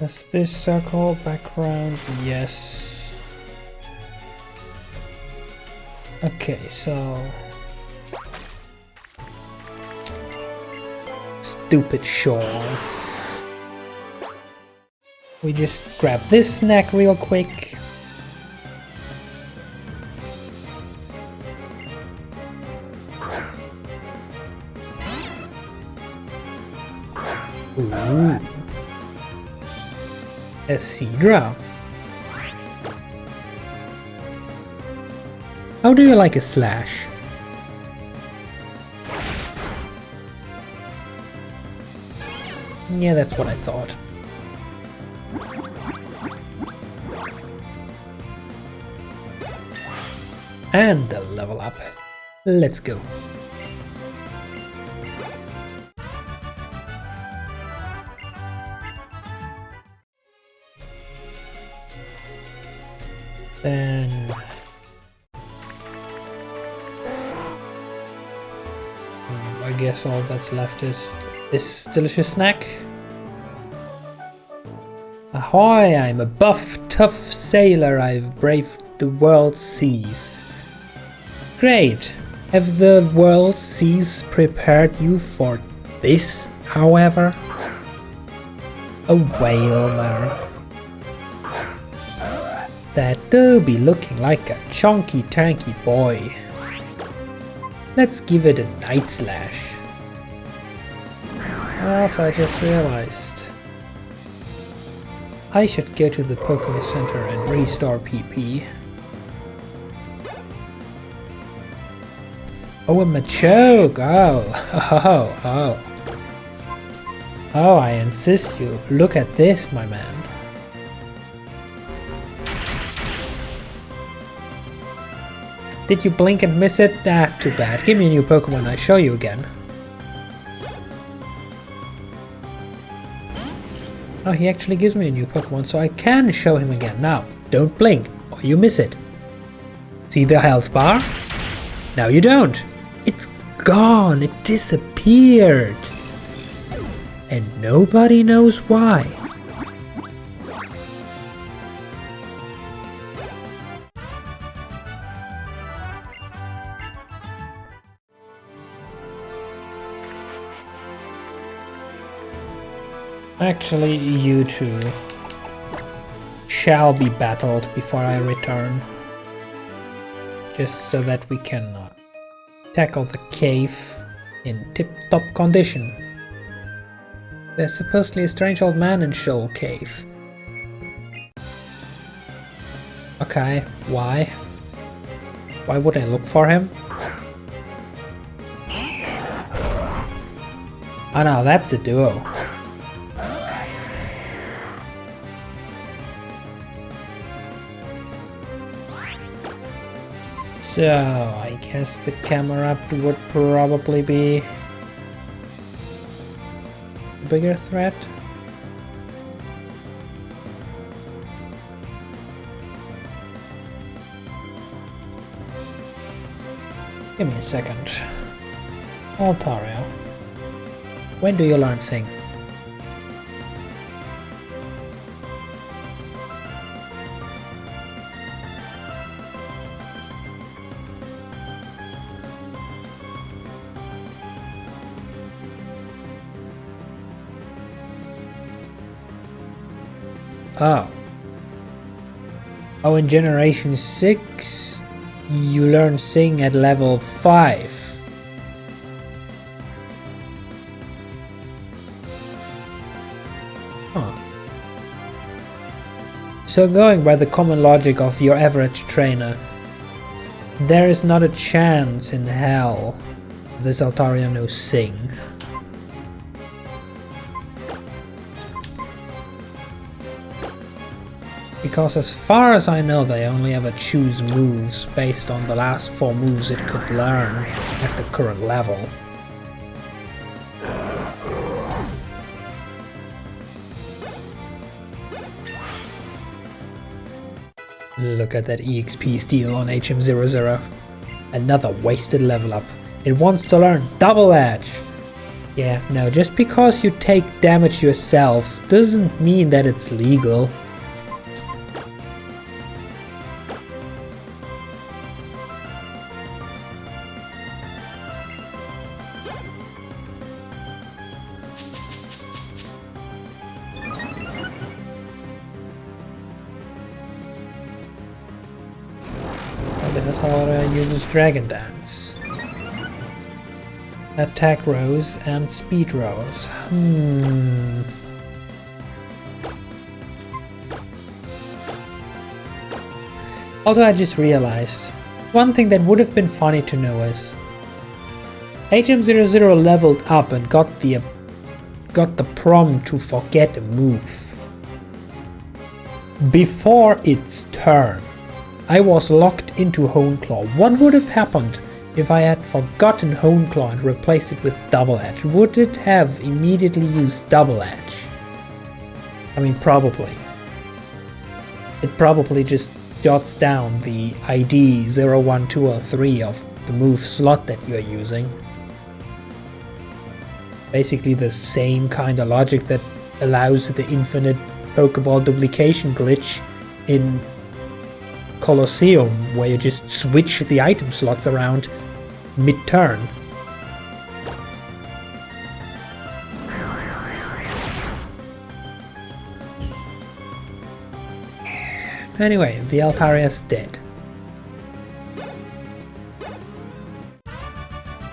Does this circle background? Yes. Okay, so... Stupid shore. We just grab this snack real quick. Ooh. A Cedra. How do you like a slash? Yeah, that's what I thought. And a level up. Let's go. Then I guess all that's left is this delicious snack. Ahoy, I'm a buff, tough sailor, I've braved the world's seas. Great! Have the world's seas prepared you for this, however? A whaler. That do be looking like a chunky tanky boy. Let's give it a night slash. Also, I just realized I should go to the Pokemon Center and restore PP. Oh, a Machoke! Oh. Oh, I insist you. Look at this, my man. Did you blink and miss it? Ah, too bad. Give me a new Pokemon, I'll show you again. Oh, he actually gives me a new Pokemon, so I can show him again. Now, don't blink, or you miss it. See the health bar? Now you don't. It's gone, it disappeared. And nobody knows why. Actually, you two shall be battled before I return. Just so that we can tackle the cave in tip-top condition. There's supposedly a strange old man in Shoal Cave. Okay, why? Why would I look for him? Oh no, that's a duo. So, I guess the camera would probably be a bigger threat. Give me a second. Altaria, when do you learn Sing? Oh, in Generation 6, you learn Sing at level 5. Huh. So going by the common logic of your average trainer, there is not a chance in hell this Altaria knows Sing. Because as far as I know, they only ever choose moves based on the last 4 moves it could learn at the current level. Look at that EXP steal on HM00. Another wasted level up. It wants to learn double edge. Yeah, no, just because you take damage yourself doesn't mean that it's legal. Minotaur uses Dragon Dance. Attack rows and speed rows. Also, I just realized one thing that would have been funny to know is HM00 leveled up and got the prompt to forget a move. Before its turn, I was locked into Honeclaw. What would have happened if I had forgotten Honeclaw and replaced it with Double Edge? Would it have immediately used Double Edge? I mean, probably. It probably just jots down the ID 0, 1, 2 or 3 of the move slot that you are using. Basically the same kind of logic that allows the infinite Pokeball duplication glitch in Colosseum, where you just switch the item slots around mid-turn. Anyway, the Altaria's dead.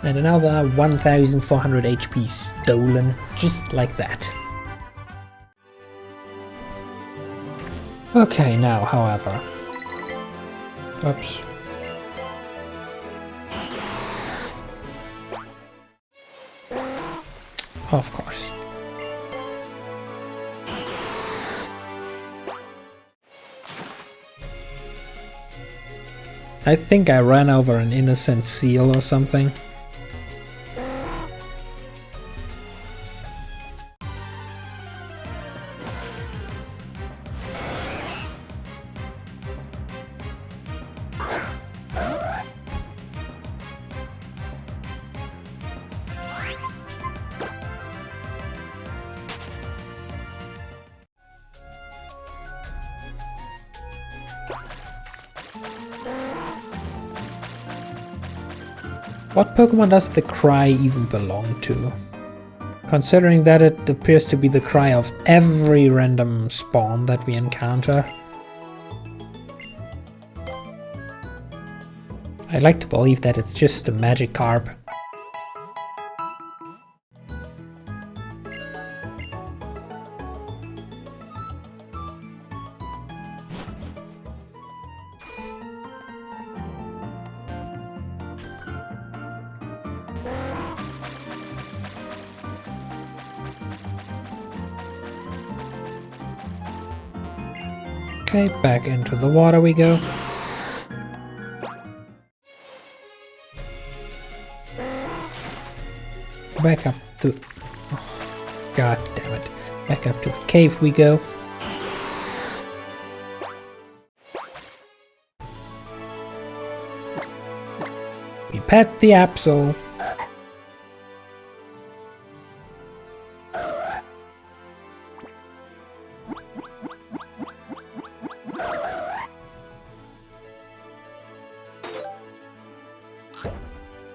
And another 1400 HP stolen, just like that. Okay, now, however... Oops. Of course. I think I ran over an innocent seal or something. What Pokemon does the cry even belong to? Considering that it appears to be the cry of every random spawn that we encounter. I'd like to believe that it's just a Magikarp. Okay, back into the water we go. Back up to... Oh, God damn it. Back up to the cave we go. We pet the Absol.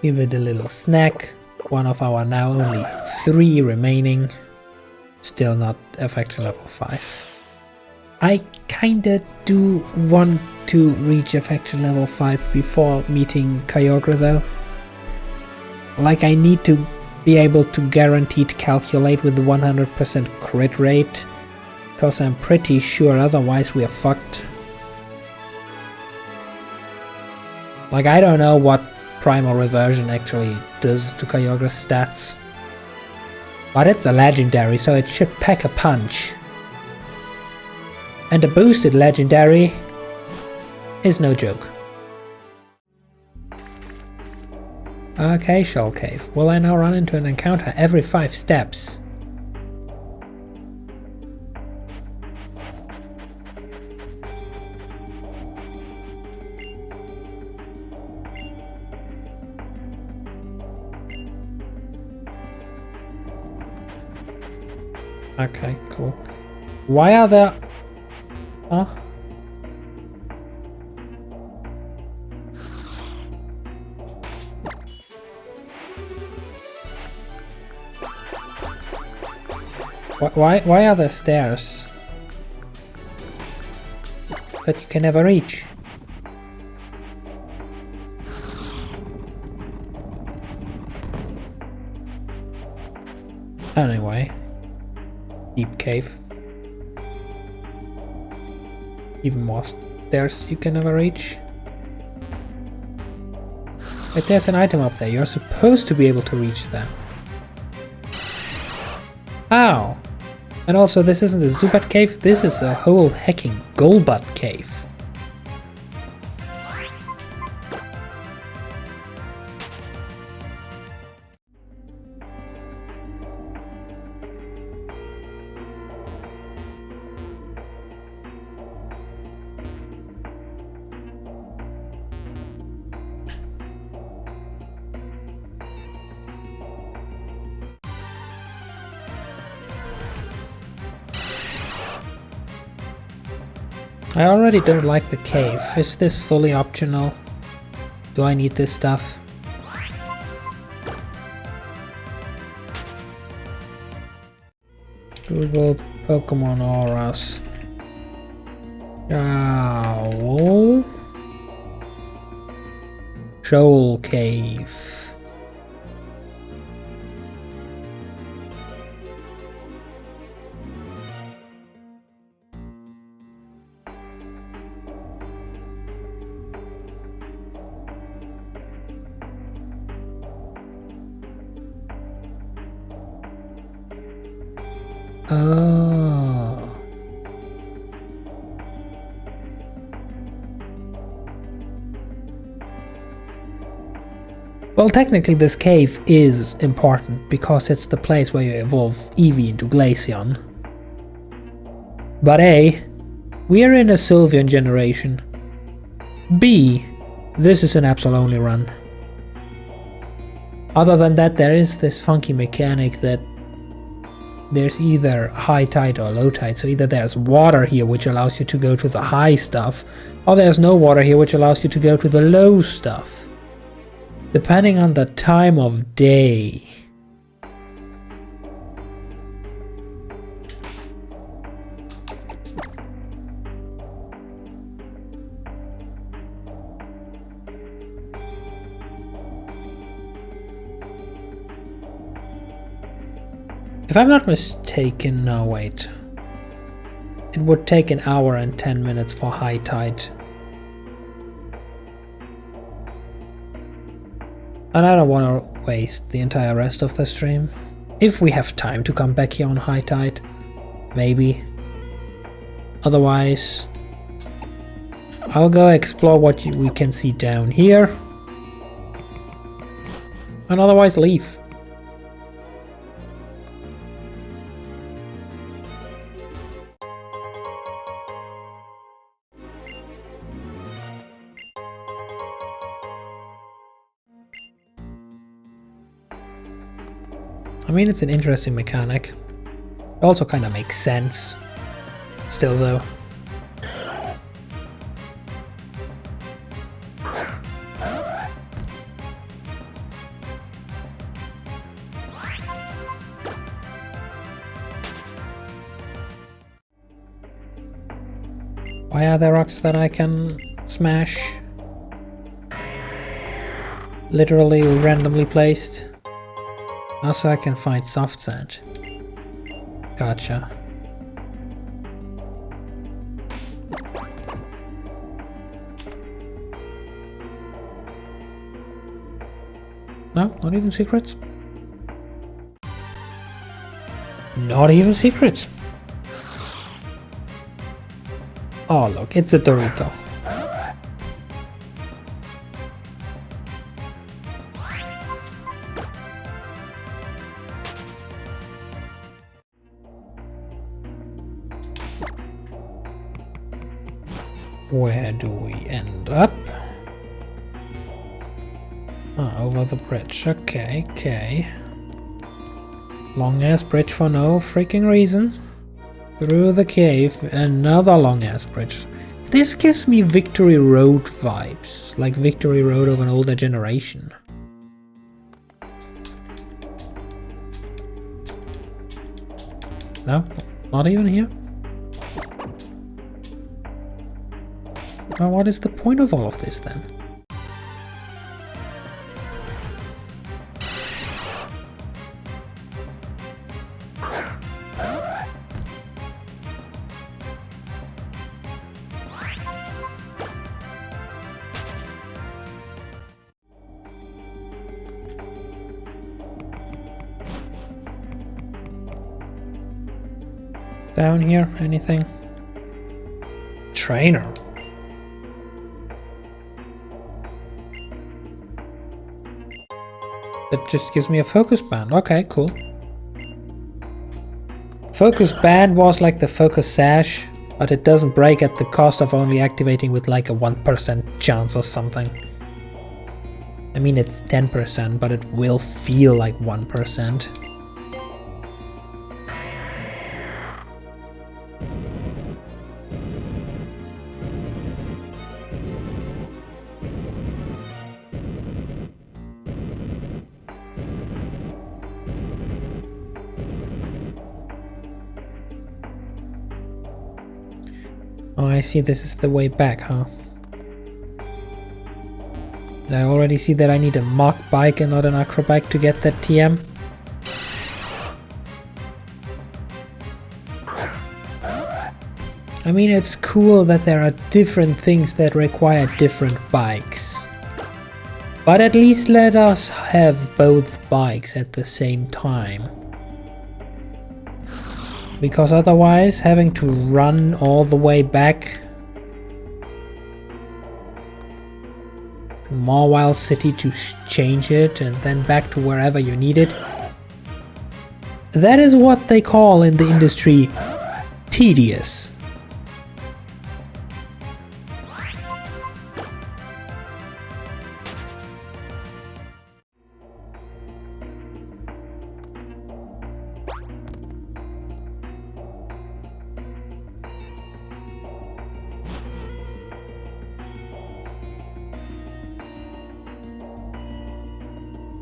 Give it a little snack. One of our now only 3 remaining. Still not affection level 5. I kinda do want to reach affection level 5 before meeting Kyogre though. Like, I need to be able to guaranteed calculate with the 100% crit rate. Because I'm pretty sure otherwise we are fucked. Like, I don't know what Primal Reversion actually does to Kyogre's stats. But it's a legendary, so it should pack a punch. And a boosted legendary is no joke. Okay, Shell Cave. Will I now run into an encounter every 5 steps? Okay, cool. Why are there... Huh? Why are there stairs that you can never reach? Anyway, deep cave. Even more stairs you can never reach. But there's an item up there. You're supposed to be able to reach them. How? And also, this isn't a Zubat cave, this is a whole hecking Golbat cave. I already don't like the cave. Is this fully optional? Do I need this stuff? Google Pokemon auras. Owl. Shoal Cave. Oh. Well, technically this cave is important because it's the place where you evolve Eevee into Glaceon. But A, we are in a Sylveon generation. B, this is an Absol only run. Other than that, there is this funky mechanic that there's either high tide or low tide, so either there's water here which allows you to go to the high stuff, or there's no water here which allows you to go to the low stuff, depending on the time of day. If I'm not mistaken, no wait. It would take an hour and 10 minutes for high tide. And I don't want to waste the entire rest of the stream. If we have time to come back here on high tide, maybe. Otherwise, I'll go explore what we can see down here. And otherwise leave. I mean, it's an interesting mechanic. It also kind of makes sense. Still, though. Why are there rocks that I can smash? Literally randomly placed. Also, I can find soft sand. Gotcha. No, not even secrets. Not even secrets. Oh, look, it's a Dorito. Where do we end up? Oh, over the bridge. Okay, okay. Long ass bridge for no freaking reason. Through the cave, another long ass bridge. This gives me Victory Road vibes, like Victory Road of an older generation. No, not even here. Well, what is the point of all of this then? Down here, anything? Trainer. That just gives me a focus band. Okay, cool. Focus band was like the focus sash, but it doesn't break at the cost of only activating with like a 1% chance or something. I mean, it's 10%, but it will feel like 1%. Oh, I see, this is the way back, huh? And I already see that I need a mock bike and not an acro bike to get that TM. I mean, it's cool that there are different things that require different bikes. But at least let us have both bikes at the same time. Because otherwise, having to run all the way back to Marwile City to change it and then back to wherever you need it, that is what they call in the industry tedious.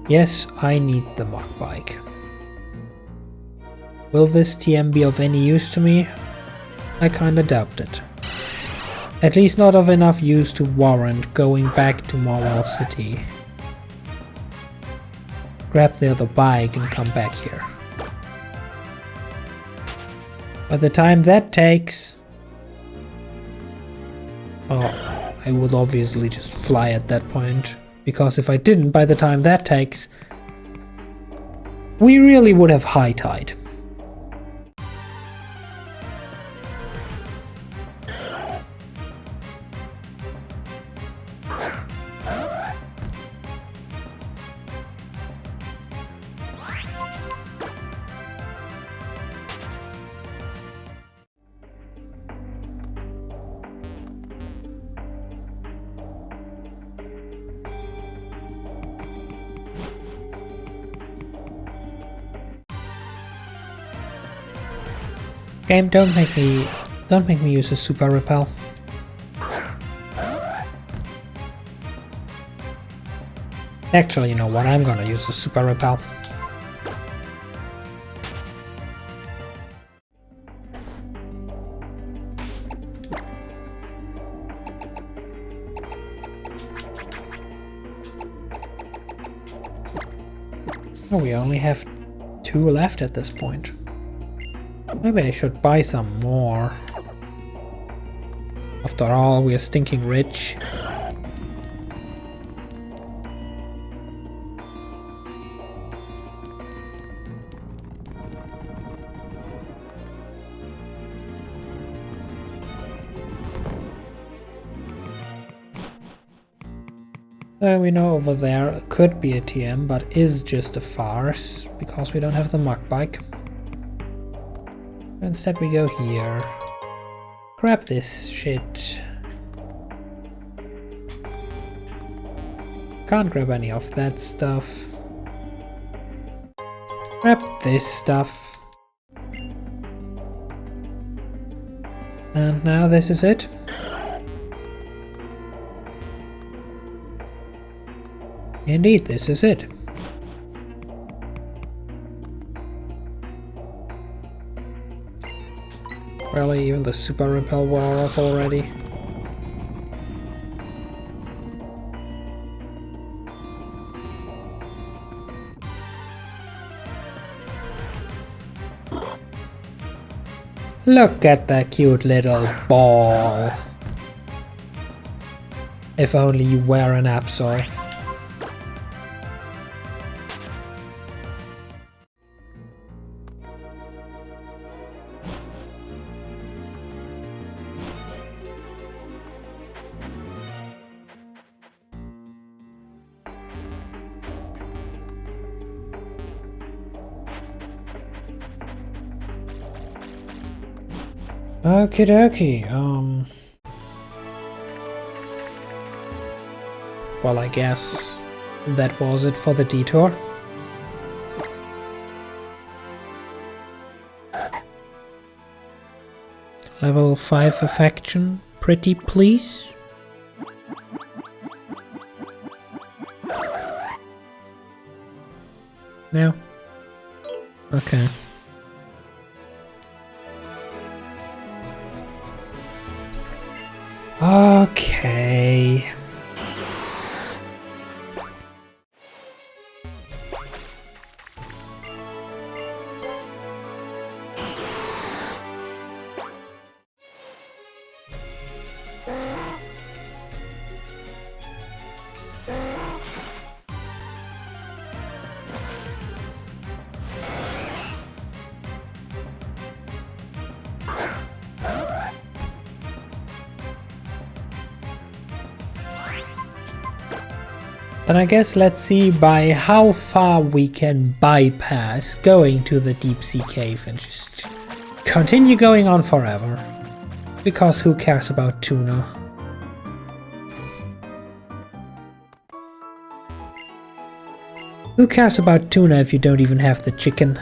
Yes, I need the mock bike. Will this TM be of any use to me? I kinda doubt it. At least not of enough use to warrant going back to Marwile City. Grab the other bike and come back here. By the time that takes... Oh, I would obviously just fly at that point. Because if I didn't, by the time that takes, we really would have high tide. Game, don't make me use a super repel. Actually, you know what? I'm gonna use a super repel. Oh, we only have 2 left at this point. Maybe I should buy some more. After all, we're stinking rich. We know over there could be a TM, but is just a farce because we don't have the muck bike. Instead we go here. Grab this shit. Can't grab any of that stuff. Grab this stuff. And now this is it. Indeed, this is it. Really, even the super repel wore off already. Look at that cute little ball. If only you were an Absol. Okie dokie, well, I guess that was it for the detour. Level 5 affection, pretty please. No? Okay. Okay. Then I guess let's see by how far we can bypass going to the deep sea cave and just continue going on forever. Because who cares about tuna? Who cares about tuna if you don't even have the chicken?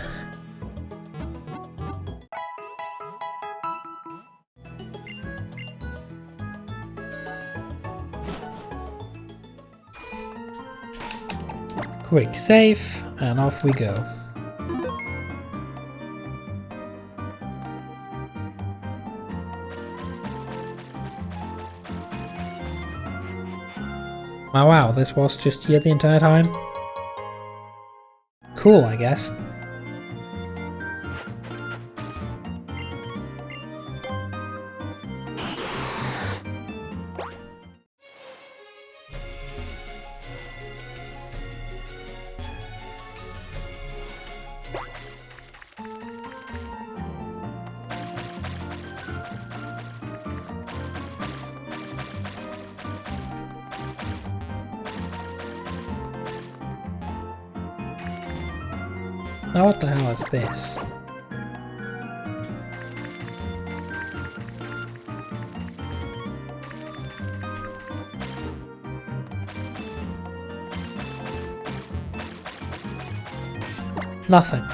Quick save, and off we go. Oh wow, this was just here the entire time? Cool, I guess. Now what the hell is this? Nothing.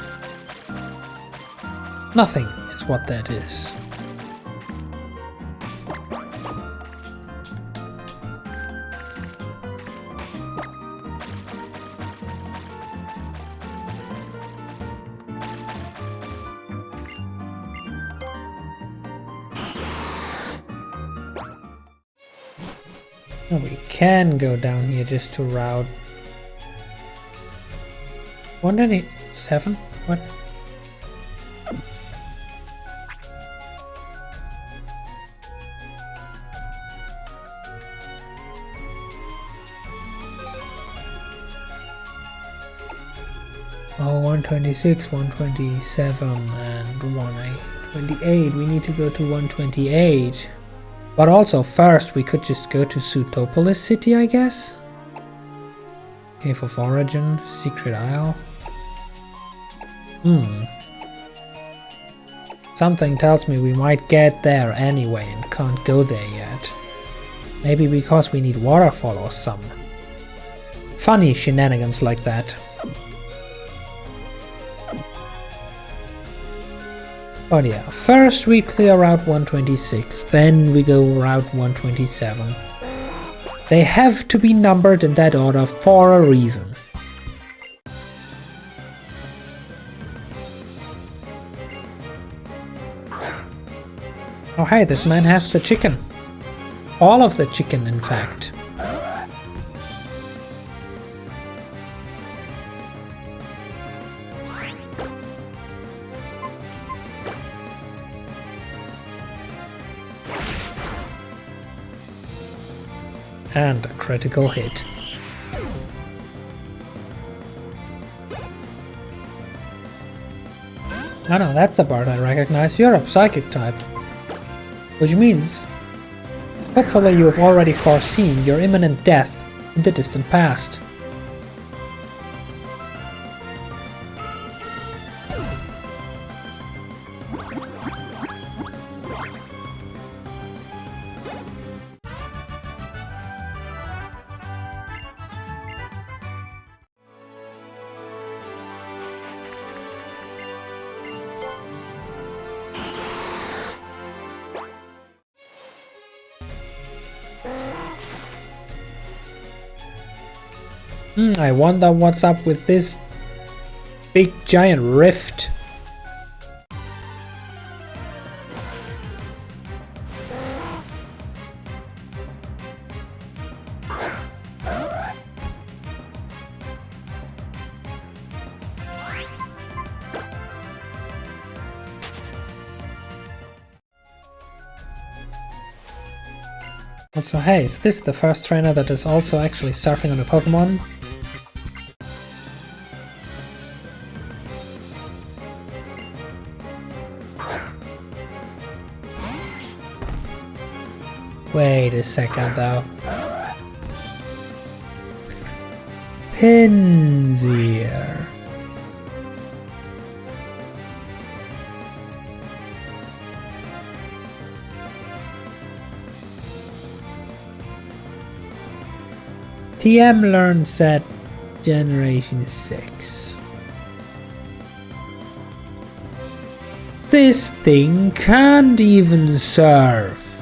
Nothing is what that is. Oh, we can go down here just to route 197? What? Oh, 126, 127, and 128. We need to go to 128. But also, first, we could just go to Sutopolis City, I guess? Cave of Origin, Secret Isle. Something tells me we might get there anyway and can't go there yet. Maybe because we need waterfall or some funny shenanigans like that. But yeah, first we clear Route 126, then we go Route 127. They have to be numbered in that order for a reason. Oh hey, this man has the chicken. All of the chicken, in fact. And a critical hit. Oh no, that's a bird I recognize. You're a psychic type. Which means, hopefully you have already foreseen your imminent death in the distant past. I wonder what's up with this big giant rift. Also, hey, is this the first trainer that is also actually surfing on a Pokemon? Wait a second though. Pinsir. TM learns at Generation 6. This thing can't even surf.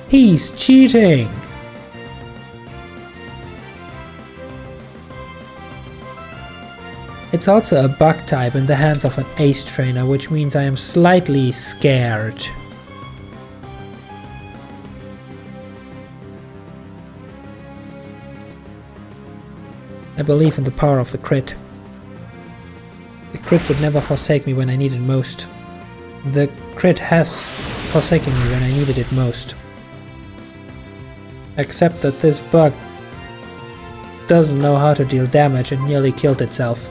He's cheating! It's also a bug type in the hands of an ace trainer, which means I am slightly scared. I believe in the power of the crit. The crit would never forsake me when I need it most. The crit has forsaken me when I needed it most. Except that this bug doesn't know how to deal damage and nearly killed itself.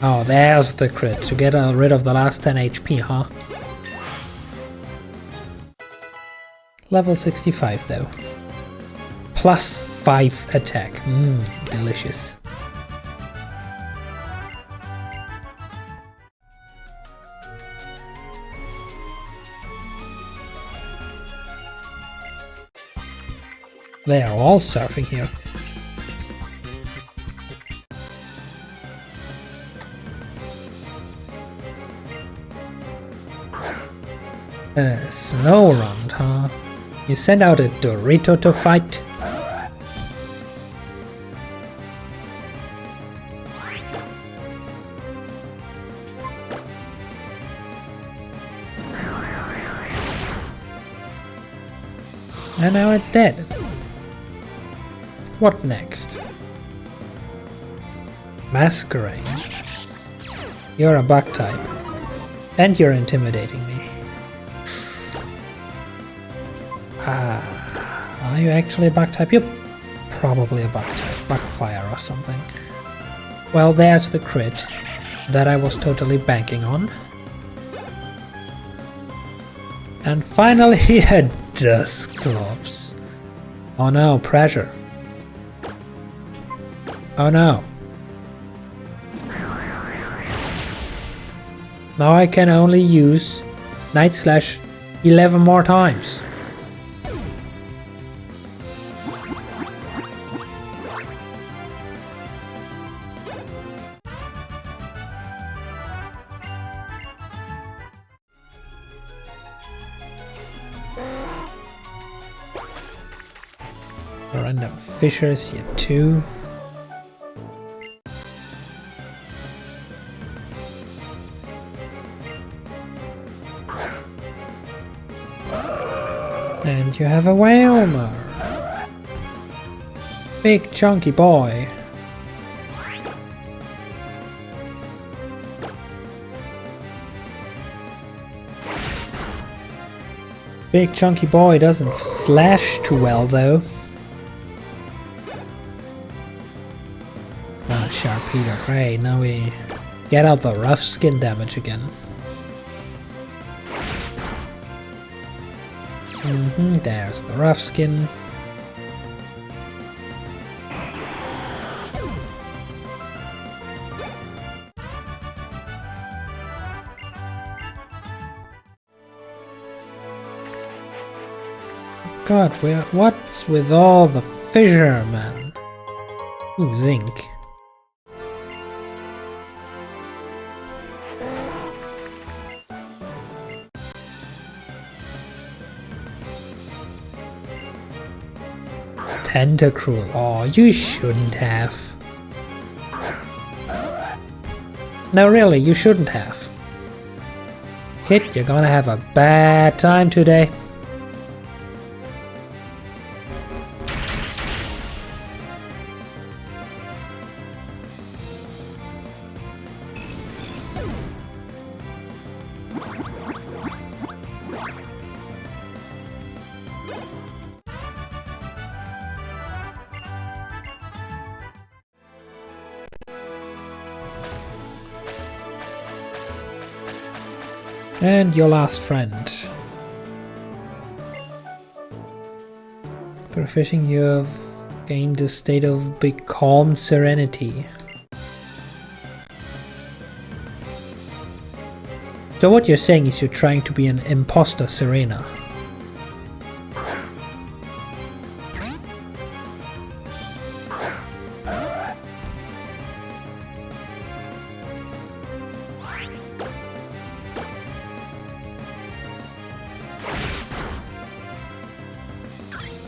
Oh, there's the crit, to get rid of the last 10 HP, huh? Level 65 though. Plus 5 attack. Delicious. They are all surfing here. A snow round, huh? You send out a Dorito to fight? And now it's dead. What next? Masquerade. You're a bug type. And you're intimidating me. Are you actually a bug type? You're probably a bug type. Bug fire or something. Well, there's the crit that I was totally banking on. And finally a Dusclops. Oh no, pressure. Oh no. Now I can only use Night Slash 11 more times. Random fissures here too. And you have a Whalmer. Big chunky boy. Big chunky boy doesn't slash too well though. Ah, Sharpedo, great. Now we get out the rough skin damage again. There's the rough skin. God, what's with all the fishermen? Ooh, zinc. Tentacruel. Oh, you shouldn't have. No, really, you shouldn't have. Kid, you're gonna have a bad time today. And your last friend. Through fishing you have gained a state of becalmed serenity. So what you're saying is you're trying to be an imposter Serena.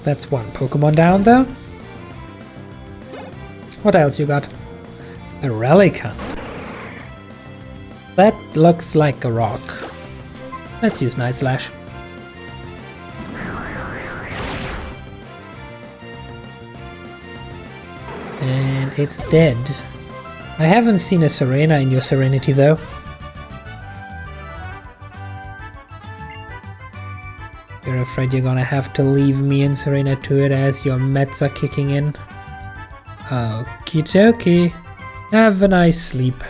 That's one Pokemon down though. What else you got? A Relicanth. That looks like a rock. Let's use Night Slash. And it's dead. I haven't seen a Serena in your Serenity though. You're afraid you're gonna have to leave me and Serena to it as your meds are kicking in? Okie dokie. Have a nice sleep.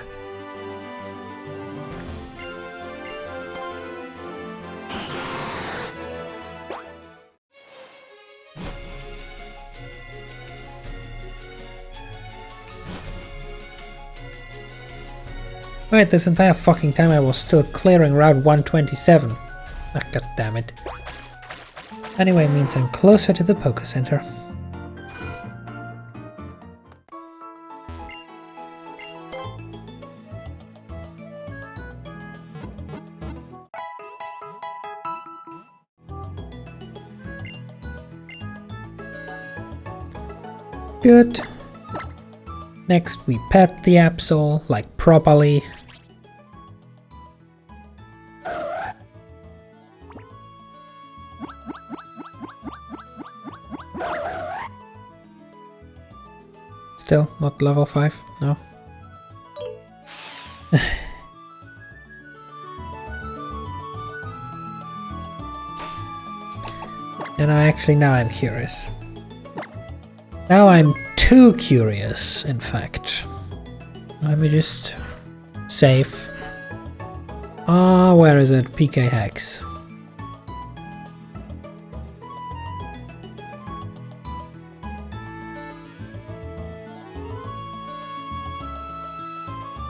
Wait, this entire fucking time I was still clearing Route 127. Ah, god damn it. Anyway, it means I'm closer to the Poké Center. Good. Next we pet the Absol, like properly. Still not level 5, no. And now I'm curious. Now I'm too curious, in fact. Let me just save. Where is it? PK Hex.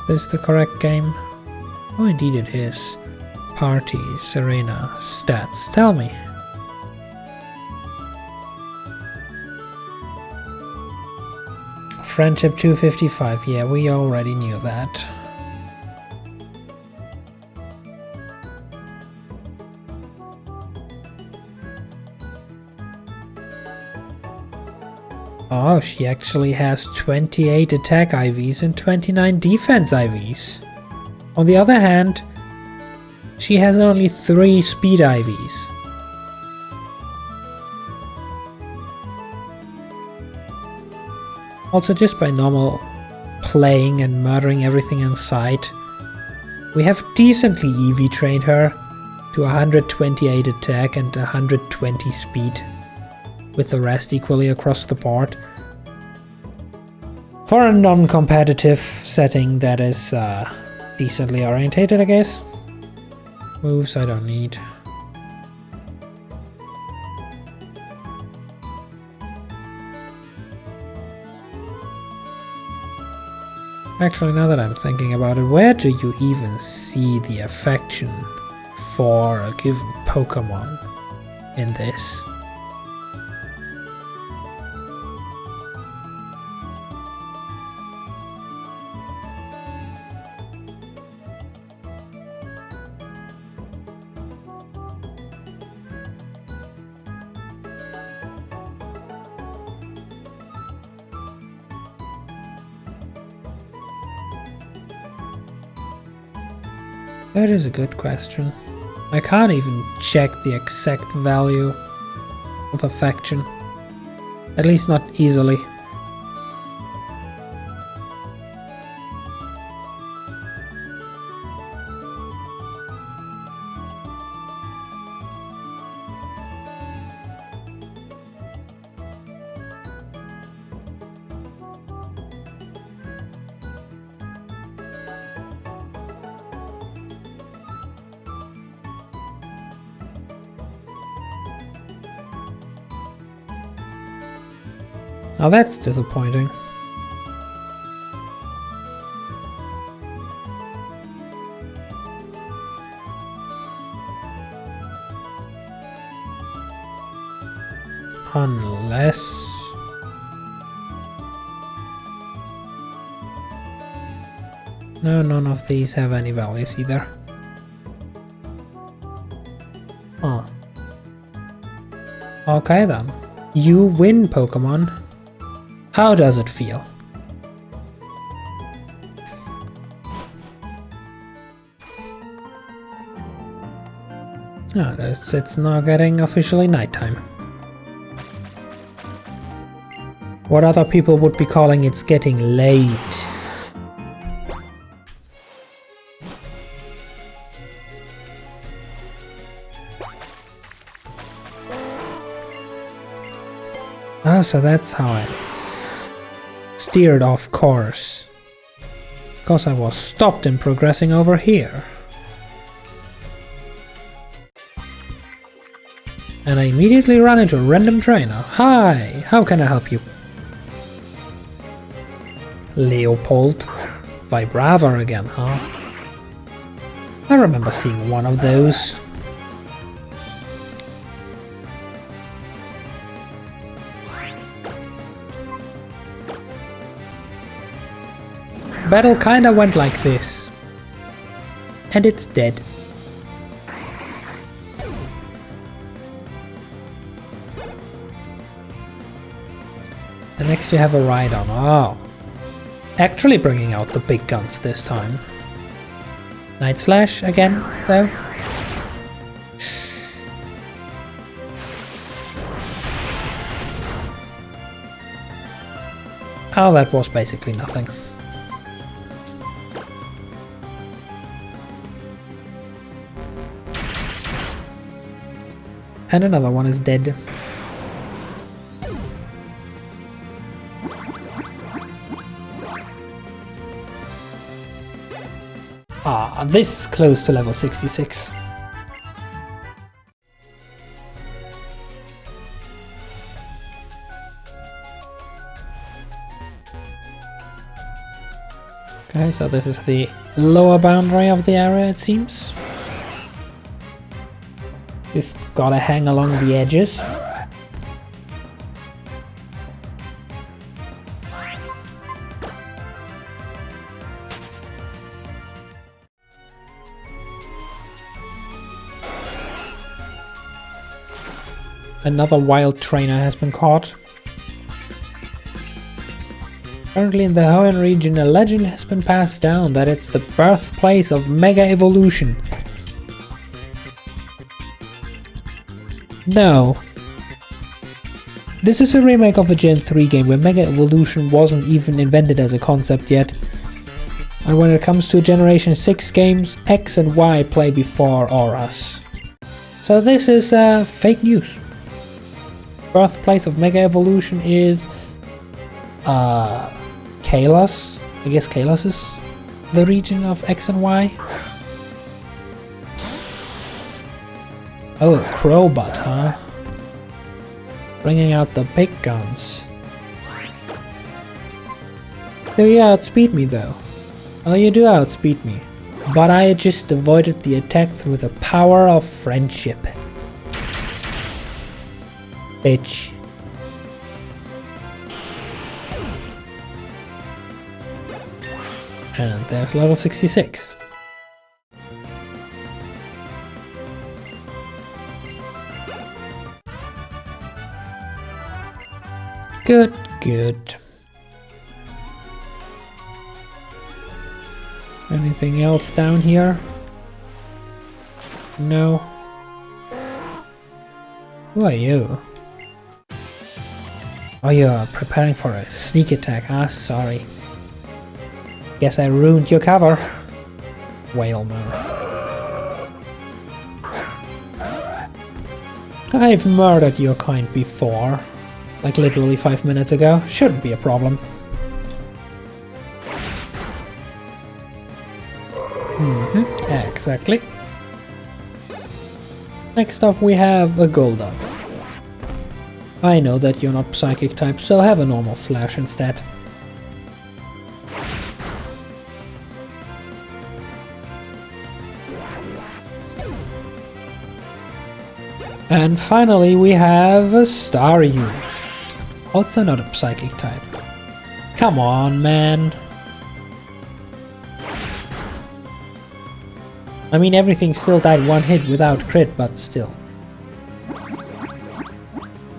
this the correct game? Oh, indeed it is. Party, Serena, stats. Tell me. Friendship 255. Yeah, we already knew that. Oh, she actually has 28 attack IVs and 29 defense IVs. On the other hand, she has only 3 speed IVs. Also, just by normal playing and murdering everything in sight, we have decently EV trained her to 128 attack and 120 speed, with the rest equally across the board. For a non-competitive setting that is decently orientated, I guess. Moves I don't need. Actually, now that I'm thinking about it, where do you even see the affection for a given Pokemon in this? That is a good question. I can't even check the exact value of affection. At least not easily. Now that's disappointing. Unless... no, none of these have any values either. Huh. Okay then. You win, Pokemon. How does it feel? Oh, it's now getting officially nighttime. What other people would be calling it's getting late. Oh, so that's how I steered off course. Because I was stopped in progressing over here. And I immediately run into a random trainer. Hi, how can I help you? Leopold. Vibrava again, huh? I remember seeing one of those. Battle kinda went like this. And it's dead. And next you have a Rhydon. Oh. Actually bringing out the big guns this time. Night Slash again, though. Oh, that was basically nothing. And another one is dead. Ah, this is close to level 66. Okay, so this is the lower boundary of the area, it seems. Just gotta hang along the edges. Another wild trainer has been caught. Currently in the Hoenn region, a legend has been passed down that it's the birthplace of Mega Evolution. No. This is a remake of a Gen 3 game where Mega Evolution wasn't even invented as a concept yet. And when it comes to Generation 6 games, X and Y play before or us. So this is fake news. Birthplace of Mega Evolution is Kalos. I guess Kalos is the region of X and Y. Oh, Crowbot, huh? Bringing out the big guns. Do you outspeed me though? Oh, you do outspeed me. But I just avoided the attack through the power of friendship. Bitch. And there's level 66. Good, good. Anything else down here? No. Who are you? Oh, you're preparing for a sneak attack, huh? Sorry. Guess I ruined your cover. Whale mode. I've murdered your kind before. Like literally 5 minutes ago. Shouldn't be a problem. Exactly. Next up we have a Golduck. I know that you're not psychic type, so have a normal slash instead. And finally we have a Staryu. Also not a psychic type. Come on, man. I mean, everything still died one hit without crit, but still.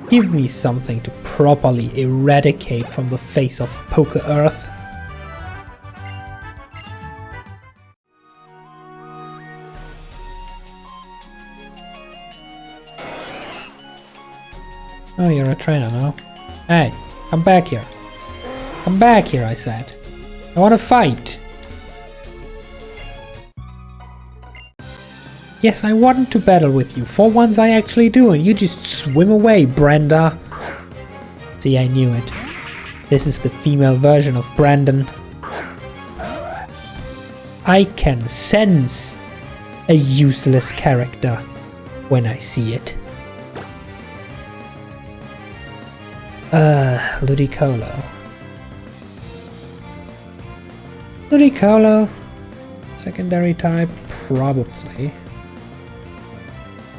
Give me something to properly eradicate from the face of Poke Earth. Oh, you're a trainer now. Hey, come back here. Come back here, I said. I want to fight. Yes, I want to battle with you. For once I actually do, and you just swim away, Brenda. See, I knew it. This is the female version of Brandon. I can sense a useless character when I see it. Ludicolo. Ludicolo. Secondary type, probably.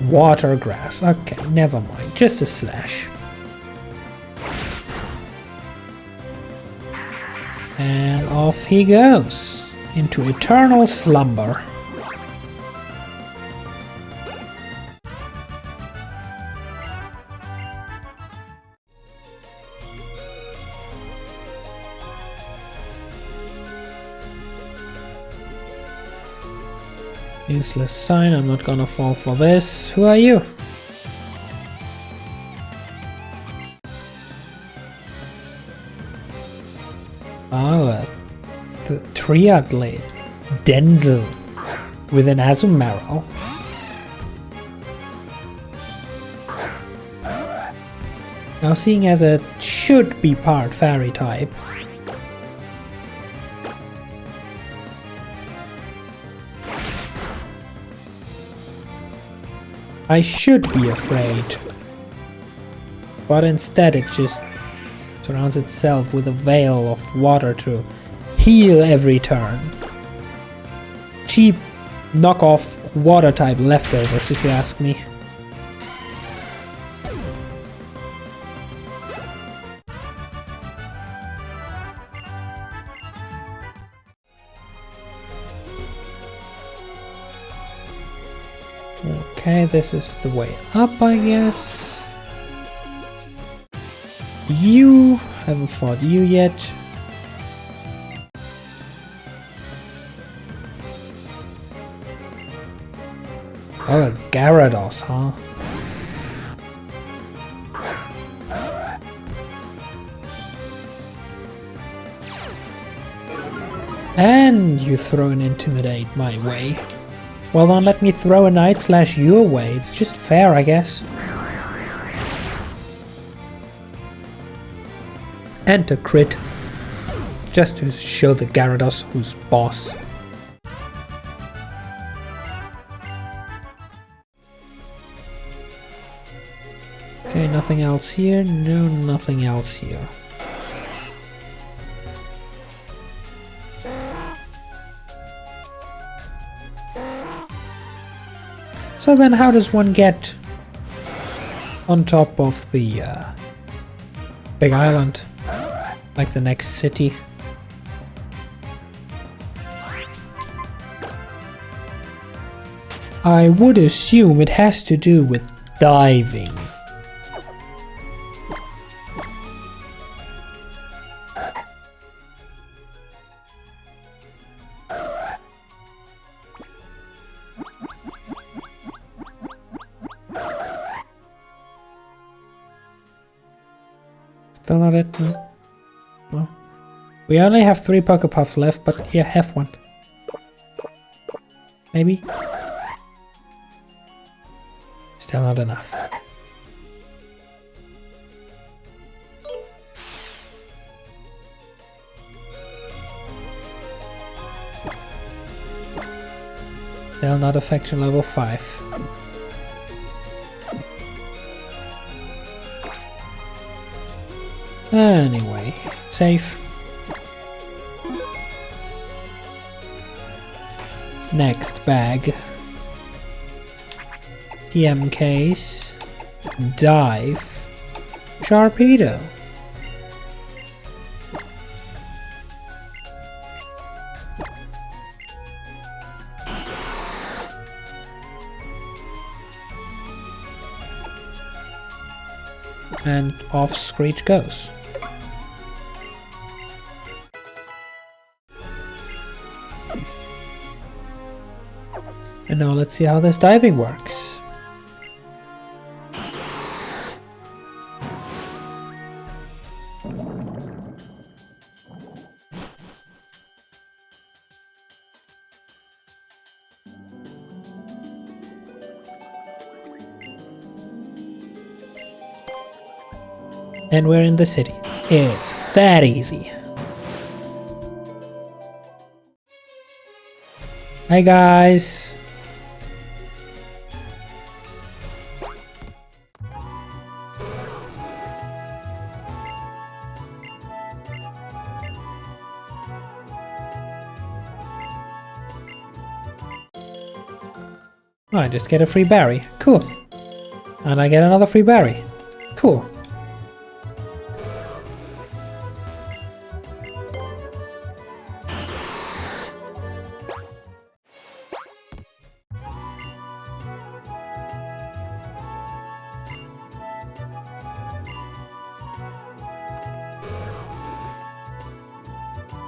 Water grass. Okay, never mind. Just a slash. And off he goes into eternal slumber. Useless sign, I'm not gonna fall for this. Who are you? Oh, a triathlete. Denzel. With an Azumarill. Now, seeing as it should be part fairy type, I should be afraid, but instead it just surrounds itself with a veil of water to heal every turn. Cheap knockoff water type leftovers, if you ask me. Okay, this is the way up, I guess. You haven't fought you yet. Oh, Gyarados, huh? And you throw an Intimidate my way. Well, then let me throw a Night Slash your way. It's just fair, I guess. And a crit. Just to show the Gyarados who's boss. Okay, nothing else here. No, nothing else here. So then how does one get on top of the big island, like the next city? I would assume it has to do with diving. Still not it? No. We only have 3 Pokepuffs left, but here, have one. Maybe? Still not enough. Still not affection level 5. Anyway, safe. Next bag. PM case. Dive. Sharpedo. And off Screech goes. And now let's see how this diving works. And we're in the city. It's that easy. Hi guys. Oh, I just get a free berry. Cool. And I get another free berry. Cool.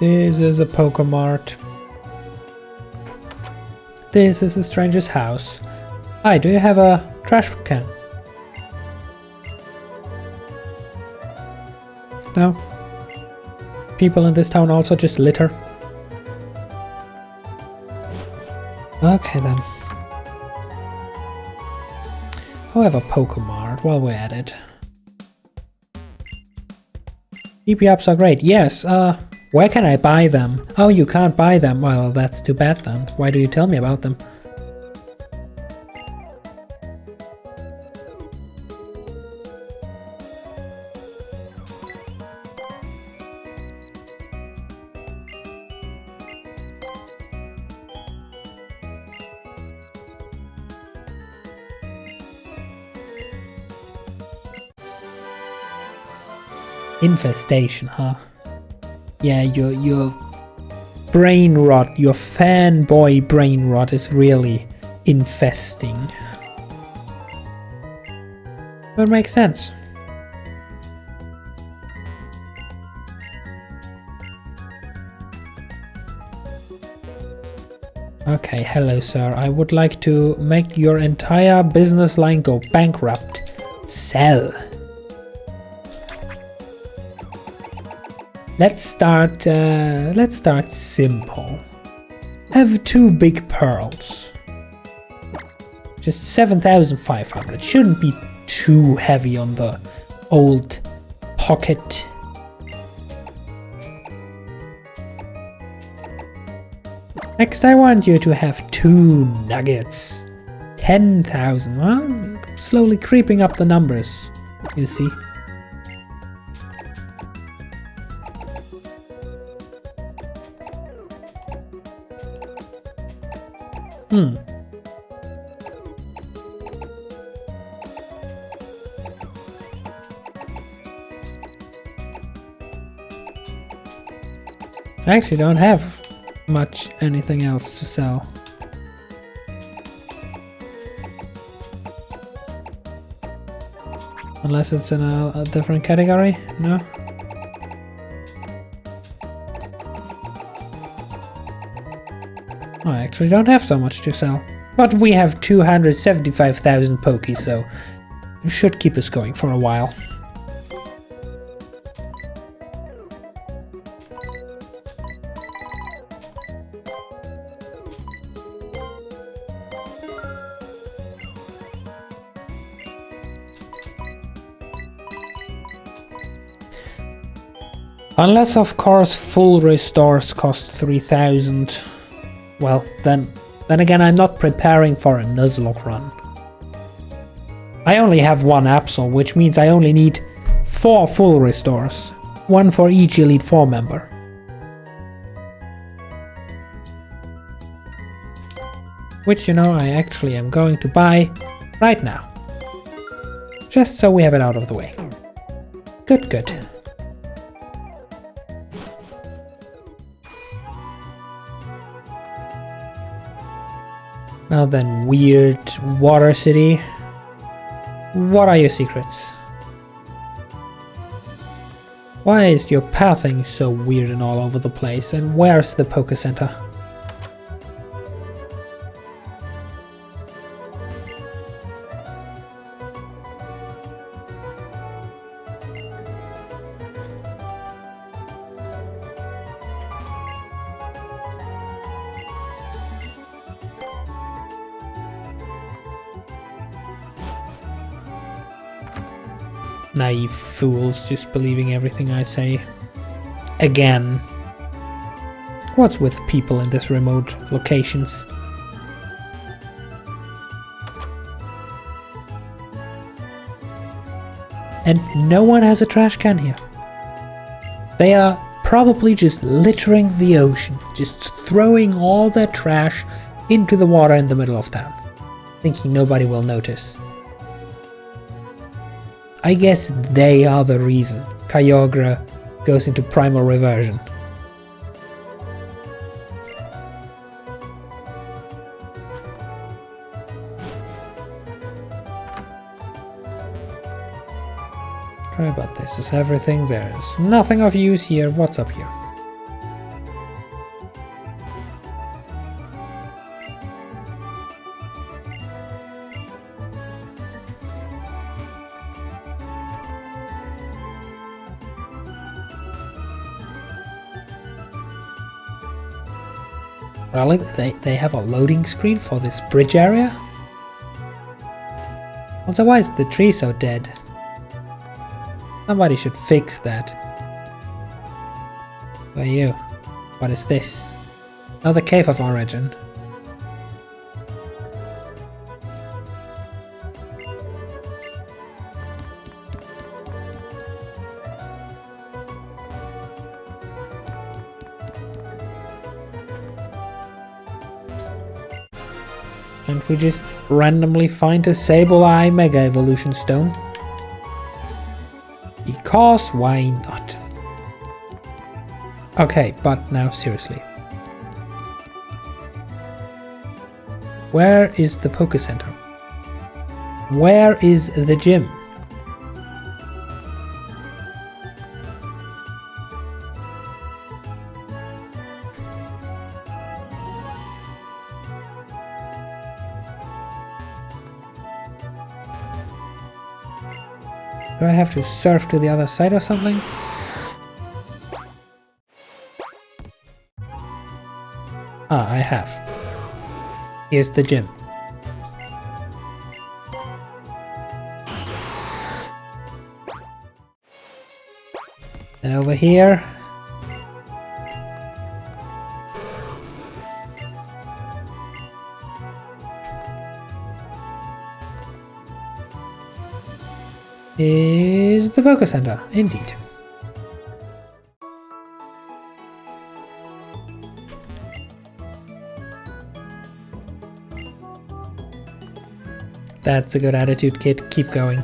This is a Pokemart. This is a stranger's house. Hi, do you have a trash can? No? People in this town also just litter? Okay then. I'll have a Pokemart while we're at it. EP ups are great. Yes, where can I buy them? Oh, you can't buy them. Well, that's too bad then. Why do you tell me about them? Infestation, huh? Yeah, your brain rot, your fanboy brain rot is really infesting. But it makes sense. Okay, hello sir. I would like to make your entire business line go bankrupt. Sell. Let's start simple. Have 2 big pearls. Just 7,500. Shouldn't be too heavy on the old pocket. Next, I want you to have 2 nuggets. 10,000. Well, slowly creeping up the numbers, you see. I actually don't have much anything else to sell. Unless it's in a different category? No? I actually don't have so much to sell. But we have 275,000 pokies, so it should keep us going for a while. Unless, of course, full restores cost 3,000. Well, then again, I'm not preparing for a Nuzlocke run. I only have 1 Absol, which means I only need 4 full restores. 1 for each Elite 4 member. Which, you know, I actually am going to buy right now. Just so we have it out of the way. Good, good. Now then, weird water city. What are your secrets? Why is your pathing so weird and all over the place? And where's the Poké Center? Naive fools, just believing everything I say. Again. What's with people in this remote locations? And no one has a trash can here. They are probably just littering the ocean, just throwing all their trash into the water in the middle of town, thinking nobody will notice. I guess they are the reason Kyogre goes into primal reversion. Sorry about this. Is everything? There is nothing of use here. What's up here? Really? They have a loading screen for this bridge area? Also, why is the tree so dead? Somebody should fix that. Who are you? What is this? Another cave of origin. And we just randomly find a Sable Eye Mega Evolution Stone. Because why not? Okay, but now seriously. Where is the Poké Center? Where is the gym? Do I have to surf to the other side or something? Ah, I have. Here's the gym. And over here... is the Poké Center, indeed. That's a good attitude, kid. Keep going.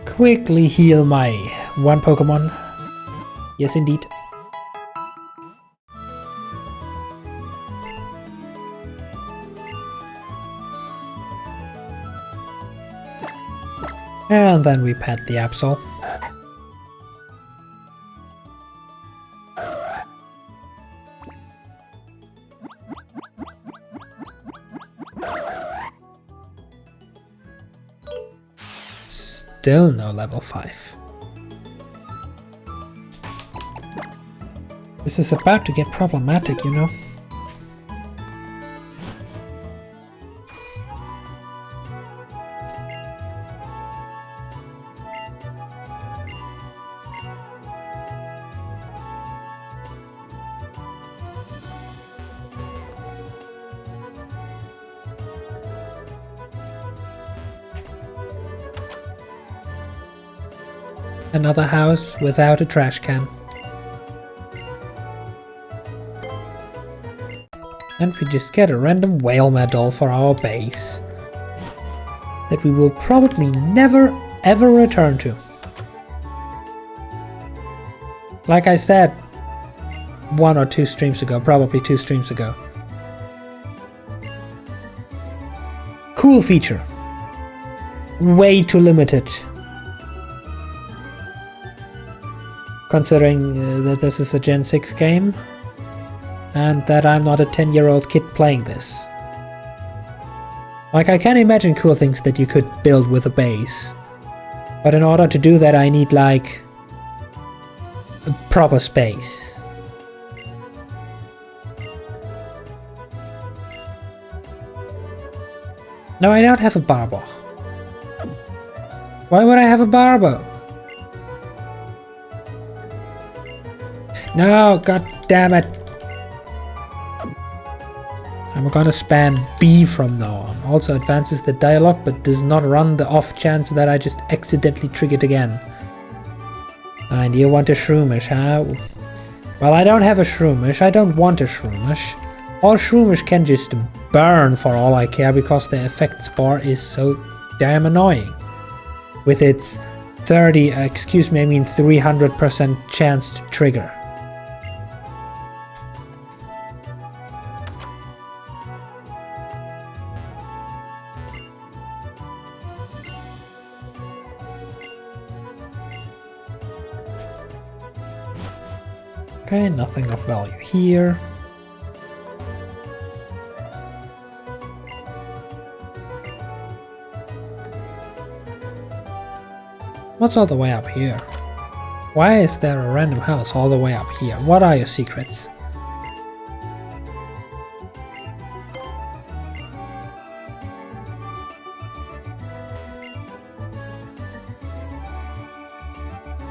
Quickly heal my one Pokemon. Yes, indeed. And then we pet the Absol. Still no level 5. This is about to get problematic, you know. Another house without a trash can. And we just get a random whale medal for our base that we will probably never ever return to. Like I said 1 or 2 streams ago, probably 2 streams ago. Cool feature. Way too limited. Considering that this is a Gen 6 game and that I'm not a 10-year-old kid playing this. Like, I can imagine cool things that you could build with a base, but in order to do that I need like a proper space. No, I don't have a Barbo. Why would I have a Barbo? No, god damn it. I'm gonna spam B from now on. Also advances the dialogue but does not run the off chance that I just accidentally triggered again. And you want a Shroomish, huh? Well, I don't have a Shroomish. I don't want a Shroomish. All Shroomish can just burn for all I care because the effects bar is so damn annoying. With its 300% chance to trigger. Okay, nothing of value here. What's all the way up here? Why is there a random house all the way up here? What are your secrets?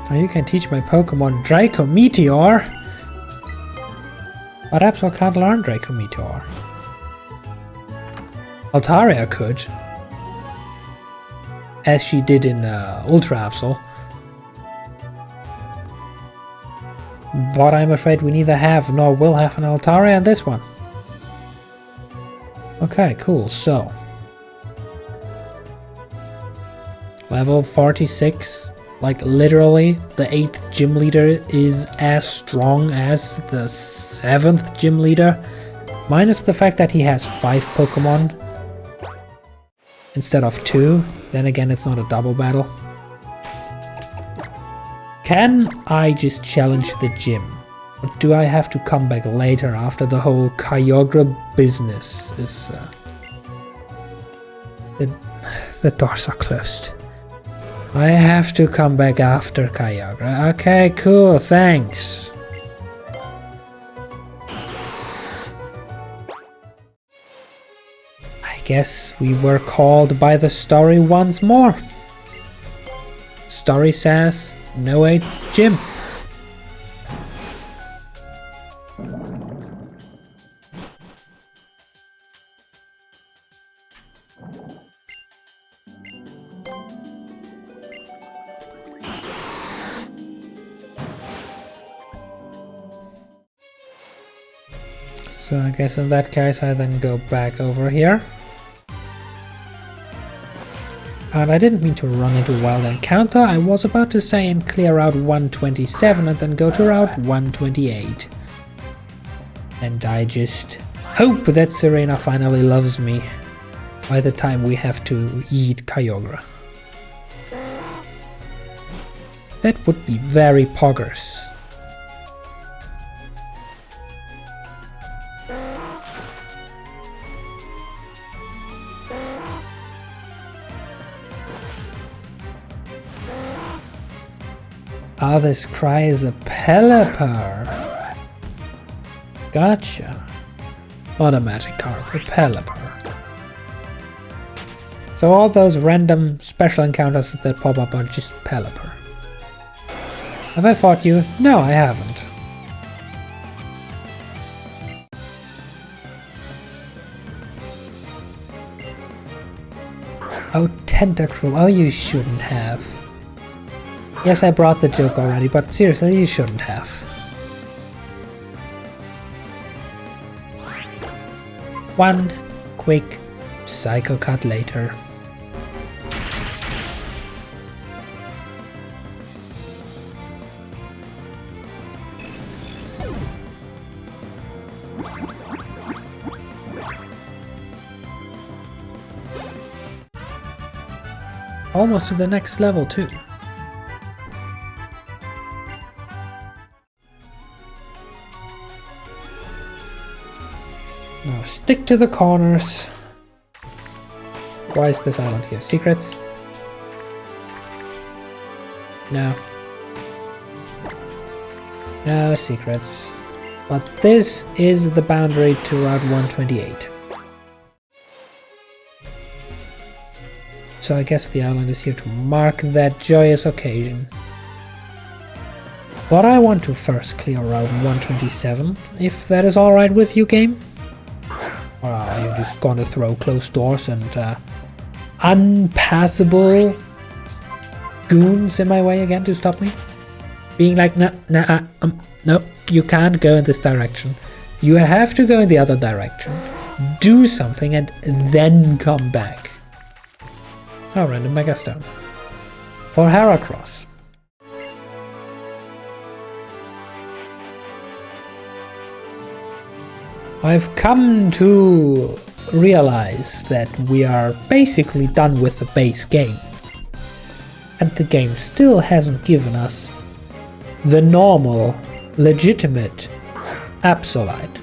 Now you can teach my Pokemon Draco Meteor! But Absol can't learn Draco Meteor. Altaria could. As she did in Ultra Absol. But I'm afraid we neither have nor will have an Altaria in this one. Okay, cool, so. Level 46. Like, literally, the 8th gym leader is as strong as the 7th gym leader. Minus the fact that he has 5 Pokemon instead of 2. Then again, it's not a double battle. Can I just challenge the gym? Or do I have to come back later after the whole Kyogre business is... The doors are closed. I have to come back after Kyogre. Okay, cool, thanks. I guess we were called by the story once more. Story says, no 8th gym. So I guess in that case I then go back over here. And I didn't mean to run into Wild Encounter, I was about to say and clear Route 127 and then go to Route 128. And I just hope that Serena finally loves me by the time we have to eat Kyogre. That would be very poggers. Ah, this cry is a Pelipper. Gotcha. Automatic card, a Pelipper. So all those random special encounters that pop up are just Pelipper. Have I fought you? No, I haven't. Oh, Tentacruel. Oh, you shouldn't have. Yes, I brought the joke already, but seriously, you shouldn't have. One quick Psycho Cut later. Almost to the next level too. Now stick to the corners. Why is this island here? Secrets? No. No secrets. But this is the boundary to Route 128. So I guess the island is here to mark that joyous occasion. But I want to first clear Route 127, if that is alright with you, game? Or are you just gonna throw closed doors and unpassable goons in my way again to stop me? Being like, no, you can't go in this direction. You have to go in the other direction, do something, and then come back. Oh, random Megastone. For Heracross. I've come to realize that we are basically done with the base game. And the game still hasn't given us the normal, legitimate Absolite.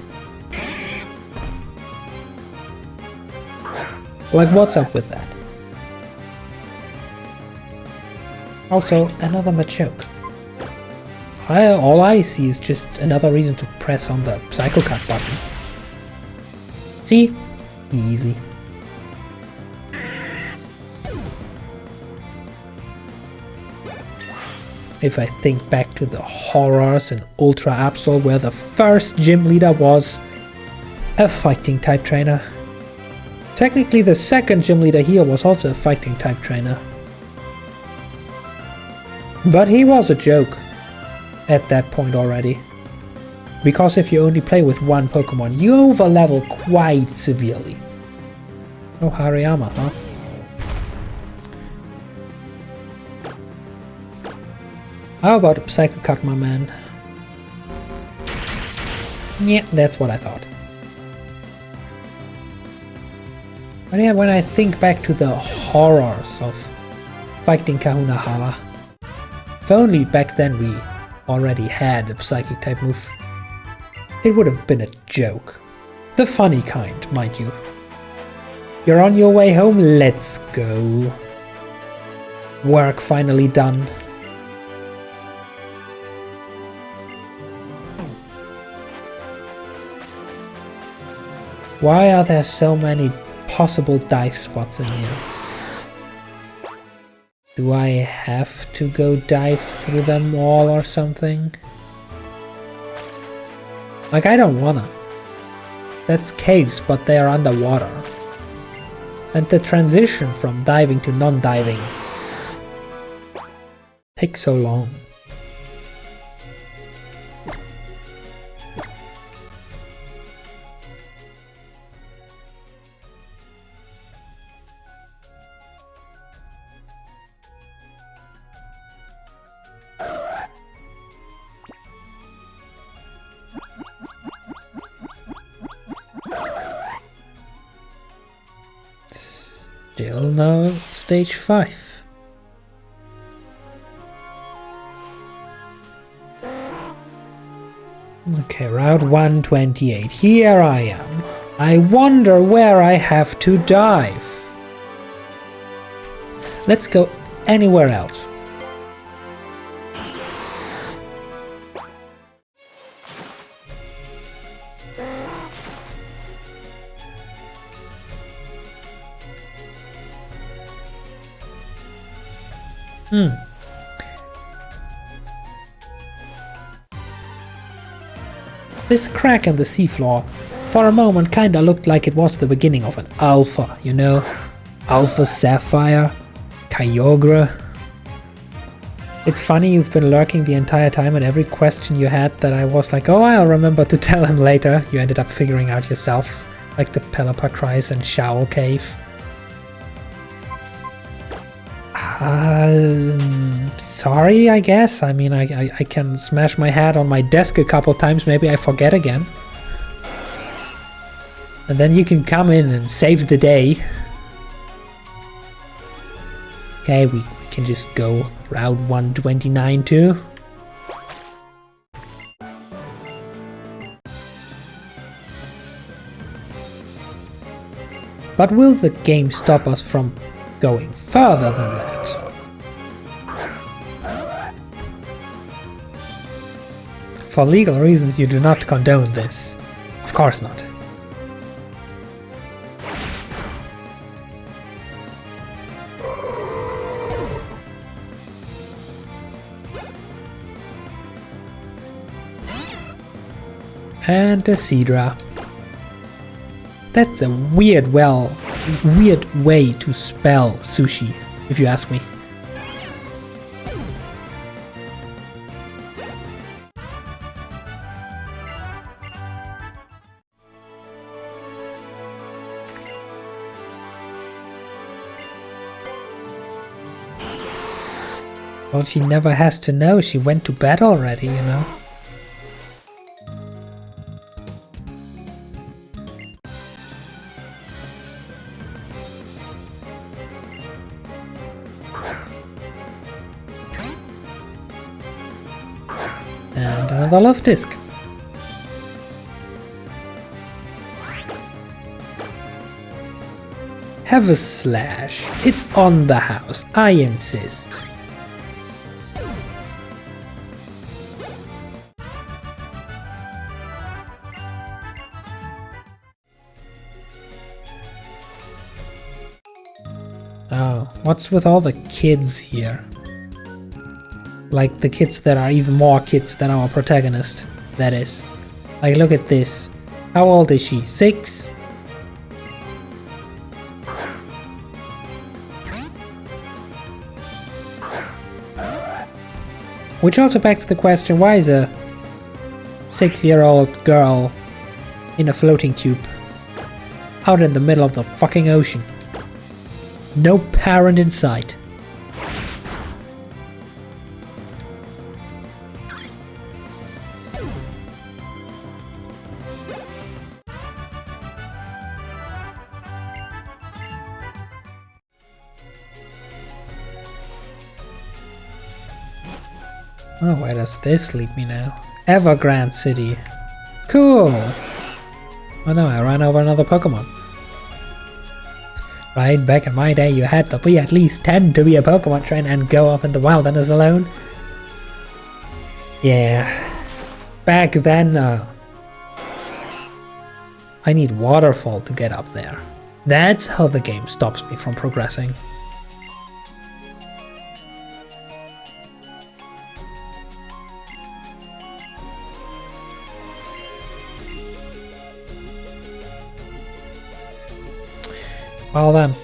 Like, what's up with that? Also, another Machoke. All I see is just another reason to press on the Psycho Cut button. See? Easy. If I think back to the horrors in Ultra Absol, where the first gym leader was a fighting type trainer. Technically the second gym leader here was also a fighting type trainer. But he was a joke at that point already. Because if you only play with one Pokemon, you overlevel quite severely. Oh, Hariyama, huh? How about a Psycho Cut, my man? Yeah, that's what I thought. But yeah, when I think back to the horrors of fighting Kahunahara, if only back then we already had a psychic type move, it would have been a joke. The funny kind, mind you. You're on your way home, let's go. Work finally done. Why are there so many possible dive spots in here? Do I have to go dive through them all or something? Like, I don't wanna. That's caves, but they are underwater. And the transition from diving to non-diving takes so long. Still no stage 5. Okay, Route 128. Here I am. I wonder where I have to dive. Let's go anywhere else. This crack in the seafloor, for a moment kinda looked like it was the beginning of an alpha, you know? Alpha Sapphire, Kyogre. It's funny you've been lurking the entire time, and every question you had that I was like, oh, I'll remember to tell him later, you ended up figuring out yourself, like the Pelipper Cries and Showl Cave. Sorry, I guess. I mean, I can smash my head on my desk a couple times, maybe I forget again. And then you can come in and save the day. Okay, we can just go Route 129 too. But will the game stop us from going further than that? For legal reasons, you do not condone this. Of course not. And a Seadra. That's a weird way to spell sushi, if you ask me. Well, she never has to know, she went to bed already, you know. And another love disc. Have a slash. It's on the house, I insist. Oh, what's with all the kids here? Like the kids that are even more kids than our protagonist, that is. Like, look at this. How old is she? 6? Which also begs the question, why is a 6-year-old girl in a floating tube out in the middle of the fucking ocean? No parent in sight. Oh, where does this lead me now? Evergrande City. Cool! Oh no, I ran over another Pokemon. Right, back in my day you had to be at least 10 to be a Pokemon trainer and go off in the wilderness alone. Yeah. Back then, I need Waterfall to get up there. That's how the game stops me from progressing. Well then,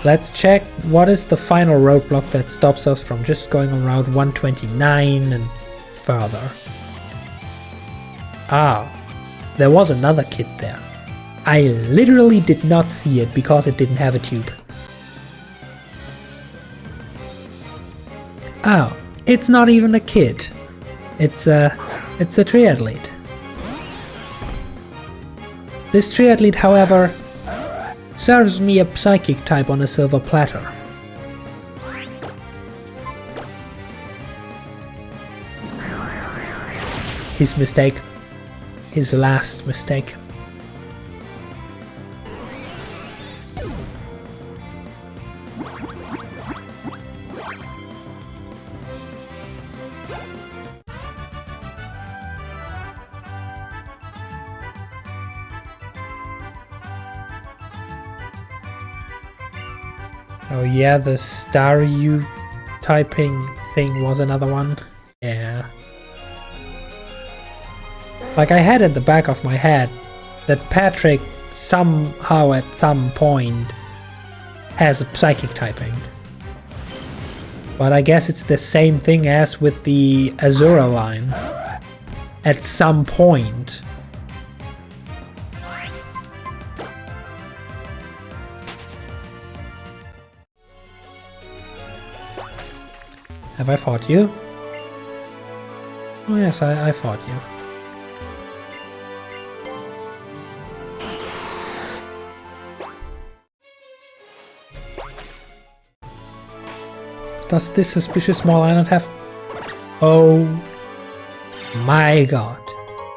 let's check what is the final roadblock that stops us from just going on Route 129 and further. Ah, there was another kid there. I literally did not see it because it didn't have a tube. Oh, it's not even a kid. It's a triathlete. This triathlete, however, serves me a psychic type on a silver platter. His mistake. His last mistake. Oh yeah, the Staryu typing thing was another one. Yeah. Like I had in the back of my head that Patrick somehow at some point has a psychic typing. But I guess it's the same thing as with the Azura line. At some point. Have I fought you? Oh yes, I fought you. Does this suspicious small island have... Oh my god,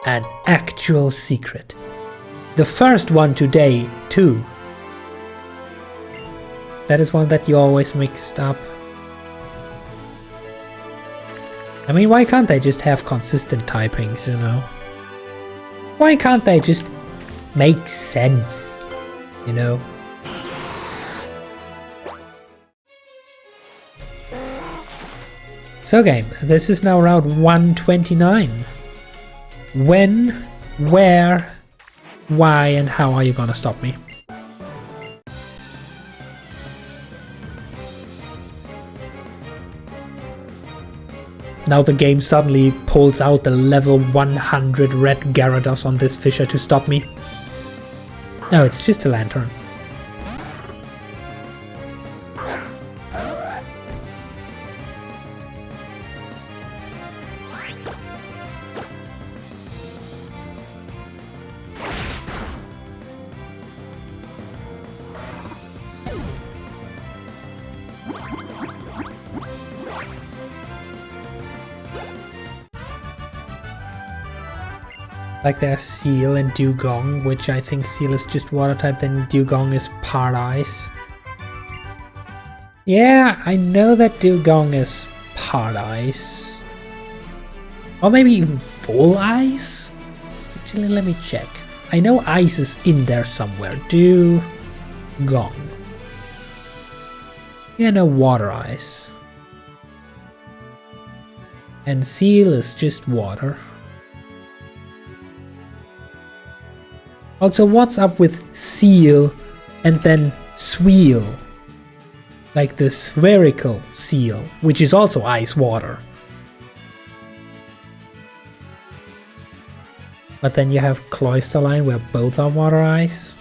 an actual secret. The first one today, too. That is one that you always mixed up. I mean, why can't they just have consistent typings, you know? Why can't they just make sense, you know? So game, this is now Route 129. When, where, why and how are you gonna stop me? Now the game suddenly pulls out the level 100 red Gyarados on this Fisher to stop me. No, it's just a lantern. Like there's Seal and Dugong, which I think Seal is just water type, then Dugong is part ice. Yeah, I know that Dugong is part ice. Or maybe even full ice? Actually, let me check. I know ice is in there somewhere. Dugong. Yeah, no, water ice. And Seal is just water. Also, what's up with Seal and then Sweel? Like the spherical seal, which is also ice water. But then you have Cloysterline where both are water ice.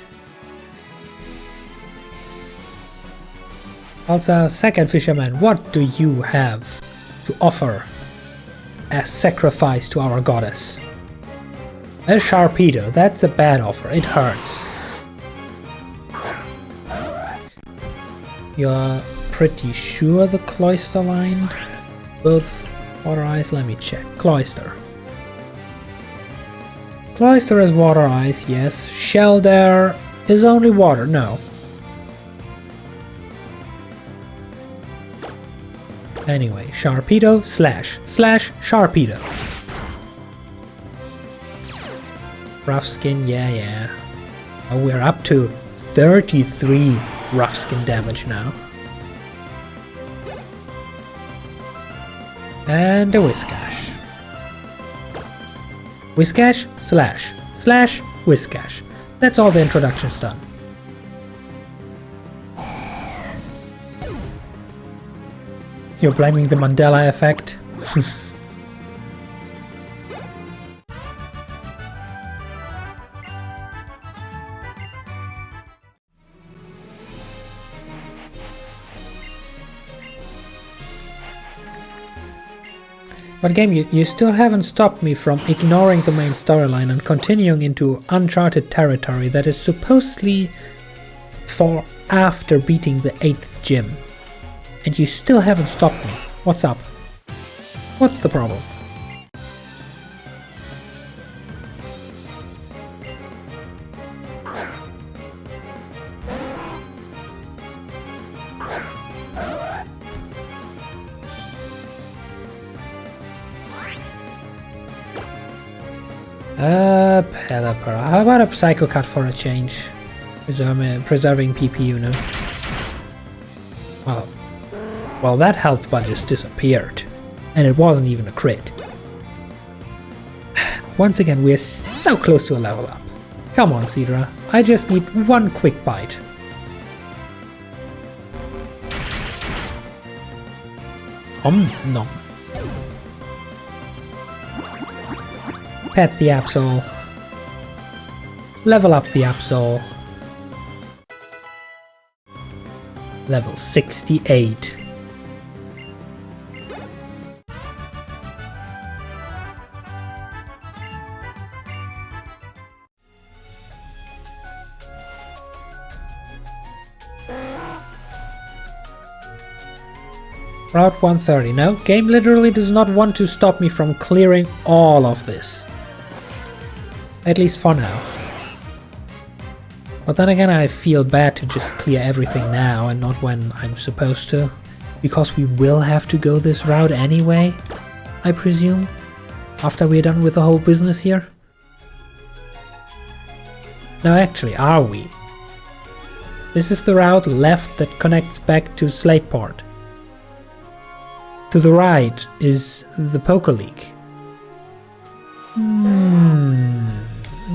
Also, second fisherman, what do you have to offer as sacrifice to our goddess? A Sharpedo, that's a bad offer, it hurts. You're pretty sure the cloister line? Both water ice, let me check. Cloister. Cloister is water ice, yes. Shelder is only water, no. Anyway, Sharpedo slash Sharpedo. Rough skin, yeah. Oh, we're up to 33 rough skin damage now. And a Whiscash. Whiscash slash Whiscash. That's all the introduction's done. You're blaming the Mandela effect? But game, you still haven't stopped me from ignoring the main storyline and continuing into uncharted territory that is supposedly for after beating the 8th gym. And you still haven't stopped me. What's up? What's the problem? Pelipper. How about a Psycho Cut for a change? Preserving PP, you know. Well, that health bar just disappeared. And it wasn't even a crit. Once again, we're so close to a level up. Come on, Cedra. I just need one quick bite. Nom. Pet the Absol. Level up the Absol. Level 68. Route 130. No, game literally does not want to stop me from clearing all of this. At least for now. But then again, I feel bad to just clear everything now and not when I'm supposed to. Because we will have to go this route anyway, I presume. After we're done with the whole business here. No, actually, are we? This is the route left that connects back to Slateport. To the right is the Poker League.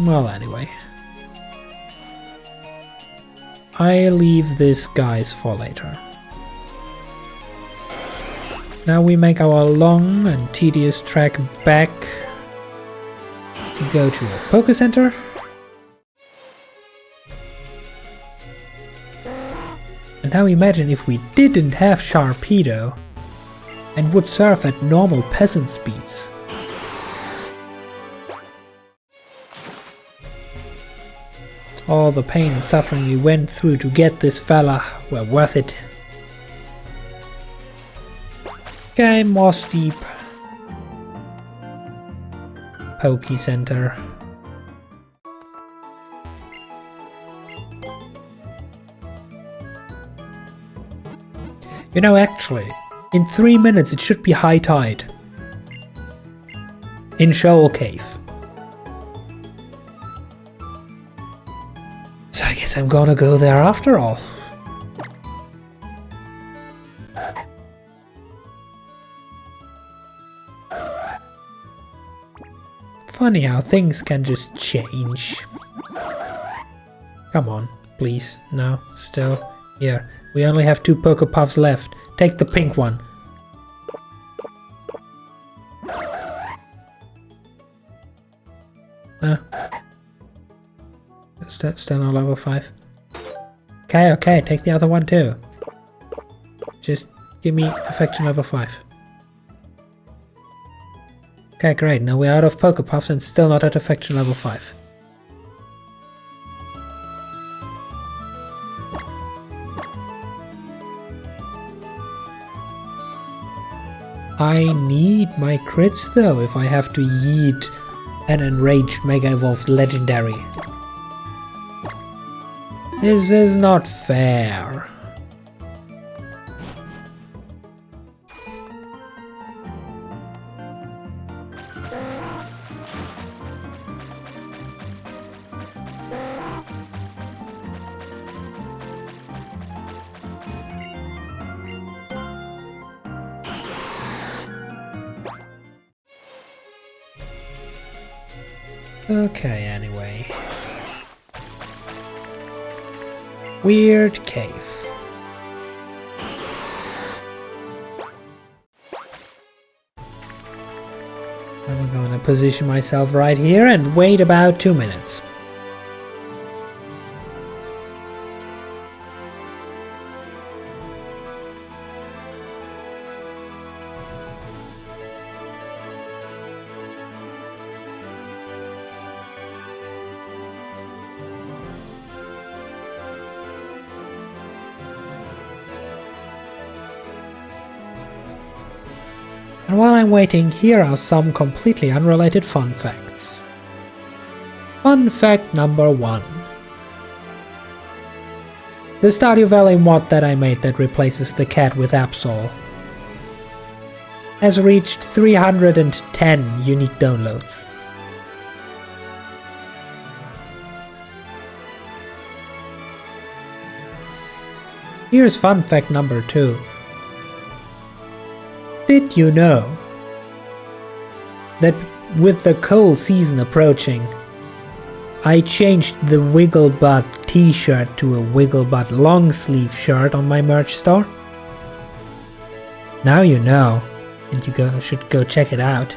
Well, anyway. I leave this guys for later. Now we make our long and tedious trek back to go to a Poker Center. And now imagine if we didn't have Sharpedo and would surf at normal peasant speeds. All the pain and suffering we went through to get this fella were worth it. Okay, more steep. Poke Center. You know, actually, in 3 minutes it should be high tide. In Shoal Cave. So I guess I'm gonna go there after all. Funny how things can just change. Come on, please. No, still. Here, we only have 2 Poke Puffs left. Take the pink one. No. Still on level 5. Okay, take the other one too. Just give me affection level 5. Okay, great. Now we're out of Pokepuffs and still not at affection level 5. I need my crits though if I have to yeet an enraged Mega Evolved Legendary. This is not fair. Okay, anyway. Weird cave. I'm gonna position myself right here and wait about 2 minutes. And while I'm waiting, here are some completely unrelated fun facts. Fun fact number 1. The Stardew Valley mod that I made that replaces the cat with Absol has reached 310 unique downloads. Here's fun fact number 2. Did you know that with the cold season approaching, I changed the Wigglebutt t-shirt to a Wigglebutt long sleeve shirt on my merch store? Now you know, and you should go check it out.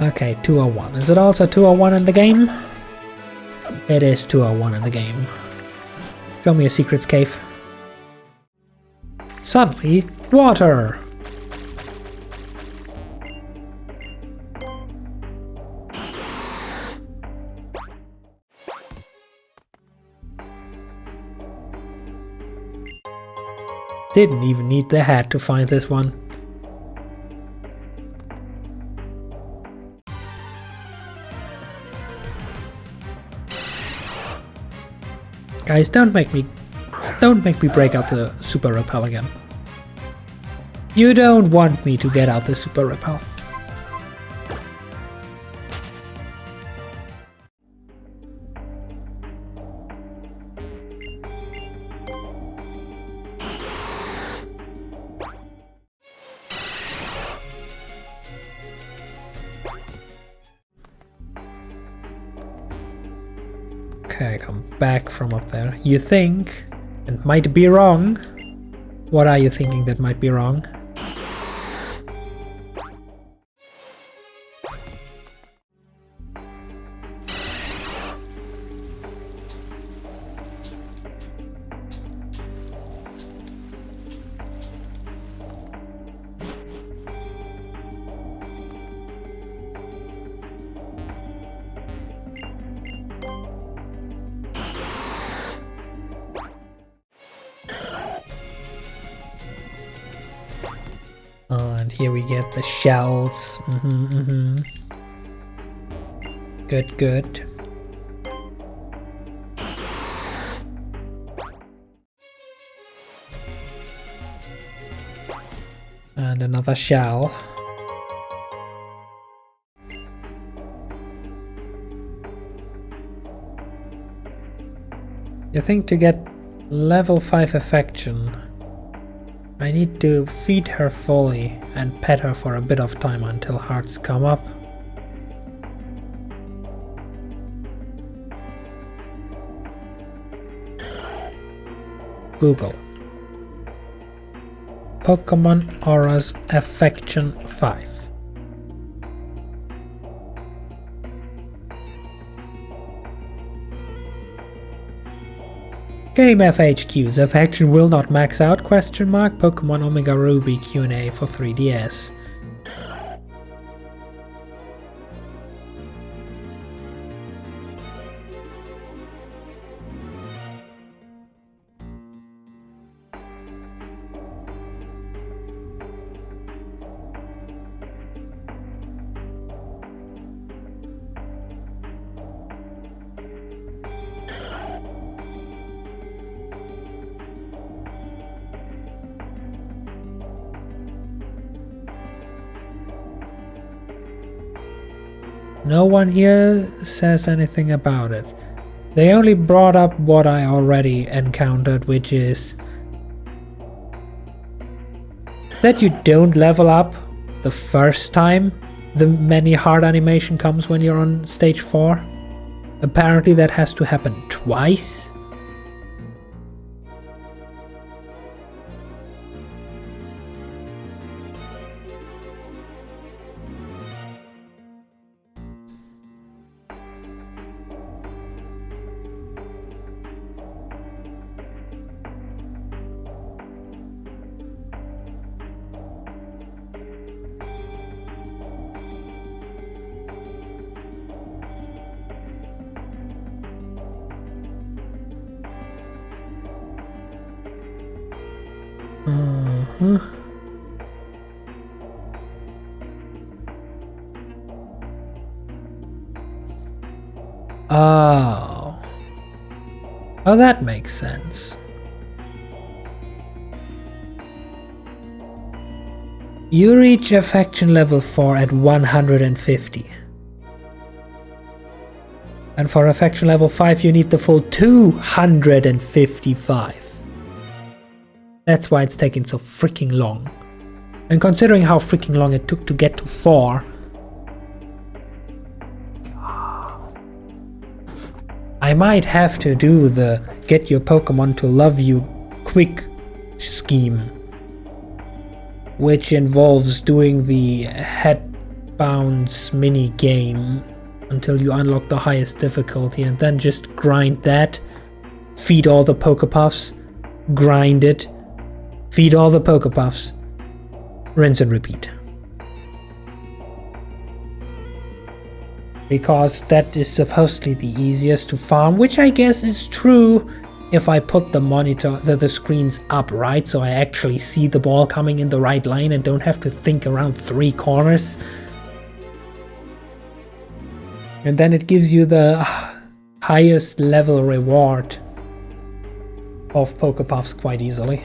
Okay, 201. Is it also 201 in the game? It is 201 in the game. Show me a secrets cave. Suddenly, water! Didn't even need the hat to find this one. Guys, don't make me break out the super repel again. You don't want me to get out the super repel. Okay, come back from up there. You think, and might be wrong. What are you thinking that might be wrong? And here we get the shells. Good, good. And another shell. I think to get level 5 affection, I need to feed her fully and pet her for a bit of time until hearts come up. Google. Pokemon Aura's Affection 5. Game FHQs. Affection will not max out? Question mark. Pokemon Omega Ruby Q&A for 3DS. No one here says anything about it. They only brought up what I already encountered, which is that you don't level up the first time the many heart animation comes when you're on stage 4. Apparently that has to happen twice. Oh. Oh, that makes sense. You reach affection level 4 at 150. And for affection level 5 you need the full 255. That's why it's taking so freaking long. And considering how freaking long it took to get to 4, I might have to do the get your Pokemon to love you quick scheme, which involves doing the head bounce mini game until you unlock the highest difficulty and then just grind that, feed all the Pokepuffs, grind it, feed all the Pokepuffs, rinse and repeat. Because that is supposedly the easiest to farm, which I guess is true if I put the monitor, the screens up right, so I actually see the ball coming in the right line and don't have to think around 3 corners. And then it gives you the highest level reward of Pokepuffs quite easily.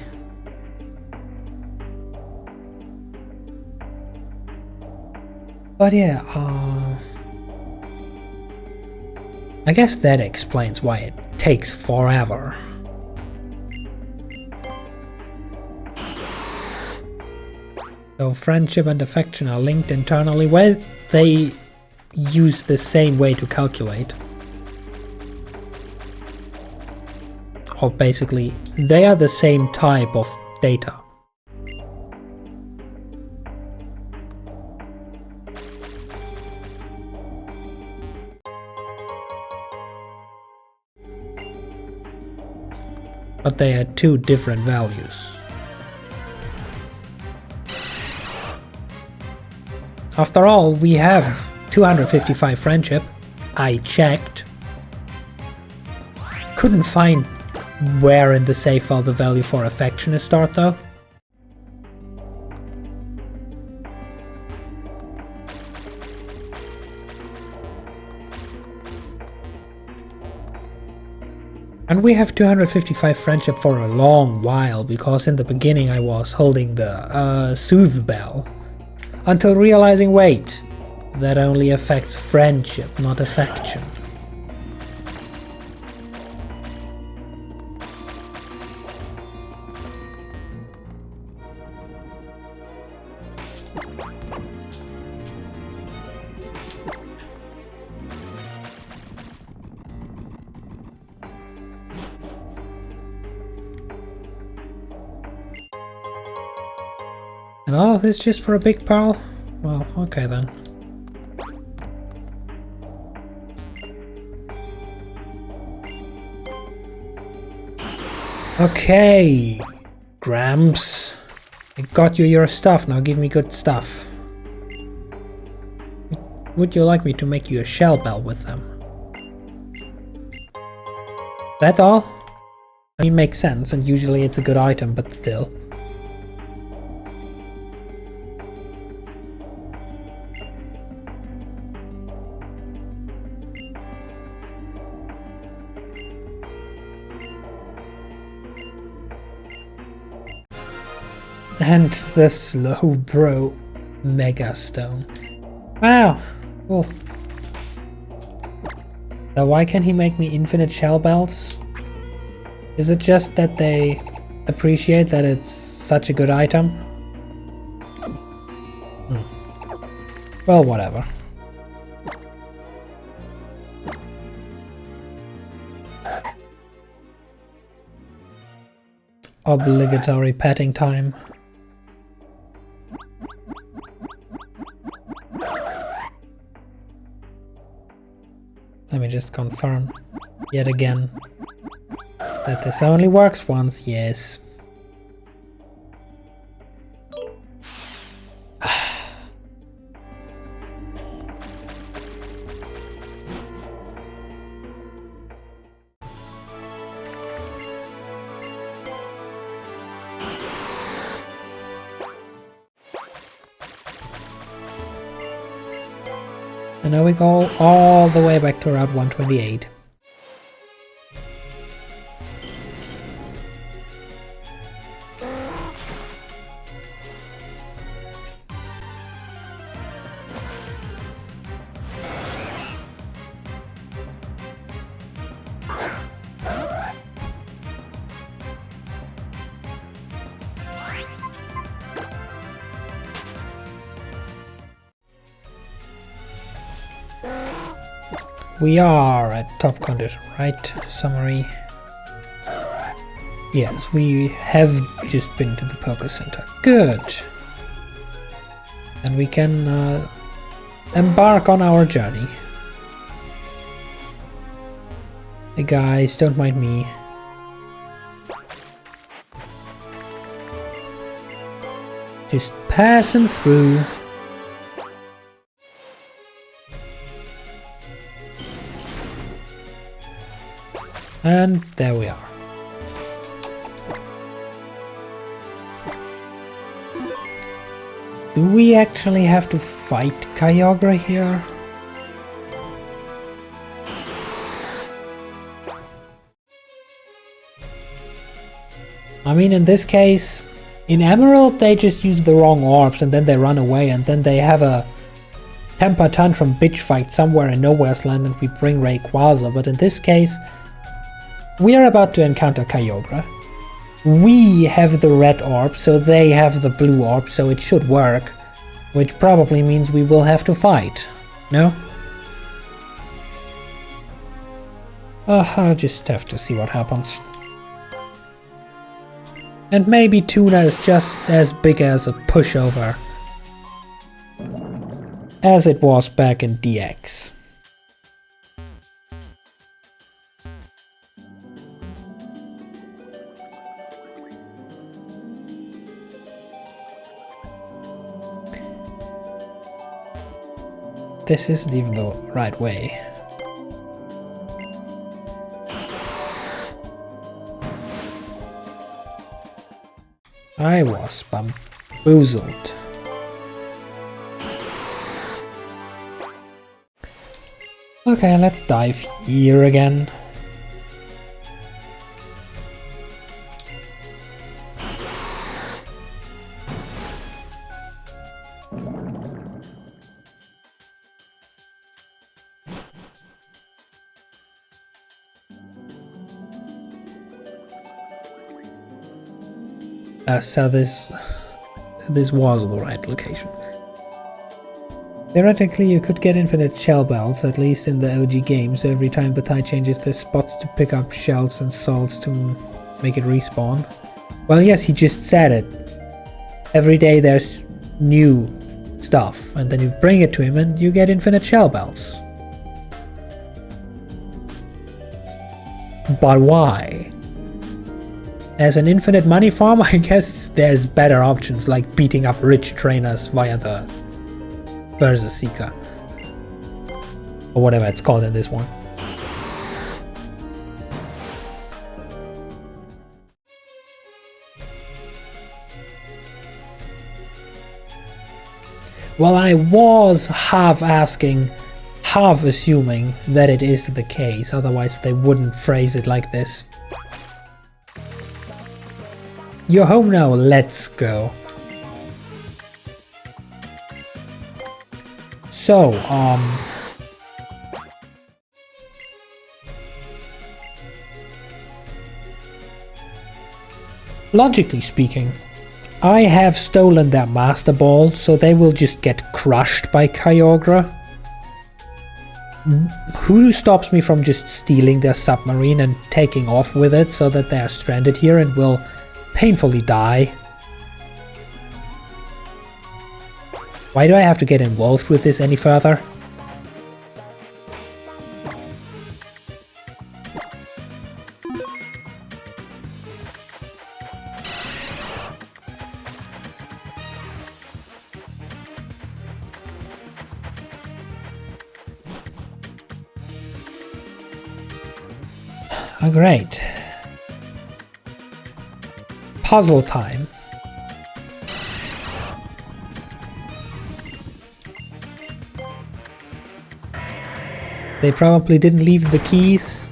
But yeah, I guess that explains why it takes forever. So friendship and affection are linked internally. Well, they use the same way to calculate. Or basically, they are the same type of data. But they are 2 different values. After all, we have 255 friendship. I checked. Couldn't find where in the save file the value for affection is stored though. And we have 255 friendship for a long while, because in the beginning I was holding the Soothe Bell, until realizing, wait, that only affects friendship, not affection. And all of this just for a big pearl? Well, okay then. Okay, Gramps. I got you your stuff, now give me good stuff. Would you like me to make you a shell bell with them? That's all? I mean, makes sense, and usually it's a good item, but still. And the slow bro mega stone. Wow, cool. So why can't he make me infinite shell bells? Is it just that they appreciate that it's such a good item? Well, whatever. Obligatory petting time. Let me just confirm yet again that this only works once, yes. And now we go all the way back to Route 128. We are at top condition, right? Summary. Yes, we have just been to the Poké Center. Good. And we can embark on our journey. Hey guys, don't mind me. Just passing through. And there we are. Do we actually have to fight Kyogre here? I mean, in this case, in Emerald they just use the wrong orbs and then they run away and then they have a temper tantrum bitch fight somewhere in Nowhere's Land and we bring Rayquaza, but in this case we are about to encounter Kyogre. We have the red orb, so they have the blue orb, so it should work. Which probably means we will have to fight. No? I'll just have to see what happens. And maybe Tuna is just as big as a pushover as it was back in DX. This isn't even the right way. I was bamboozled. Okay, let's dive here again. So this was the right location. Theoretically, you could get infinite shell bells, at least in the OG game, so every time the tide changes there's spots to pick up shells and salts to make it respawn. Well, yes, he just said it. Every day there's new stuff, and then you bring it to him and you get infinite shell bells. But why? As an infinite money farm, I guess there's better options like beating up rich trainers via the Versus Seeker. Or whatever it's called in this one. Well, I was half asking, half assuming that it is the case, otherwise they wouldn't phrase it like this. You're home now, let's go. So, logically speaking, I have stolen their Master Ball, so they will just get crushed by Kyogre. Who stops me from just stealing their submarine and taking off with it so that they are stranded here and will painfully die? Why do I have to get involved with this any further? Oh, great. Puzzle time. They probably didn't leave the keys.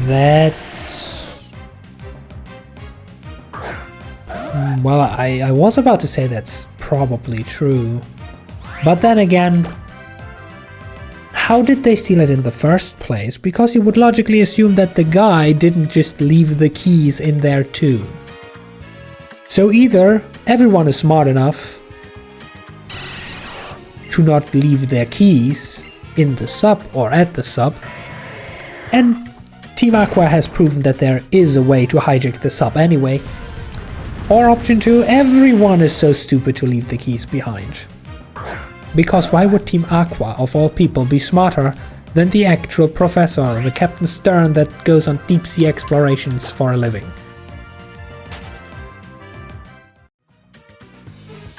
That's... Well, I was about to say that's probably true. But then again, how did they steal it in the first place? Because you would logically assume that the guy didn't just leave the keys in there too. So either everyone is smart enough to not leave their keys in the sub or at the sub, and Team Aqua has proven that there is a way to hijack the sub anyway. Or option 2, everyone is so stupid to leave the keys behind. Because why would Team Aqua, of all people, be smarter than the actual professor, the Captain Stern that goes on deep sea explorations for a living?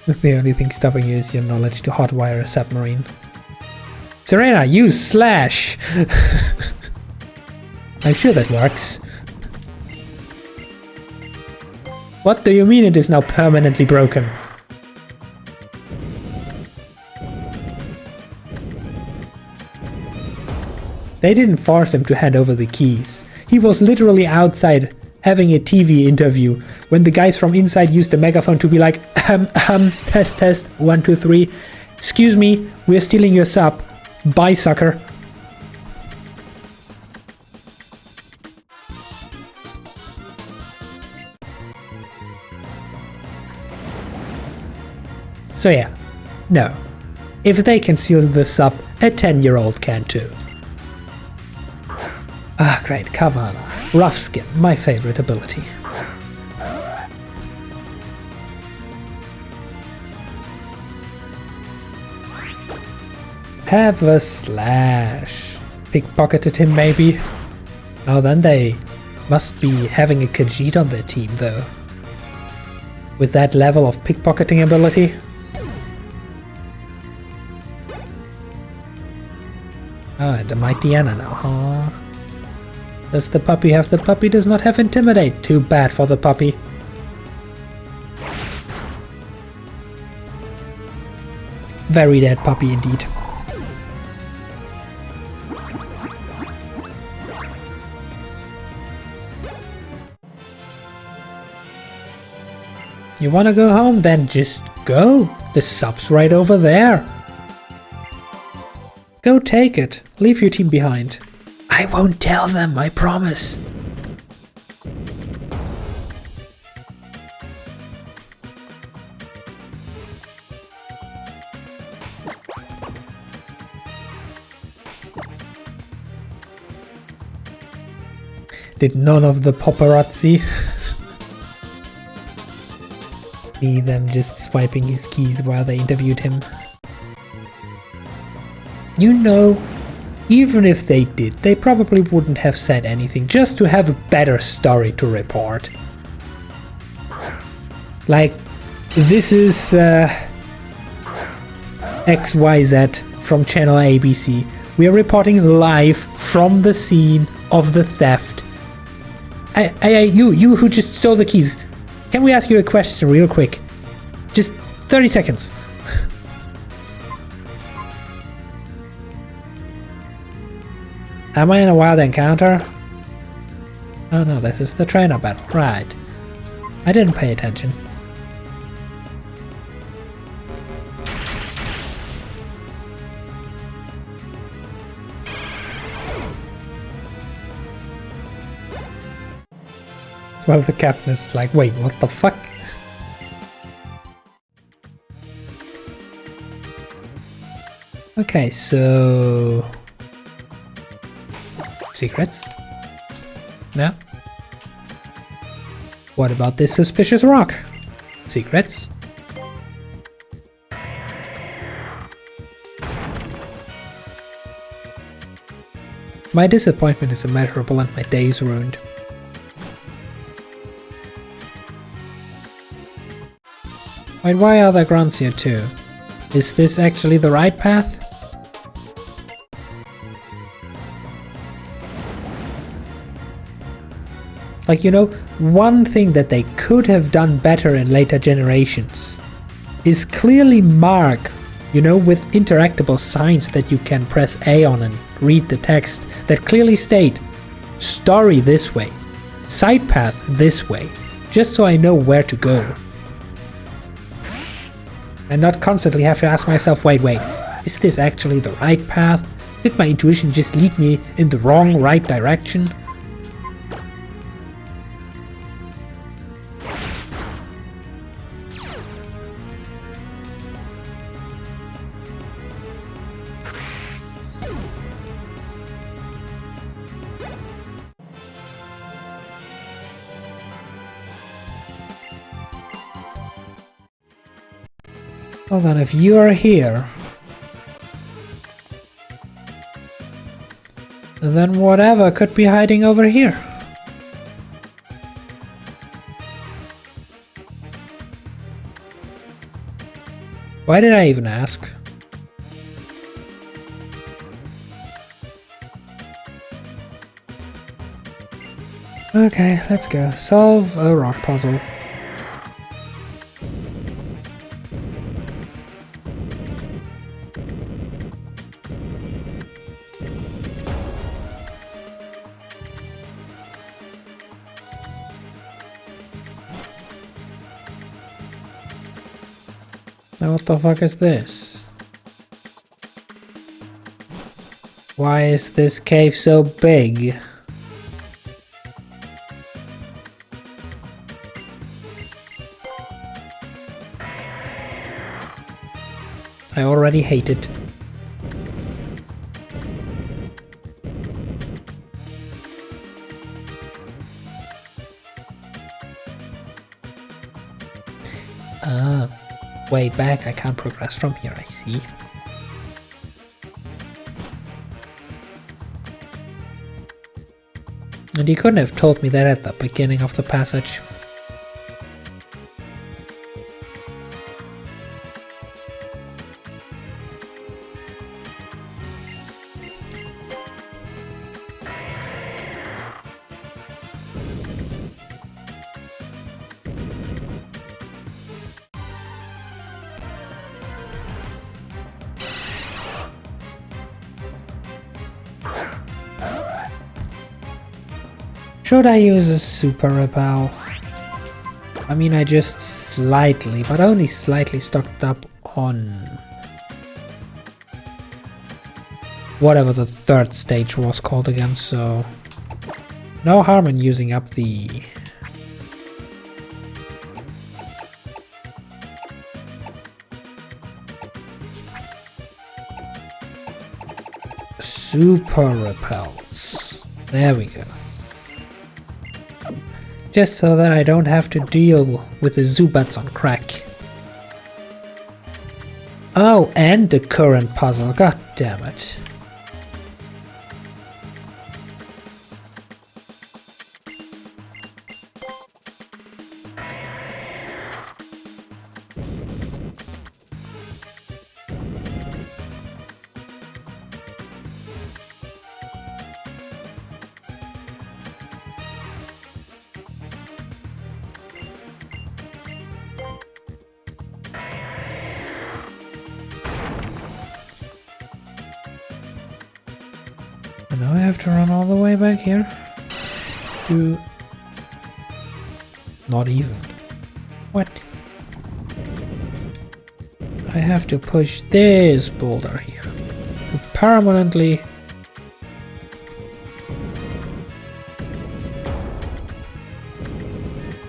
The only thing stopping you is your knowledge to hotwire a submarine. Serena, use slash! I'm sure that works. What do you mean it is now permanently broken? They didn't force him to hand over the keys. He was literally outside having a TV interview when the guys from inside used the megaphone to be like, test, test, 1, 2, 3. Excuse me, we're stealing your sub. Bye, sucker. So yeah, no. If they can steal the sub, a 10-year-old can too. Ah, great, Kavana. Rough Skin, my favorite ability. Have a slash. Pickpocketed him, maybe? Oh, then they must be having a Khajiit on their team, though. With that level of pickpocketing ability? Oh, and a mighty Anna now, huh? Does the puppy have the puppy? Does not have Intimidate. Too bad for the puppy. Very dead puppy indeed. You wanna go home? Then just go. The sub's right over there. Go take it. Leave your team behind. I won't tell them, I promise. Did none of the paparazzi see them just swiping his keys while they interviewed him? You even if they did, they probably wouldn't have said anything, just to have a better story to report. Like, this is XYZ from channel ABC. We are reporting live from the scene of the theft. You who just stole the keys, can we ask you a question real quick? Just 30 seconds. Am I in a wild encounter? Oh no, this is the trainer battle. Right. I didn't pay attention. Well, the captain is like, wait, what the fuck? Okay, so... secrets? No? What about this suspicious rock? Secrets? My disappointment is immeasurable and my day is ruined. Wait, why are there grunts here too? Is this actually the right path? Like, you know, one thing that they could have done better in later generations is clearly mark, you know, with interactable signs that you can press A on and read the text that clearly state story this way, side path this way, just so I know where to go. And not constantly have to ask myself, wait, is this actually the right path? Did my intuition just lead me in the wrong right direction? Well then, if you are here, then whatever could be hiding over here. Why did I even ask? Okay, let's go. Solve a rock puzzle. Now what the fuck is this? Why is this cave so big? I already hate it. Way back, I can't progress from here, I see. And you couldn't have told me that at the beginning of the passage. Should I use a super repel? I mean, I just slightly, but only slightly stocked up on whatever the third stage was called again, so no harm in using up the super repels. There we go. Just so that I don't have to deal with the Zubats on crack. Oh, and the current puzzle, god damn it. have to run all the way back here? Not even. What? I have to push this boulder here to permanently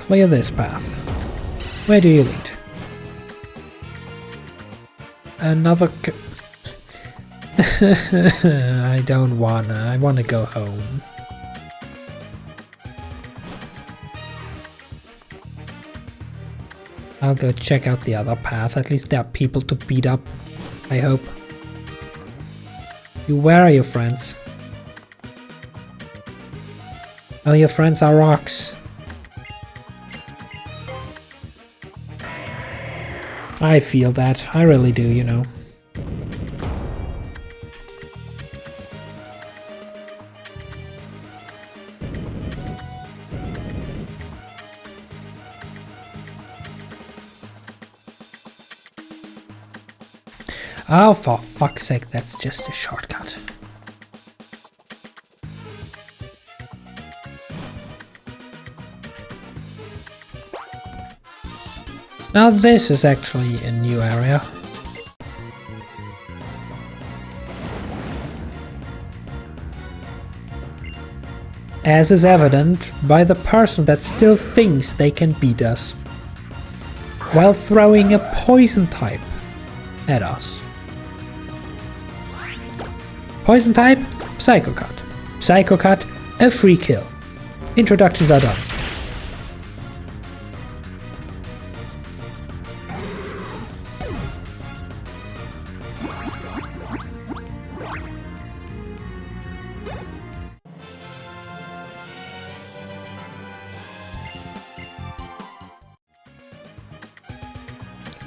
clear this path. Where do you lead? Another I don't wanna. I wanna go home. I'll go check out the other path. At least there are people to beat up. I hope. Where are your friends? Oh, your friends are rocks. I feel that. I really do, you know. Oh, for fuck's sake, that's just a shortcut. Now this is actually a new area. As is evident by the person that still thinks they can beat us, while throwing a poison type at us. Poison type, Psycho Cut. Psycho Cut, a free kill. Introductions are done.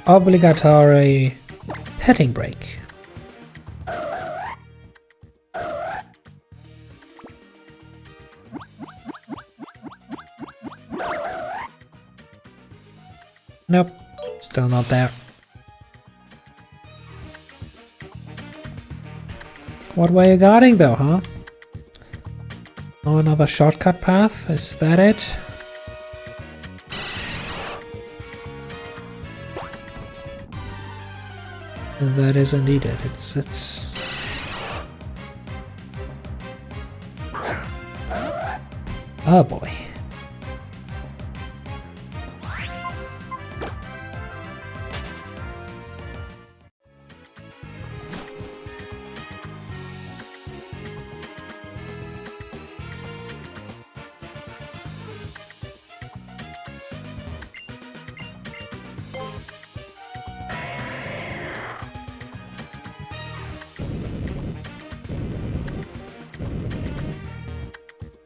Obligatory petting break. Nope, still not there. What way you guarding though, huh? Oh, another shortcut path? Is that it? That is indeed it. It's... Oh boy.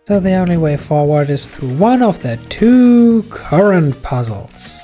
So the only way forward is through one of the two current puzzles.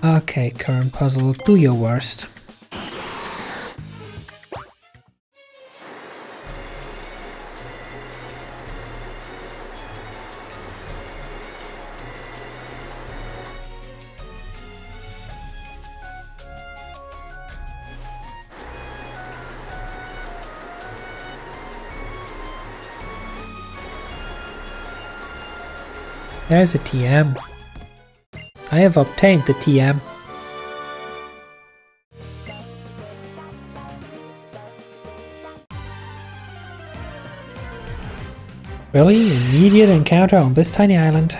Okay, current puzzle, do your worst. There's a TM. I have obtained the TM. Really? Immediate encounter on this tiny island?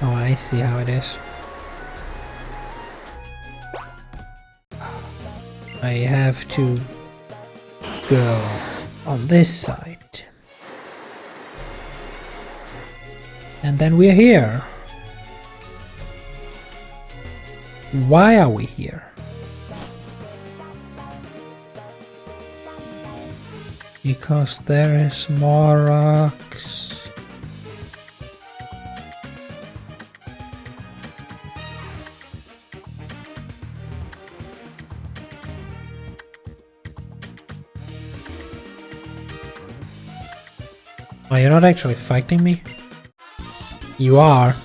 Oh, I see how it is. I have to go on this side. And then we're here. Why are we here? Because there is more rocks. Oh, you're not actually fighting me? You are.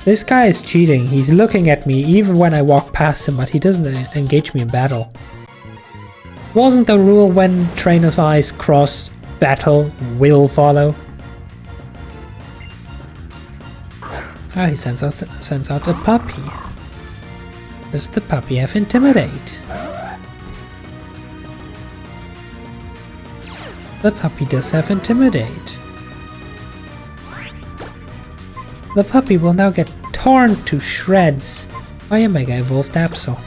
This guy is cheating. He's looking at me even when I walk past him, but he doesn't engage me in battle. Wasn't the rule when trainer's eyes cross, battle will follow? Oh, he sends out a puppy. Does the puppy have intimidate? The puppy does have intimidate. The puppy will now get torn to shreds by a mega evolved Absol.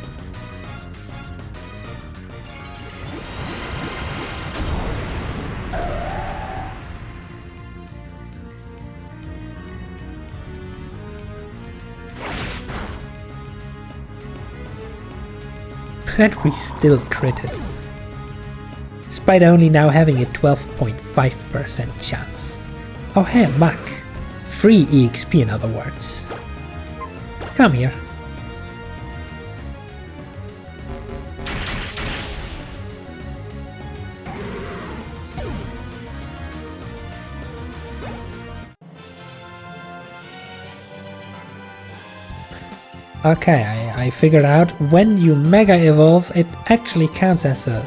And we still critted. Despite only now having a 12.5% chance. Oh hey, Mac. Free EXP in other words. Come here. Okay, I figured out when you Mega Evolve, it actually counts as a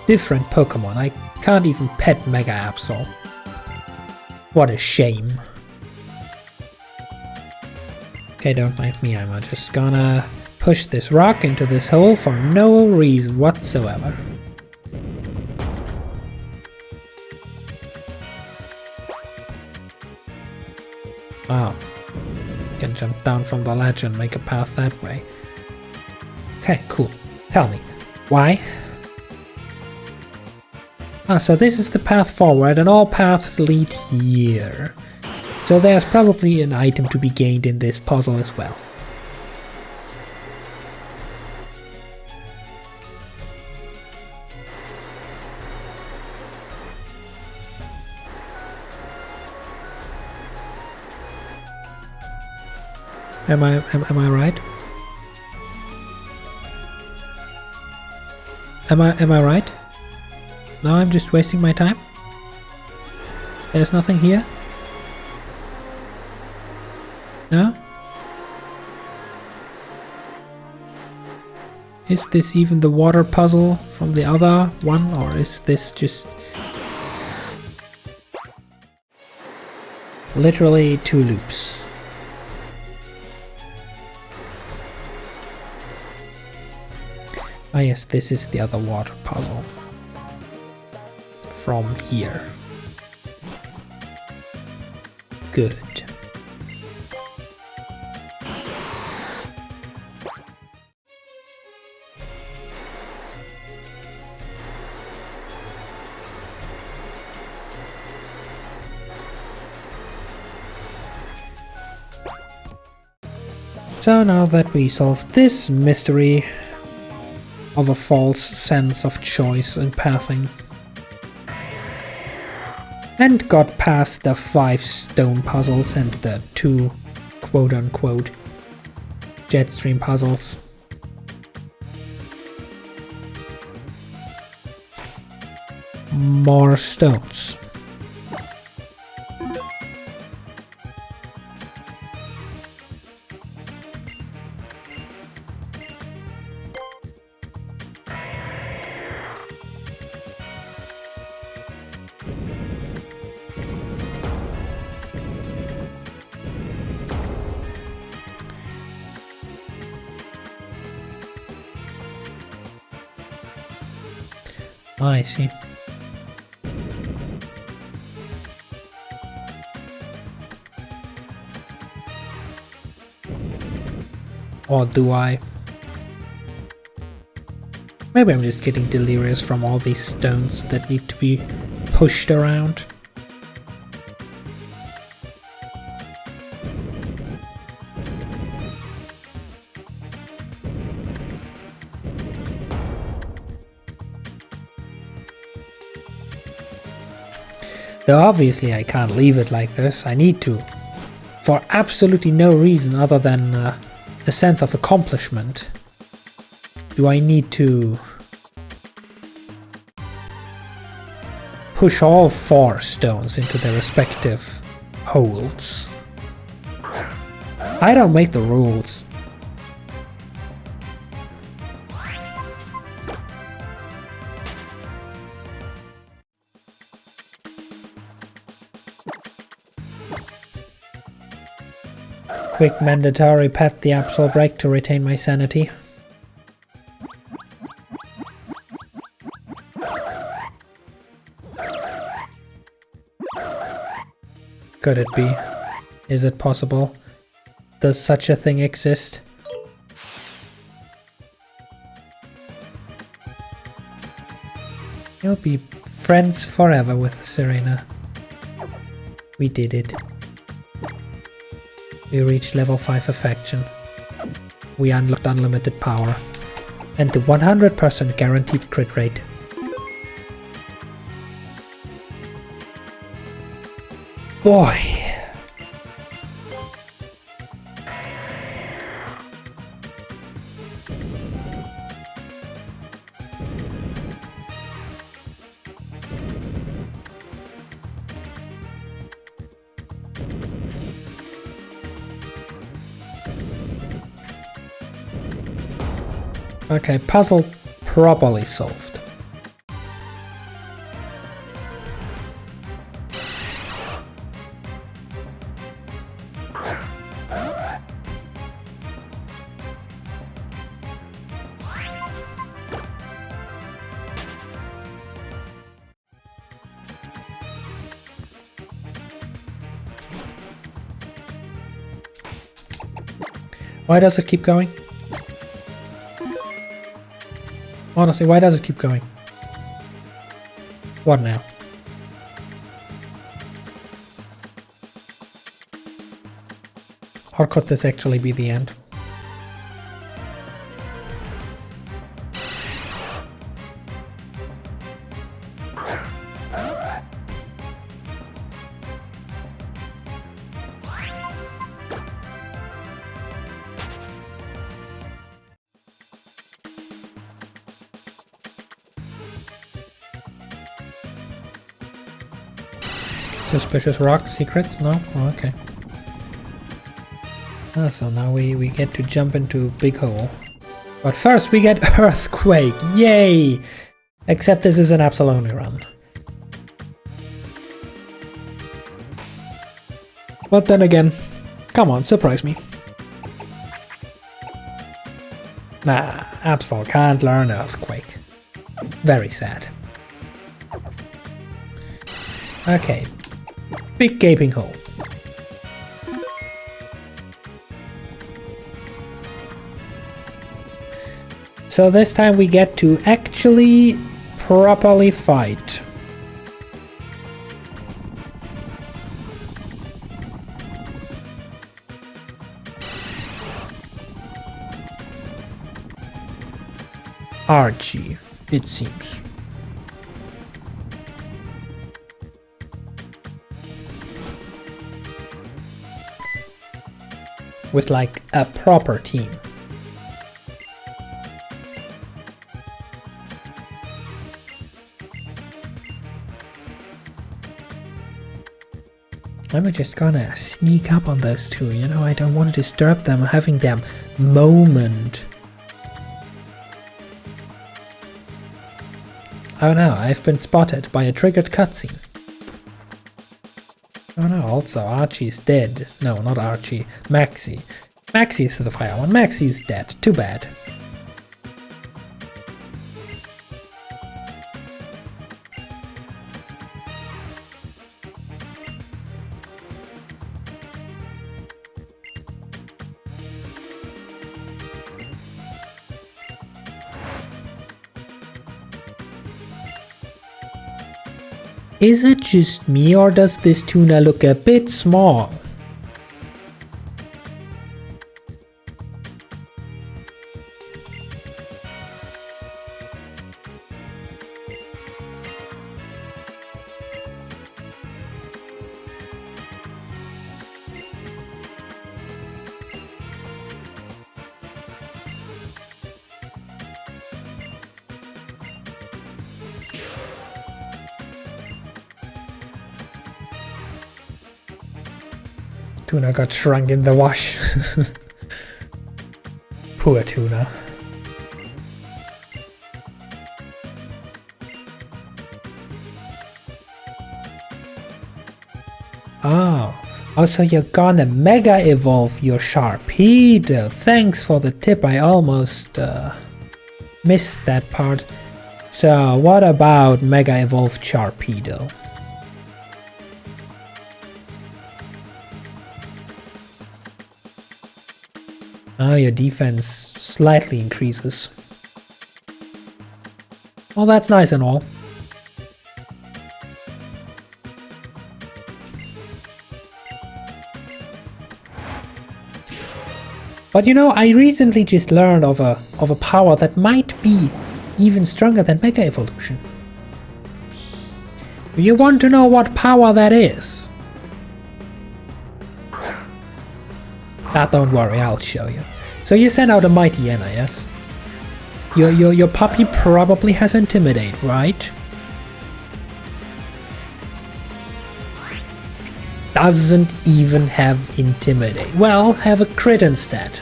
different Pokemon. I can't even pet Mega Absol. What a shame. Okay, don't mind me, I'm just gonna push this rock into this hole for no reason whatsoever. Oh. Can jump down from the ledge and make a path that way. Okay, cool. Tell me, why? Ah, so this is the path forward and all paths lead here. So there's probably an item to be gained in this puzzle as well. Am I right? Am I right? No, I'm just wasting my time? There's nothing here? No? Is this even the water puzzle from the other one, or is this just literally two loops? Ah yes, this is the other water puzzle. From here. Good. So now that we solved this mystery of a false sense of choice and pathing, and got past the 5 stone puzzles and the 2 quote-unquote Jetstream puzzles, more stones. I see. Or do I? Maybe I'm just getting delirious from all these stones that need to be pushed around. Though obviously I can't leave it like this, I need to. For absolutely no reason other than a sense of accomplishment. Do I need to push all 4 stones into their respective holes? I don't make the rules. Quick mandatory pat the Absol break to retain my sanity. Could it be? Is it possible? Does such a thing exist? You'll be friends forever with Serena. We did it. We reached level 5 affection. We unlocked unlimited power. And the 100% guaranteed crit rate. Boy. Okay, puzzle properly solved. Why does it keep going? Honestly, why does it keep going? What now? Or could this actually be the end? Suspicious rock secrets? No? Oh, okay. Ah, so now we get to jump into big hole. But first we get earthquake! Yay! Except this is an Absol only run. But then again, come on, surprise me. Nah, Absol can't learn earthquake. Very sad. Okay. Big gaping hole. So this time we get to actually properly fight. Archie, it seems. With like a proper team. I'm just gonna sneak up on those two, you know, I don't want to disturb them having their moment. Oh no, I've been spotted by a triggered cutscene. Oh no, also Archie's dead. No, not Archie. Maxie. Maxie is the fire one. Maxie's dead. Too bad. Is it just me or does this tuna look a bit small? Tuna got shrunk in the wash. Poor tuna. Oh, so you're gonna mega evolve your Sharpedo. Thanks for the tip, I almost missed that part. So what about mega evolved Sharpedo? Oh, your defense slightly increases. Well, that's nice and all. But you know, I recently just learned of a power that might be even stronger than Mega Evolution. Do you want to know what power that is? Don't worry, I'll show you. So you send out a Mighty Enna, yes? Your puppy probably has Intimidate, right? Doesn't even have Intimidate. Well, have a crit instead.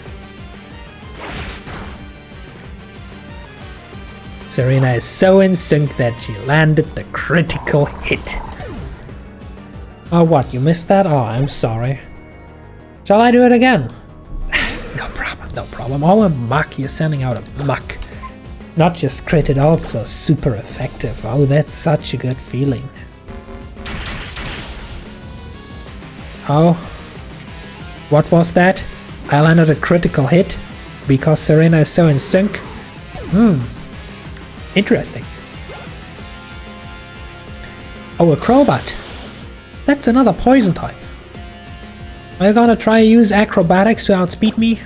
Serena is so in sync that she landed the critical hit. Oh, what? You missed that? Oh, I'm sorry. Shall I do it again? No problem, no problem. Oh, a muck. You're sending out a muck. Not just crit, also super effective. Oh, that's such a good feeling. Oh, what was that? I landed a critical hit because Serena is so in sync. Interesting. Oh, a Crobat. That's another poison type. Are you gonna try to use acrobatics to outspeed me?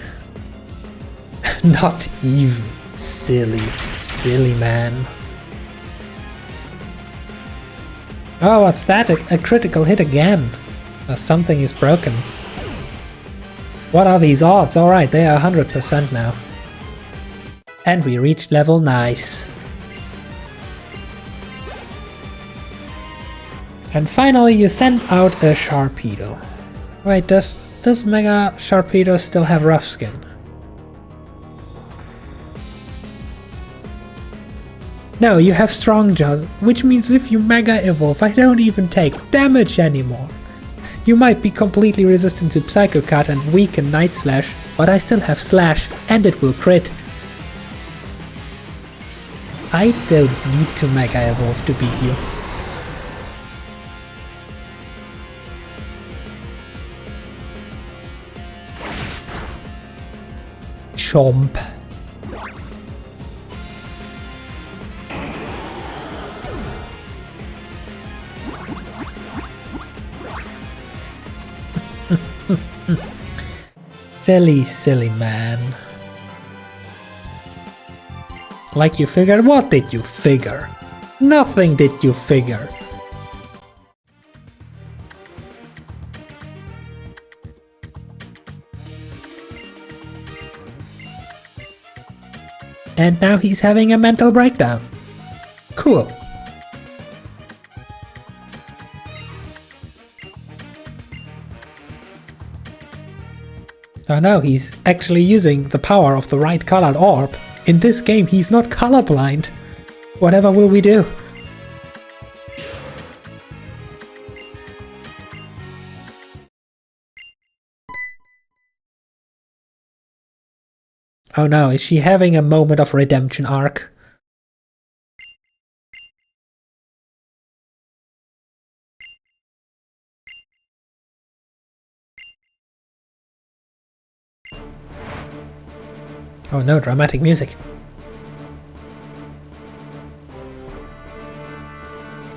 Not even. Silly man. Oh, what's that? A critical hit again. Something is broken. What are these odds? Alright, they are 100% now. And we reached level nice. And finally you send out a Sharpedo. Wait, does Mega Sharpedo still have rough skin? No, you have strong jaws, which means if you Mega Evolve, I don't even take damage anymore. You might be completely resistant to Psycho Cut and weaken Night Slash, but I still have Slash and it will crit. I don't need to Mega Evolve to beat you. Chomp. Silly man. Like you figured? What did you figure? Nothing did you figure. And now he's having a mental breakdown. Cool. Oh no, he's actually using the power of the right colored orb. In this game, he's not colorblind. Whatever will we do? Oh no, is she having a moment of redemption arc? Oh no, dramatic music.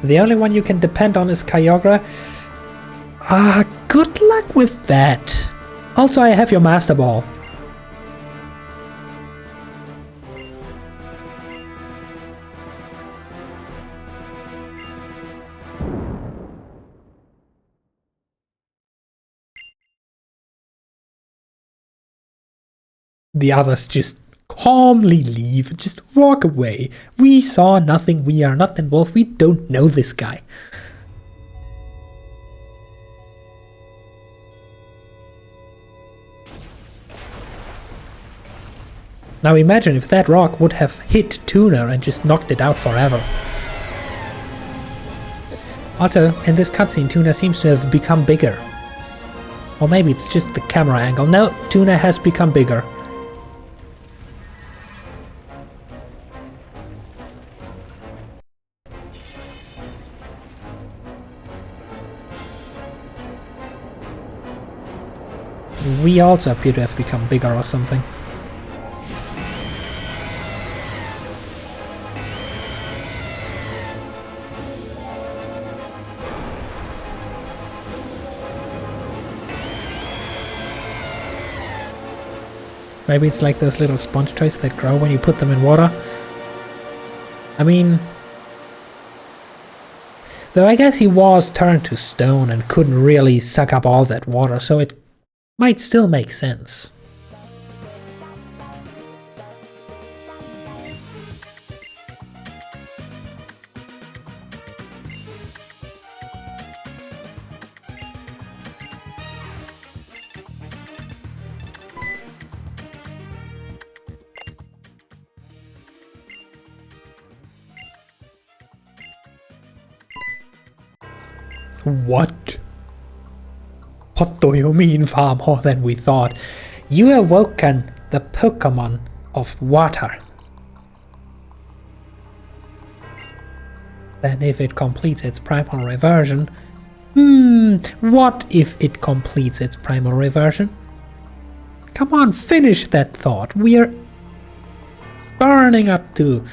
The only one you can depend on is Kyogre. Good luck with that. Also, I have your Master Ball. The others just calmly leave, just walk away. We saw nothing, we are not involved, we don't know this guy. Now imagine if that rock would have hit Tuna and just knocked it out forever. Also, in this cutscene, Tuna seems to have become bigger. Or maybe it's just the camera angle. No, Tuna has become bigger. We also appear to have become bigger or something. Maybe it's like those little sponge toys that grow when you put them in water. I mean... Though I guess he was turned to stone and couldn't really suck up all that water, so it might still make sense. What? What do you mean far more than we thought? You awoken the Pokemon of water. Then if it completes its primal reversion... what if it completes its primal reversion? Come on, finish that thought. We're burning up to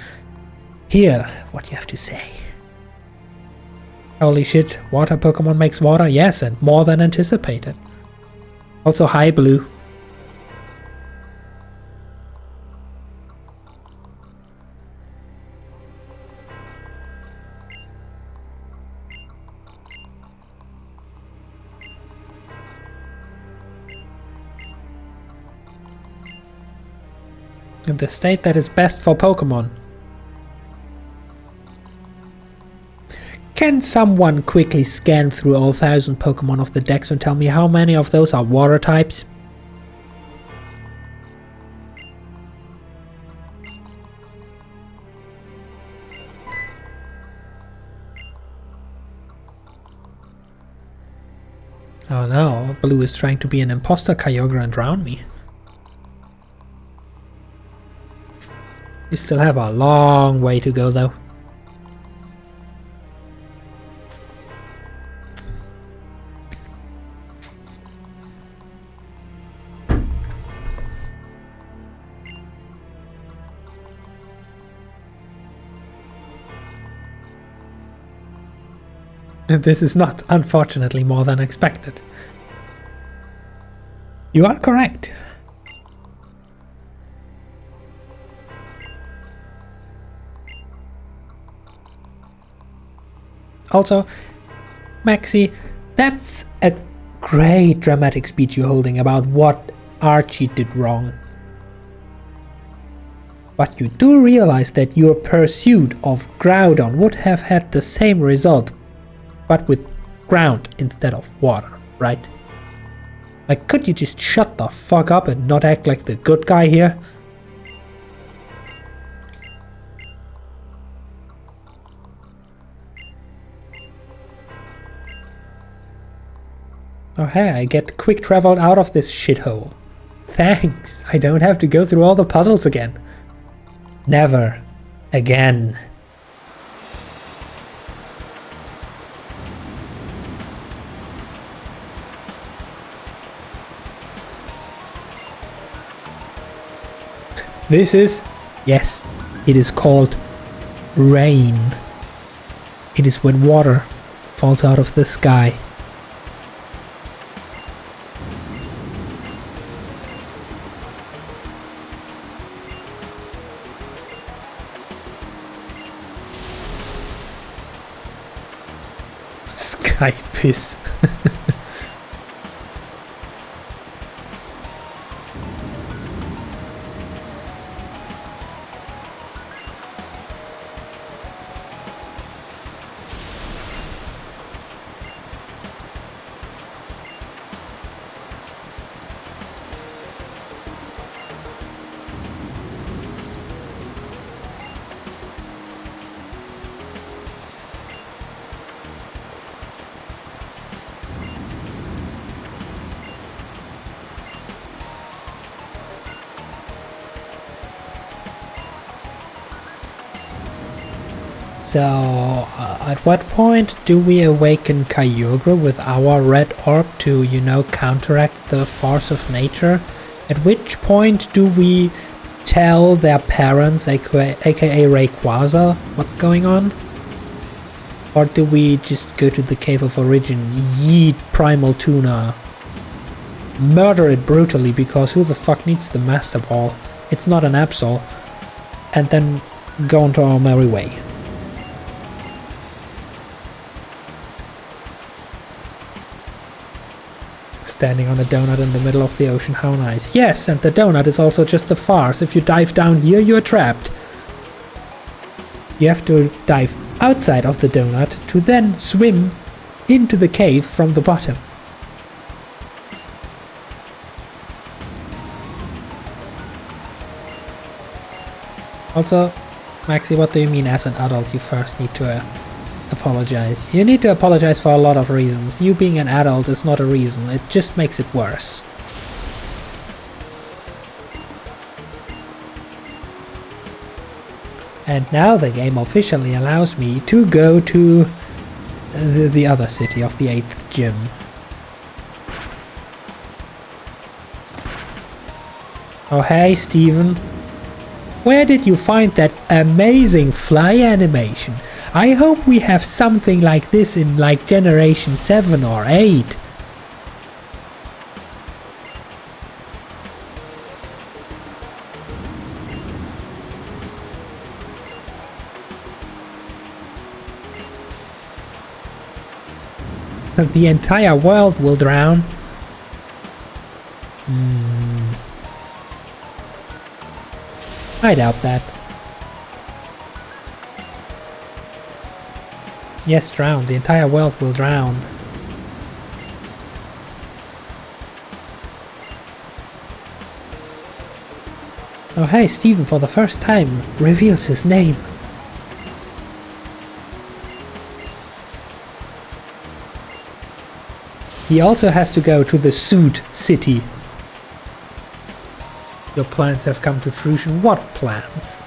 hear what you have to say. Holy shit, water Pokemon makes water? Yes, and more than anticipated. Also, hi Blue. In the state that is best for Pokemon. Can someone quickly scan through all 1,000 Pokemon of the Dex and tell me how many of those are water types? Oh no, Blue is trying to be an imposter Kyogre and drown me. You still have a long way to go though. This is not, unfortunately, more than expected. You are correct. Also, Maxi, that's a great dramatic speech you're holding about what Archie did wrong. But you do realize that your pursuit of Groudon would have had the same result, but with ground instead of water, right? Like, could you just shut the fuck up and not act like the good guy here? Oh hey, I get quick traveled out of this shithole. Thanks, I don't have to go through all the puzzles again. Never again. This is, yes, it is called rain. It is when water falls out of the sky. Sky piss. So, at what point do we awaken Kyogre with our red orb to, you know, counteract the force of nature? At which point do we tell their parents, aka Rayquaza, what's going on? Or do we just go to the Cave of Origin, yeet Primal Tuna, murder it brutally because who the fuck needs the Master Ball? It's not an Absol, and then go on to our merry way. Standing on a donut in the middle of the ocean, how nice. Yes, and the donut is also just a farce. If you dive down here, you're trapped. You have to dive outside of the donut to then swim into the cave from the bottom. Also, Maxi, what do you mean as an adult you first need to apologize? You need to apologize for a lot of reasons. You being an adult is not a reason, it just makes it worse. And now the game officially allows me to go to the other city of the 8th gym. Oh hey Steven, where did you find that amazing fly animation? I hope we have something like this in like generation 7 or 8. The entire world will drown. I doubt that. Yes, drown. The entire world will drown. Oh hey, Steven for the first time reveals his name. He also has to go to the Suit City. Your plans have come to fruition. What plans?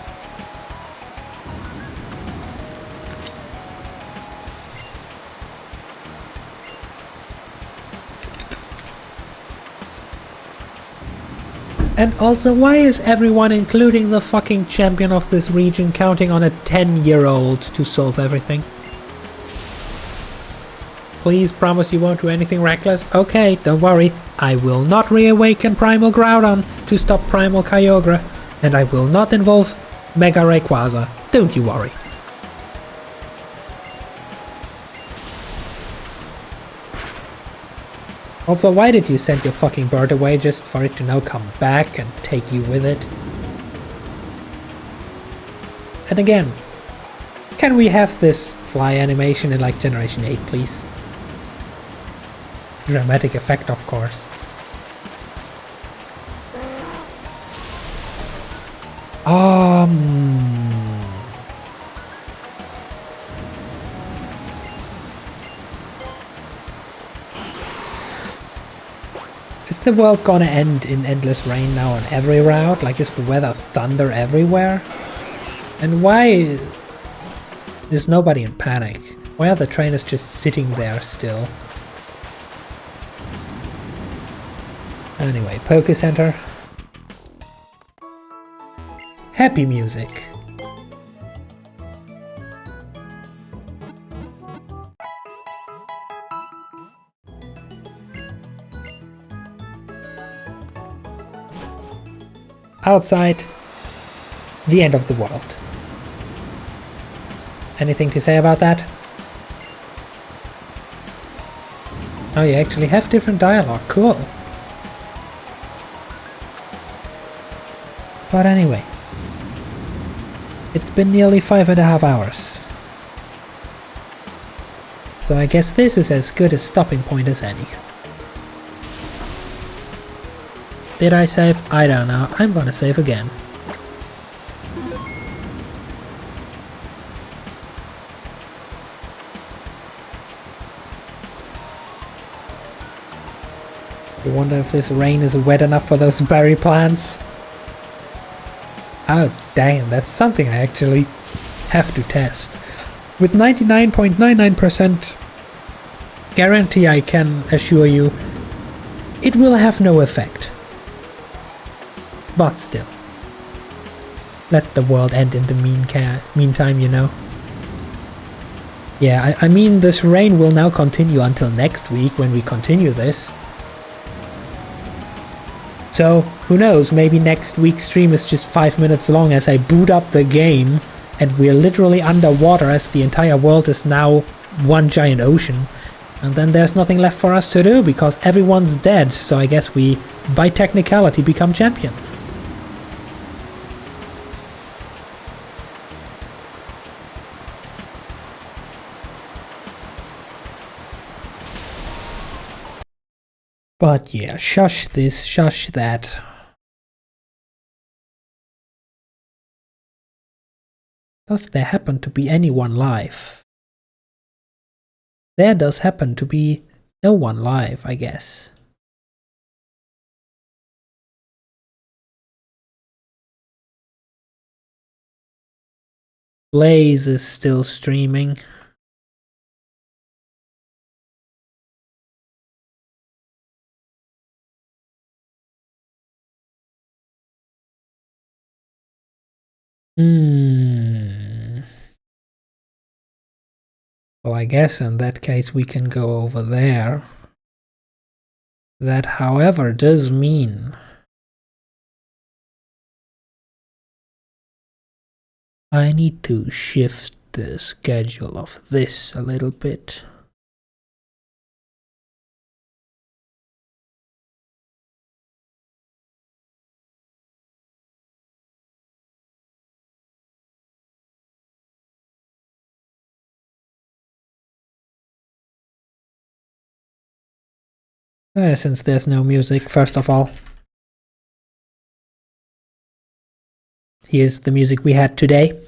And also, why is everyone, including the fucking champion of this region, counting on a 10-year-old to solve everything? Please promise you won't do anything reckless? Okay, don't worry. I will not reawaken Primal Groudon to stop Primal Kyogre, and I will not involve Mega Rayquaza. Don't you worry. Also, why did you send your fucking bird away just for it to now come back and take you with it? And again, can we have this fly animation in like generation 8, please? Dramatic effect, of course. Is the world gonna end in endless rain now on every route? Like, is the weather thunder everywhere? And why is nobody in panic? Why are the trainers just sitting there still? Anyway, Poke Center. Happy music. outside the end of the world. Anything to say about that? Oh, you actually have different dialogue. Cool. But anyway, it's been nearly 5.5 hours. So I guess this is as good a stopping point as any. Did I save? I don't know. I'm gonna save again. I wonder if this rain is wet enough for those berry plants. Oh damn, that's something I actually have to test. With 99.99% guarantee, I can assure you it will have no effect. But still, let the world end in the meantime, you know. Yeah, I mean, this rain will now continue until next week when we continue this. So, who knows, maybe next week's stream is just 5 minutes long as I boot up the game and we're literally underwater as the entire world is now one giant ocean. And then there's nothing left for us to do because everyone's dead, so I guess we, by technicality, become champion. But yeah, shush this, shush that. Does there happen to be anyone live? There does happen to be no one live, I guess. Blaze is still streaming. Well, I guess in that case we can go over there. That, however, does mean I need to shift the schedule of this a little bit. Since there's no music, first of all, here's the music we had today.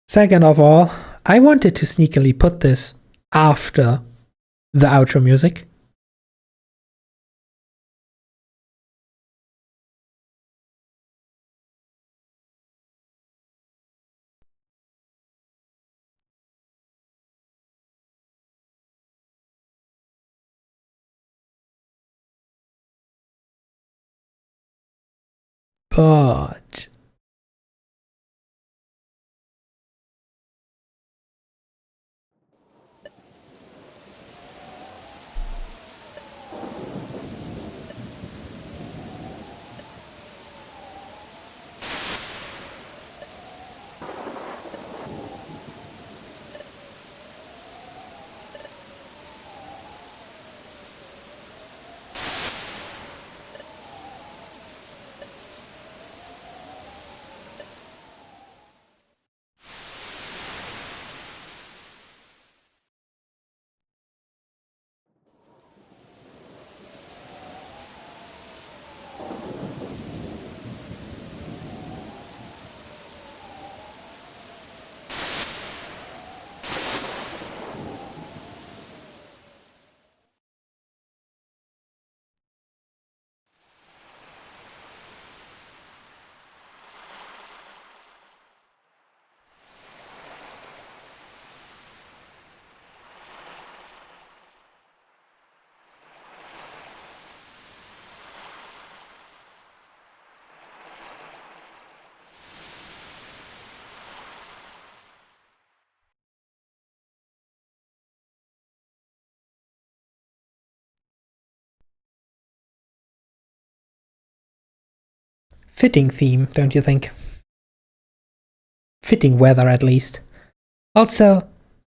Second of all, I wanted to sneakily put this after the outro music. But fitting theme, don't you think? Fitting weather, at least. Also,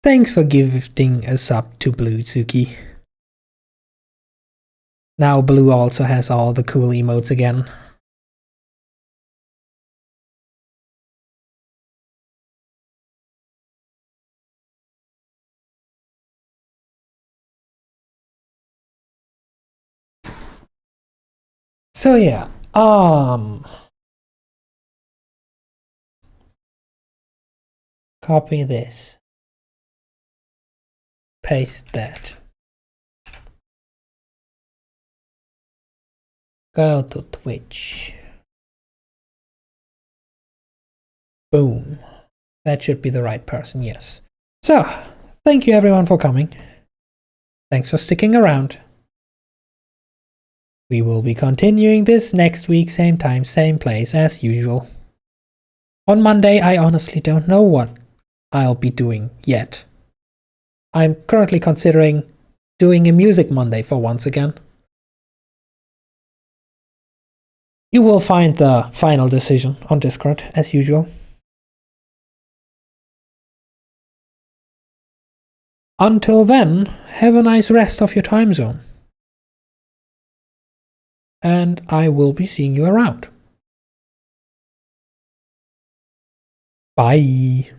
thanks for gifting a sub to Blue Tsuki. Now Blue also has all the cool emotes again. So yeah, copy this. Paste that. Go to Twitch. Boom. That should be the right person, yes. So, thank you everyone for coming. Thanks for sticking around. We will be continuing this next week, same time, same place as usual. On Monday, I honestly don't know what I'll be doing yet. I'm currently considering doing a Music Monday for once again. You will find the final decision on Discord, as usual. Until then, have a nice rest of your time zone. And I will be seeing you around. Bye.